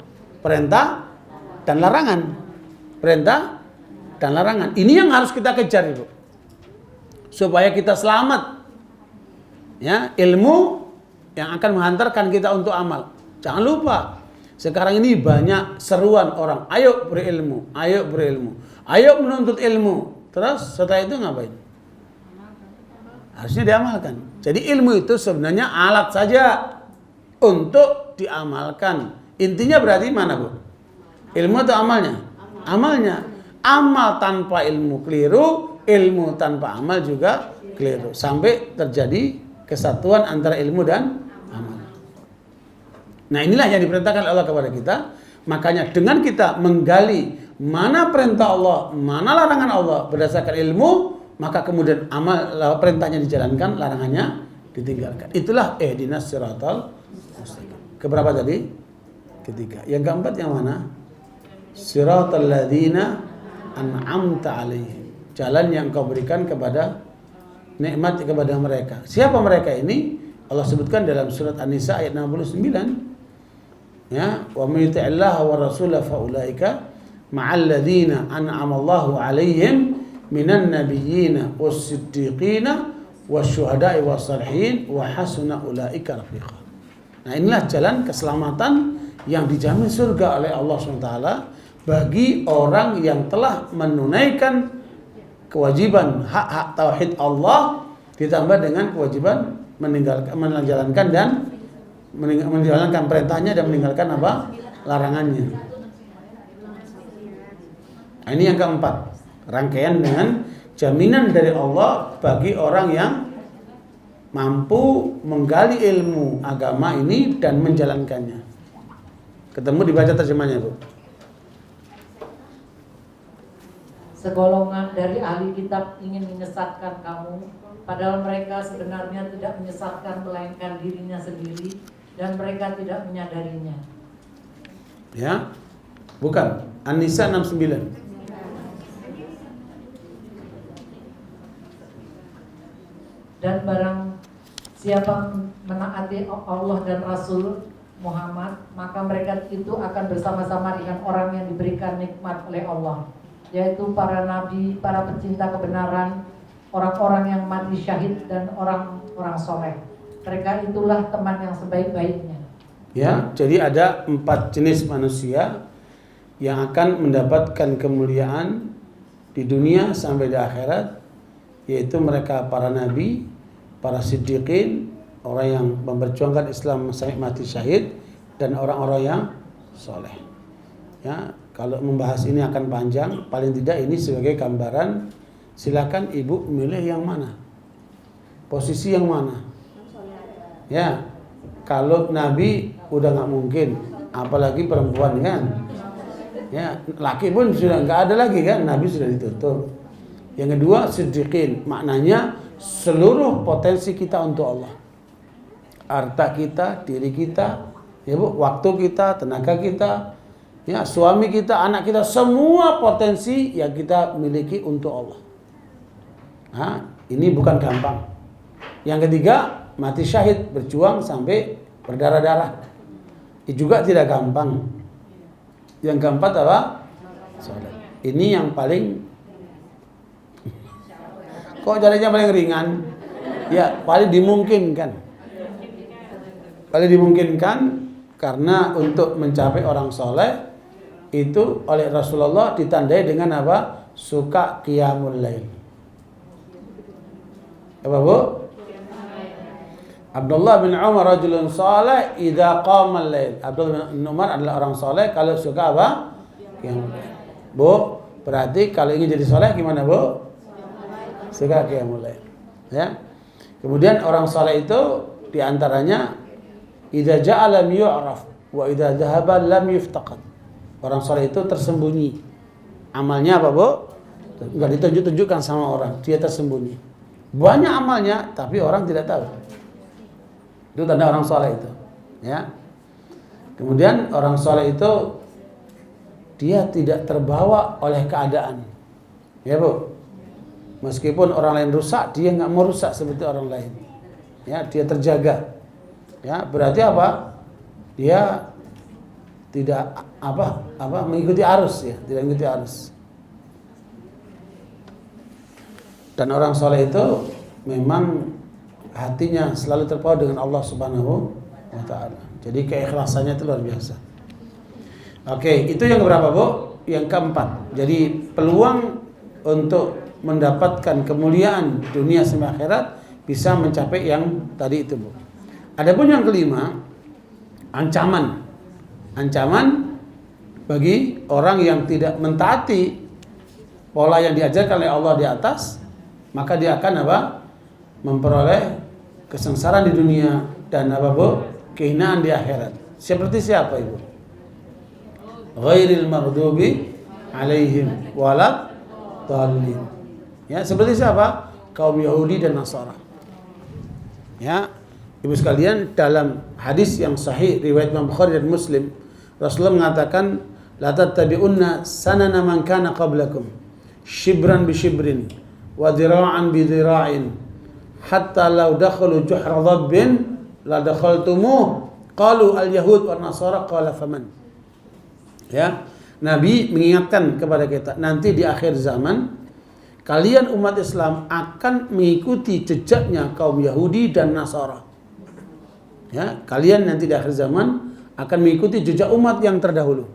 Perintah dan larangan. Perintah dan larangan. Ini yang harus kita kejar Ibu. Supaya kita selamat. Ya, ilmu yang akan menghantarkan kita untuk amal. Jangan lupa. Sekarang ini banyak seruan orang. Ayo berilmu. Ayo berilmu. Ayo menuntut ilmu. Terus setelah itu ngapain? Harusnya diamalkan. Jadi ilmu itu sebenarnya alat saja untuk diamalkan. Intinya berarti mana Bu? Ilmu atau amalnya? Amalnya. Amal tanpa ilmu keliru, ilmu tanpa amal juga keliru. Sampai terjadi kesatuan antara ilmu dan amal. Nah inilah yang diperintahkan Allah kepada kita. Makanya dengan kita menggali mana perintah Allah, mana larangan Allah berdasarkan ilmu, maka kemudian amal perintahnya dijalankan, larangannya ditinggalkan. Itulah ihdinas siratal mustaqim. Keberapa tadi? Ketiga. Yang keempat yang mana? Siratal ladzina an'amta alaihim. Jalan yang kau berikan kepada nikmat kepada mereka. Siapa mereka ini? Allah sebutkan dalam surat An-Nisa ayat 69. Ya, wa may yuti'illaha wa rasulahu fa ulaika ma'al ladzina an'ama Allahu alaihim minan nabiyyina was-siddiqina wasyuhada'i was-salihin wa hasuna ulaika rafiqa. Nah, inilah jalan keselamatan yang dijamin surga oleh Allah SWT bagi orang yang telah menunaikan kewajiban hak-hak tauhid Allah ditambah dengan kewajiban menjalankan dan menjalankan perintahnya dan meninggalkan apa? Larangannya. Nah, ini yang keempat. Rangkaian dengan jaminan dari Allah bagi orang yang mampu menggali ilmu agama ini dan menjalankannya. Ketemu dibaca terjemahnya, Bu. Segolongan dari ahli kitab ingin menyesatkan kamu, padahal mereka sebenarnya tidak menyesatkan melainkan dirinya sendiri dan mereka tidak menyadarinya. Ya. Bukan. An-Nisa 69. Dan barang siapa menaati Allah dan Rasul Muhammad, maka mereka itu akan bersama-sama dengan orang yang diberikan nikmat oleh Allah, yaitu para nabi, para pecinta kebenaran, orang-orang yang mati syahid dan orang-orang soleh. Mereka itulah teman yang sebaik-baiknya. Ya, jadi ada 4 jenis manusia yang akan mendapatkan kemuliaan di dunia sampai di akhirat, yaitu mereka para nabi, para siddiqin, orang yang memperjuangkan Islam sampai mati syahid, dan orang-orang yang soleh. Ya, kalau membahas ini akan panjang, paling tidak ini sebagai gambaran. Silakan ibu milih yang mana, posisi yang mana. Ya, kalau nabi udah nggak mungkin, apalagi perempuan kan. Ya, laki pun sudah nggak ada lagi kan, nabi sudah ditutup. Yang kedua siddiqin, maknanya seluruh potensi kita untuk Allah. Harta kita, diri kita, ya Bu, waktu kita, tenaga kita, ya, suami kita, anak kita, semua potensi yang kita miliki untuk Allah. Nah, ini bukan gampang. Yang ketiga, mati syahid, berjuang sampai berdarah-darah. Ini juga tidak gampang. Yang keempat apa? Salat. Ini yang paling kok jalannya paling ringan? Ya, paling dimungkinkan. Paling dimungkinkan karena untuk mencapai orang soleh itu oleh Rasulullah ditandai dengan apa? Suka qiyamul lail. Apa Bu? Abdullah bin Umar rajulun saleh idza qama al-lail. Abdullah bin Umar adalah orang soleh kalau suka apa? Qiyamul lail. Bu, berarti kalau ingin jadi soleh gimana Bu? Sekarang qiyamul lail. Ya. Kemudian orang saleh itu diantaranya idza ja'a lam yu'raf wa idza dhahaba lam yuftaqad. Orang saleh itu tersembunyi. Amalnya apa, Bu? Enggak ditunjuk-tunjukkan sama orang, dia tersembunyi. Banyak amalnya tapi orang tidak tahu. Itu tanda orang saleh itu, ya. Kemudian orang saleh itu dia tidak terbawa oleh keadaan. Ya, Bu. Meskipun orang lain rusak, dia nggak mau rusak seperti orang lain. Ya, dia terjaga. Ya, berarti apa? Dia tidak mengikuti arus, ya, tidak mengikuti arus. Dan orang soleh itu memang hatinya selalu terpaut dengan Allah Subhanahu wa Ta'ala. Jadi keikhlasannya itu luar biasa. Oke, itu yang keberapa, Bu? Yang keempat. Jadi peluang untuk mendapatkan kemuliaan dunia sampai akhirat bisa mencapai yang tadi itu, Bu. Adapun yang kelima, ancaman. Ancaman bagi orang yang tidak mentaati pola yang diajarkan oleh Allah di atas, maka dia akan apa? Memperoleh kesengsaraan di dunia dan apa, Bu? Kehinaan di akhirat. Seperti siapa, Ibu? Ghairil maghdubi alaihim walad dhalin. Ya, seperti siapa? Kaum Yahudi dan Nasara. Ya, Ibu sekalian, dalam hadis yang sahih riwayat Imam Bukhari dan Muslim, Rasulullah mengatakan, la tattabi'unna sanana man kana qablakum, shibran bi shibrin wa dhira'an bi dhira'in, hatta law dakhalu juhra dhabbin la dakhaltumuh. Qalu al-yahud wa nasara, qala faman. Ya, Nabi mengingatkan kepada kita, nanti di akhir zaman kalian umat Islam akan mengikuti jejaknya kaum Yahudi dan Nasara. Ya, kalian nanti di akhir zaman akan mengikuti jejak umat yang terdahulu.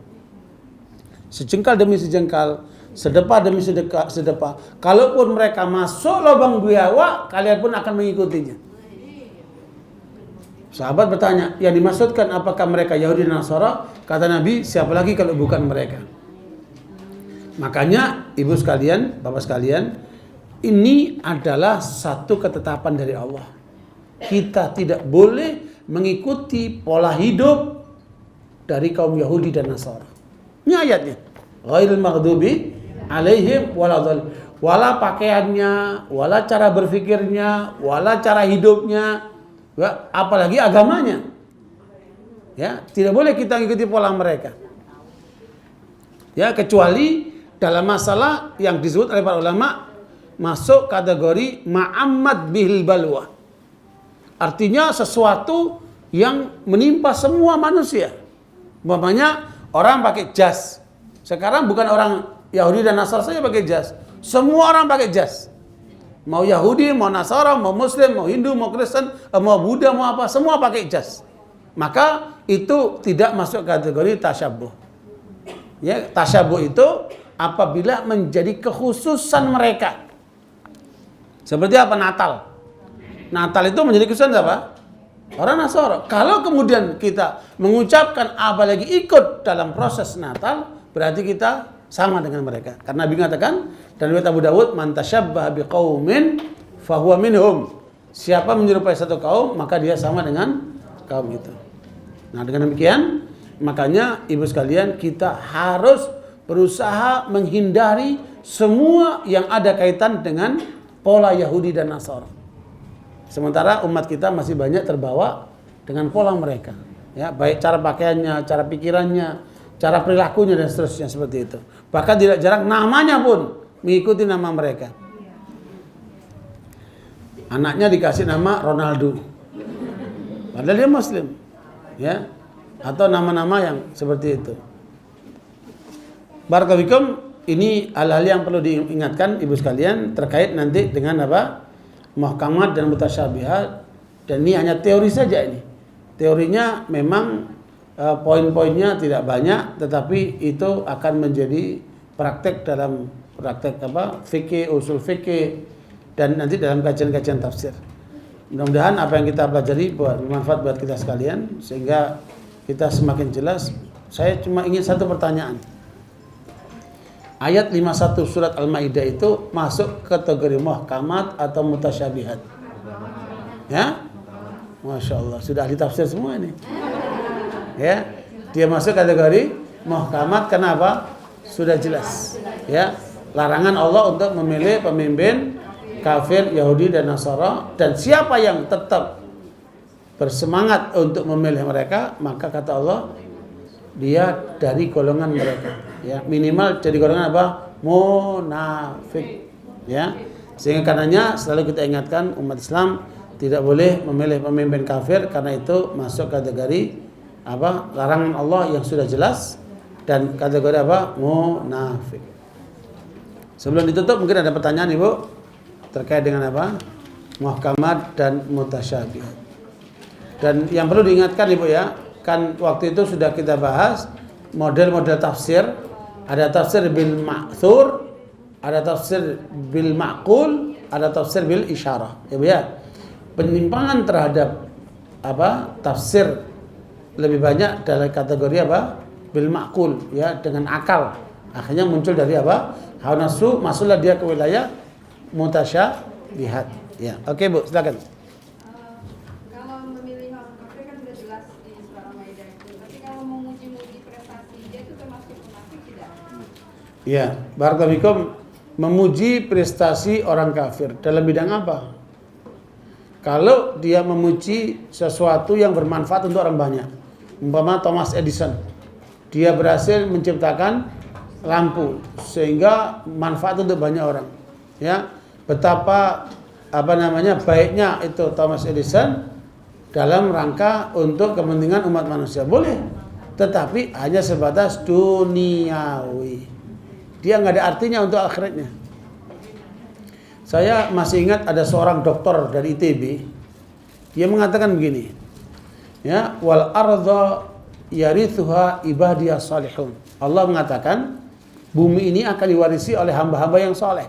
Sejengkal demi sejengkal, sedepa demi sedepa. Kalaupun mereka masuk lubang biawak, kalian pun akan mengikutinya. Sahabat bertanya, yang dimaksudkan apakah mereka Yahudi dan Nasara? Kata Nabi, siapa lagi kalau bukan mereka? Makanya ibu sekalian, bapak sekalian, ini adalah satu ketetapan dari Allah. Kita tidak boleh mengikuti pola hidup dari kaum Yahudi dan Nasara. Ini ayatnya. Ghairil maghdubi alaihim waladhdallin. Wala pakaiannya, wala cara berfikirnya, wala cara hidupnya, apalagi agamanya. Ya, tidak boleh kita mengikuti pola mereka. Ya, kecuali dalam masalah yang disebut oleh para ulama masuk kategori ma'ammad bihil balwa. Artinya sesuatu yang menimpa semua manusia. Umpamanya orang pakai jas. Sekarang bukan orang Yahudi dan Nasara saja pakai jas. Semua orang pakai jas. Mau Yahudi, mau Nasara, mau Muslim, mau Hindu, mau Kristen, mau Buddha, mau apa, semua pakai jas. Maka itu tidak masuk kategori tasyabuh. Ya, tasyabuh itu apabila menjadi kekhususan mereka. Seperti apa? Natal. Natal itu menjadi kekhususan apa? Orang Nasara. Kalau kemudian kita mengucapkan apalagi ikut dalam proses Natal, berarti kita sama dengan mereka. Karena Nabi mengatakan dan riwayat Abu Dawud, man tasyabbaha biqaumin fahuwa minhum. Siapa menyerupai satu kaum, maka dia sama dengan kaum itu. Nah, dengan demikian, makanya ibu sekalian, kita harus berusaha menghindari semua yang ada kaitan dengan pola Yahudi dan Nasara. Sementara umat kita masih banyak terbawa dengan pola mereka. Ya, baik cara pakaiannya, cara pikirannya, cara perilakunya dan seterusnya seperti itu. Bahkan tidak jarang namanya pun mengikuti nama mereka. Anaknya dikasih nama Ronaldo, padahal dia Muslim, ya, atau nama-nama yang seperti itu. Barakallahu, ini hal-hal yang perlu diingatkan ibu sekalian terkait nanti dengan apa? Muhkamat dan mutasyabihat. Dan ini hanya teori saja ini. Teorinya memang poin-poinnya tidak banyak, tetapi itu akan menjadi praktek dalam praktek fikih, usul fikih, dan nanti dalam kajian-kajian tafsir. Mudah-mudahan apa yang kita pelajari bermanfaat buat kita sekalian sehingga kita semakin jelas. Saya cuma ingin satu pertanyaan. ayat 51 surat Al-Maidah itu masuk kategori muhkamat atau mutasyabihat? Ya? Masya Allah, sudah ahli tafsir semua ini. Ya, dia masuk kategori muhkamat. Kenapa? Sudah jelas. Ya, larangan Allah untuk memilih pemimpin kafir, Yahudi dan Nasara, dan siapa yang tetap bersemangat untuk memilih mereka, maka kata Allah, dia dari golongan mereka. Ya, minimal jadi golongan apa? Munafik. Ya, sehingga karenanya selalu kita ingatkan umat Islam tidak boleh memilih pemimpin kafir, karena itu masuk kategori apa? Larangan Allah yang sudah jelas, dan kategori apa? Munafik. Sebelum ditutup mungkin ada pertanyaan Ibu terkait dengan apa? Muhkamat dan mutasyabihat. Dan yang perlu diingatkan Ibu ya, kan waktu itu sudah kita bahas model-model tafsir. Ada tafsir bil ma'thur, ada tafsir bil ma'qul, ada tafsir bil isyarah. Ya Bu ya. Penyimpangan terhadap apa? Tafsir lebih banyak dalam kategori apa? Bil ma'qul, ya, dengan akal. Akhirnya muncul dari apa? Hawa nafsu, masuklah dia ke wilayah mutasyabihat. Ya, oke Bu, silakan. Kalau memilih orang kafir kan sudah jelas di surat Al-Maidah itu. Tapi kalau memuji-muji prestasi dia itu termasuk munafik tidak? Ya, barakallahu, memuji prestasi orang kafir dalam bidang apa? Kalau dia memuji sesuatu yang bermanfaat untuk orang banyak, umpama Thomas Edison, dia berhasil menciptakan lampu sehingga manfaat untuk banyak orang. Ya, betapa baiknya itu Thomas Edison dalam rangka untuk kepentingan umat manusia, boleh, tetapi hanya sebatas duniawi. Dia nggak ada artinya untuk akhiratnya. Saya masih ingat ada seorang dokter dari ITB, dia mengatakan begini, ya, wal ardha yarithuha ibadiyas salihun. Allah mengatakan bumi ini akan diwarisi oleh hamba-hamba yang soleh.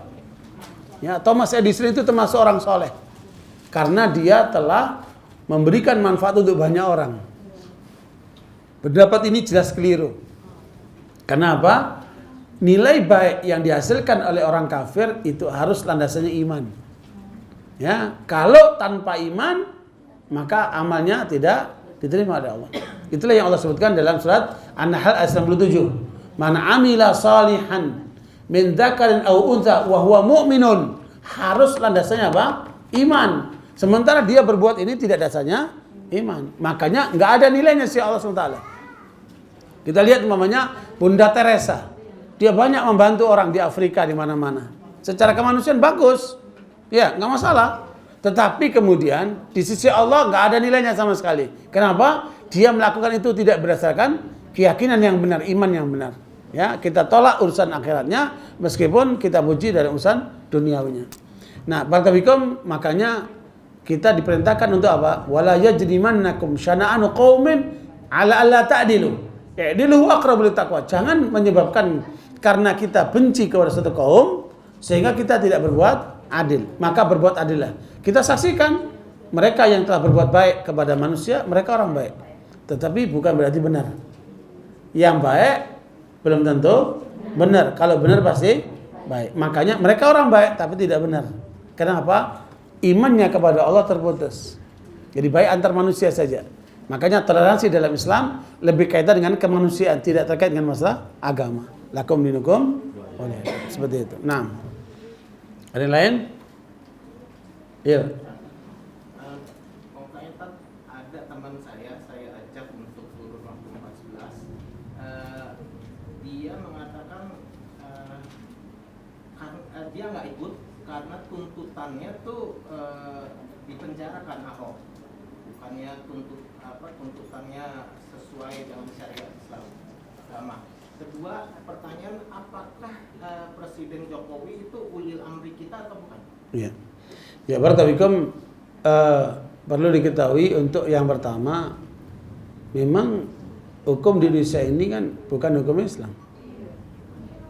Ya, Thomas Edison itu termasuk orang soleh karena dia telah memberikan manfaat untuk banyak orang. Pendapat ini jelas keliru. Kenapa? Nilai baik yang dihasilkan oleh orang kafir itu harus landasannya iman. Ya, kalau tanpa iman maka amalnya tidak diterima oleh Allah. Itulah yang Allah sebutkan dalam surat An-Nahl ayat 97. Man amila salihan min dzakarin aw untha wa huwa mu'minun, harus landasannya apa? Iman. Sementara dia berbuat ini tidak dasarnya iman, makanya nggak ada nilainya si Allah SWT. Kita lihat umpamanya Bunda Teresa, dia banyak membantu orang di Afrika di mana-mana. Secara kemanusiaan bagus, ya nggak masalah. Tetapi kemudian di sisi Allah nggak ada nilainya sama sekali. Kenapa? Dia melakukan itu tidak berdasarkan keyakinan yang benar, iman yang benar. Ya, kita tolak urusan akhiratnya meskipun kita puji dari urusan duniawinya. Nah, barakallahu, makanya kita diperintahkan untuk apa? Wala yajrimannakum syana'anu qaumin ala alla ta'dilu. I'dilu aqrabu littaqwa. Jangan menyebabkan karena kita benci kepada satu kaum sehingga kita tidak berbuat adil. Maka berbuat adillah. Kita saksikan mereka yang telah berbuat baik kepada manusia, mereka orang baik. Tetapi bukan berarti benar. Yang baik belum tentu benar. Kalau benar pasti baik. Makanya mereka orang baik tapi tidak benar. Kenapa? Imannya kepada Allah terputus. Jadi baik antar manusia saja. Makanya toleransi dalam Islam lebih kaitan dengan kemanusiaan, tidak terkait dengan masalah agama. Lakum dinukum oleh seperti itu. Nah, ada yang lain? Iya. Ada teman saya ajak untuk turun waktu 14. Dia mengatakan dia nggak ikut karena tuntutannya tuh dipenjarakan Ahok, bukannya tuntutannya sesuai dengan syariat Islam agama. Kedua, pertanyaan, apakah Presiden Jokowi itu ulil amri kita atau bukan? Iya. Ya, barakallahu, perlu diketahui untuk yang pertama, memang hukum di Indonesia ini kan bukan hukum Islam.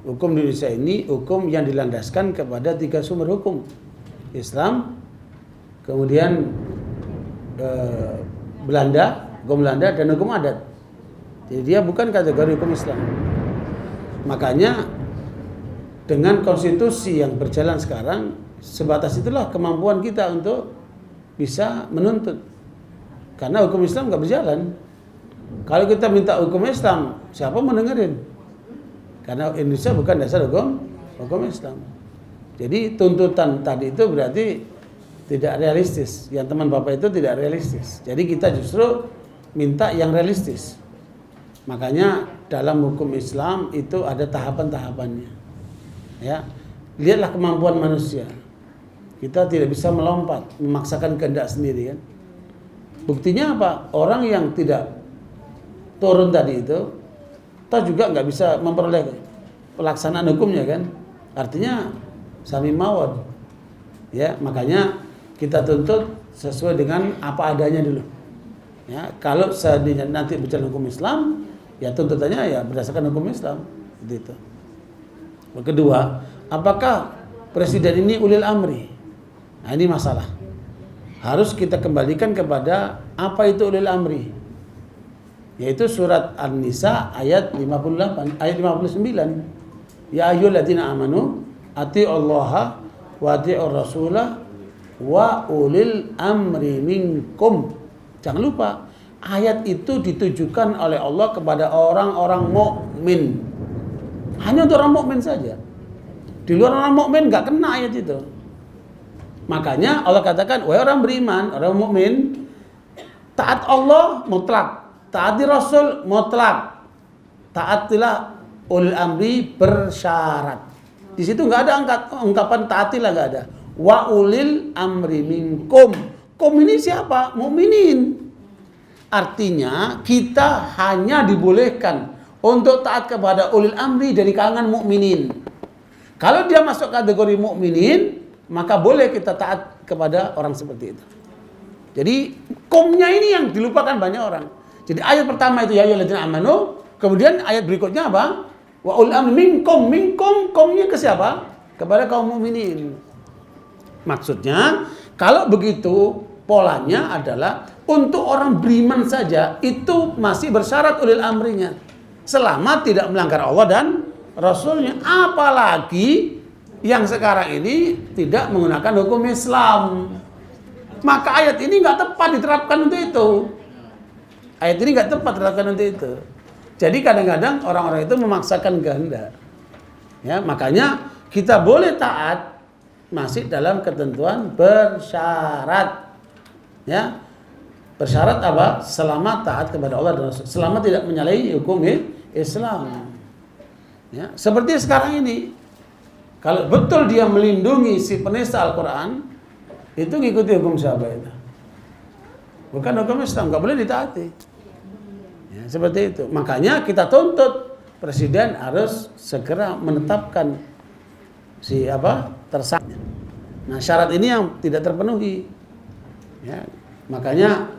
Hukum di Indonesia ini hukum yang dilandaskan kepada 3 sumber hukum. Islam, kemudian Belanda, hukum Belanda, dan hukum adat. Jadi dia bukan kategori hukum Islam. Makanya dengan konstitusi yang berjalan sekarang, sebatas itulah kemampuan kita untuk bisa menuntut. Karena hukum Islam nggak berjalan. Kalau kita minta hukum Islam, siapa mendengarin? Karena Indonesia bukan dasar hukum Islam. Jadi tuntutan tadi itu berarti tidak realistis. Yang teman Bapak itu tidak realistis. Jadi kita justru minta yang realistis. Makanya dalam hukum Islam itu ada tahapan-tahapannya. Ya, lihatlah kemampuan manusia. Kita tidak bisa melompat, memaksakan kehendak sendiri kan. Buktinya apa? Orang yang tidak turun tadi itu, toh juga nggak bisa memperoleh pelaksanaan hukumnya kan. Artinya sami mawon. Ya, makanya kita tuntut sesuai dengan apa adanya dulu. Ya, kalau seandainya nanti berjalan hukum Islam, ya tuntutannya ya berdasarkan hukum Islam. Gitu. Kedua, apakah presiden ini ulil amri? Nah, ini masalah. Harus kita kembalikan kepada apa itu ulil amri. Yaitu surat An-Nisa ayat 58, ayat 59. Ya ayyuhalladzina amanu atiullaha wa atiur rasulah wa ulil amri minkum. Jangan lupa, ayat itu ditujukan oleh Allah kepada orang-orang mukmin. Hanya untuk orang mukmin saja. Di luar orang mukmin enggak kena ayat itu. Makanya Allah katakan, wahai orang beriman, orang mukmin, taat Allah mutlak, taati Rasul mutlak, taatilah ulil amri bersyarat. Di situ nggak ada ungkapan taatilah, nggak ada. Wa ulil amri minkum. Kum ini siapa? Mukminin. Artinya kita hanya dibolehkan untuk taat kepada ulil amri dari kalangan mukminin. Kalau dia masuk kategori mukminin, maka boleh kita taat kepada orang seperti itu. Jadi kumnya ini yang dilupakan banyak orang. Jadi ayat pertama itu ya ayyuhalladzina amanu, kemudian ayat berikutnya apa? Wa ulil amri minkum. Minkum kumnya ke siapa? Kepada kaum mukminin. Maksudnya kalau begitu polanya adalah untuk orang beriman saja itu masih bersyarat ulil amrinya, selama tidak melanggar Allah dan Rasulnya. Apalagi yang sekarang ini tidak menggunakan hukum Islam, maka ayat ini nggak tepat diterapkan untuk itu. Ayat ini nggak tepat diterapkan untuk itu. Jadi kadang-kadang orang-orang itu memaksakan kehendak. Ya, makanya kita boleh taat masih dalam ketentuan bersyarat. Ya, bersyarat apa? Selama taat kepada Allah dan Rasul, selama tidak menyalahi hukum Islam. Ya, seperti sekarang ini, kalau betul dia melindungi si penista Al-Quran, itu ngikuti hukum siapa itu? Bukan hukum Islam, nggak boleh ditaati. Ya, seperti itu. Makanya kita tuntut presiden harus segera menetapkan si tersangka. Nah, syarat ini yang tidak terpenuhi. Ya, makanya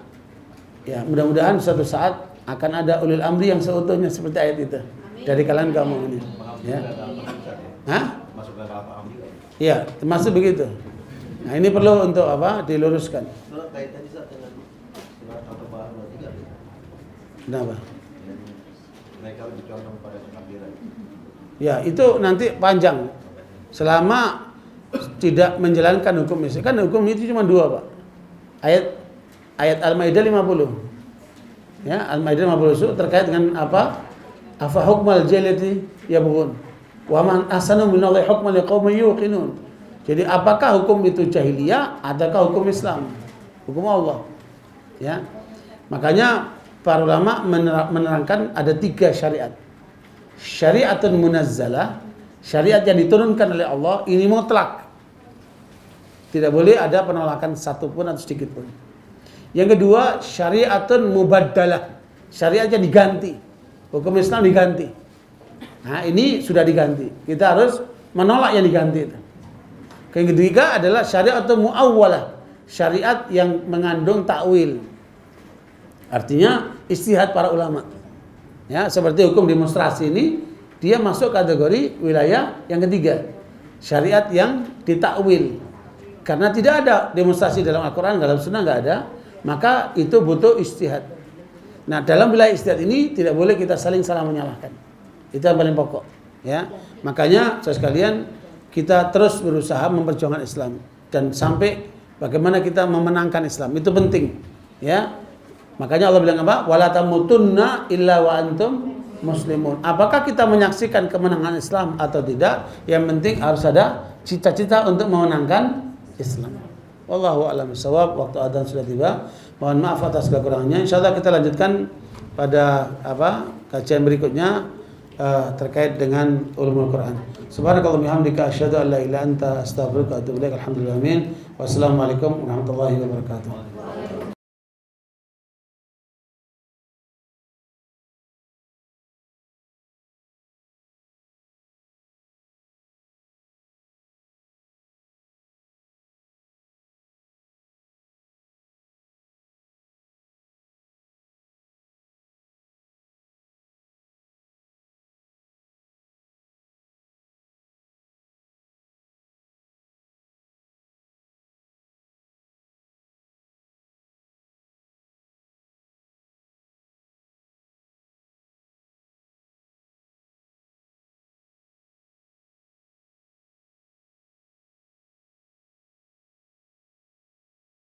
ya mudah-mudahan suatu saat akan ada ulil amri yang seutuhnya seperti ayat itu. Dari kalangan kamu ini, ya. Hah? Iya, termasuk begitu. Nah, ini perlu untuk diluruskan. Kenapa? Ya, itu nanti panjang. Selama tidak menjalankan hukum Islam. Kan hukum itu cuma dua, Pak. Ayat Al-Maidah 50. Ya, Al-Maidah 50 terkait dengan apa? Afa hukmal jahiliyati yabghun wa man ahsanu minallahi hukman liqaumin yuqinun. Jadi apakah hukum itu jahiliyah ataukah hukum Islam? Hukum Allah. Ya. Makanya para ulama menerangkan ada 3 syariat. Syariatun munazzalah, syariat yang diturunkan oleh Allah, ini mutlak. Tidak boleh ada penolakan satu pun atau sedikit pun. Yang kedua, syariatun mubaddalah, syariat yang diganti. Hukum Islam diganti. Nah, ini sudah diganti. Kita harus menolak yang diganti itu. Yang ketiga adalah syariatun muawwalah, syariat yang mengandung takwil. Artinya ijtihad para ulama. Ya, seperti hukum demonstrasi ini, dia masuk kategori wilayah yang ketiga. Syariat yang ditakwil. Karena tidak ada demonstrasi dalam Al-Quran, dalam Sunnah nggak ada, maka itu butuh ijtihad. Nah, dalam wilayah ijtihad ini tidak boleh kita saling salah menyalahkan. Itu yang paling pokok. Ya, makanya saya sekalian kita terus berusaha memperjuangkan Islam dan sampai bagaimana kita memenangkan Islam itu penting. Ya, makanya Allah bilang apa? Wala tamutunna illa wa antum muslimun. Apakah kita menyaksikan kemenangan Islam atau tidak? Yang penting harus ada cita-cita untuk memenangkan Islam. Wallahu a'lam bishawab. Waktu adzan sudah tiba. Mohon maaf atas kekurangannya. Insyaallah kita lanjutkan pada kajian berikutnya terkait dengan ulumul Quran. Subhanakallahumma bihamdika asyhadu an la ilaha illa anta astaghfiruka wa atubu ilaik. Alhamdulillah. Amin. Wassalamualaikum warahmatullahi wabarakatuh.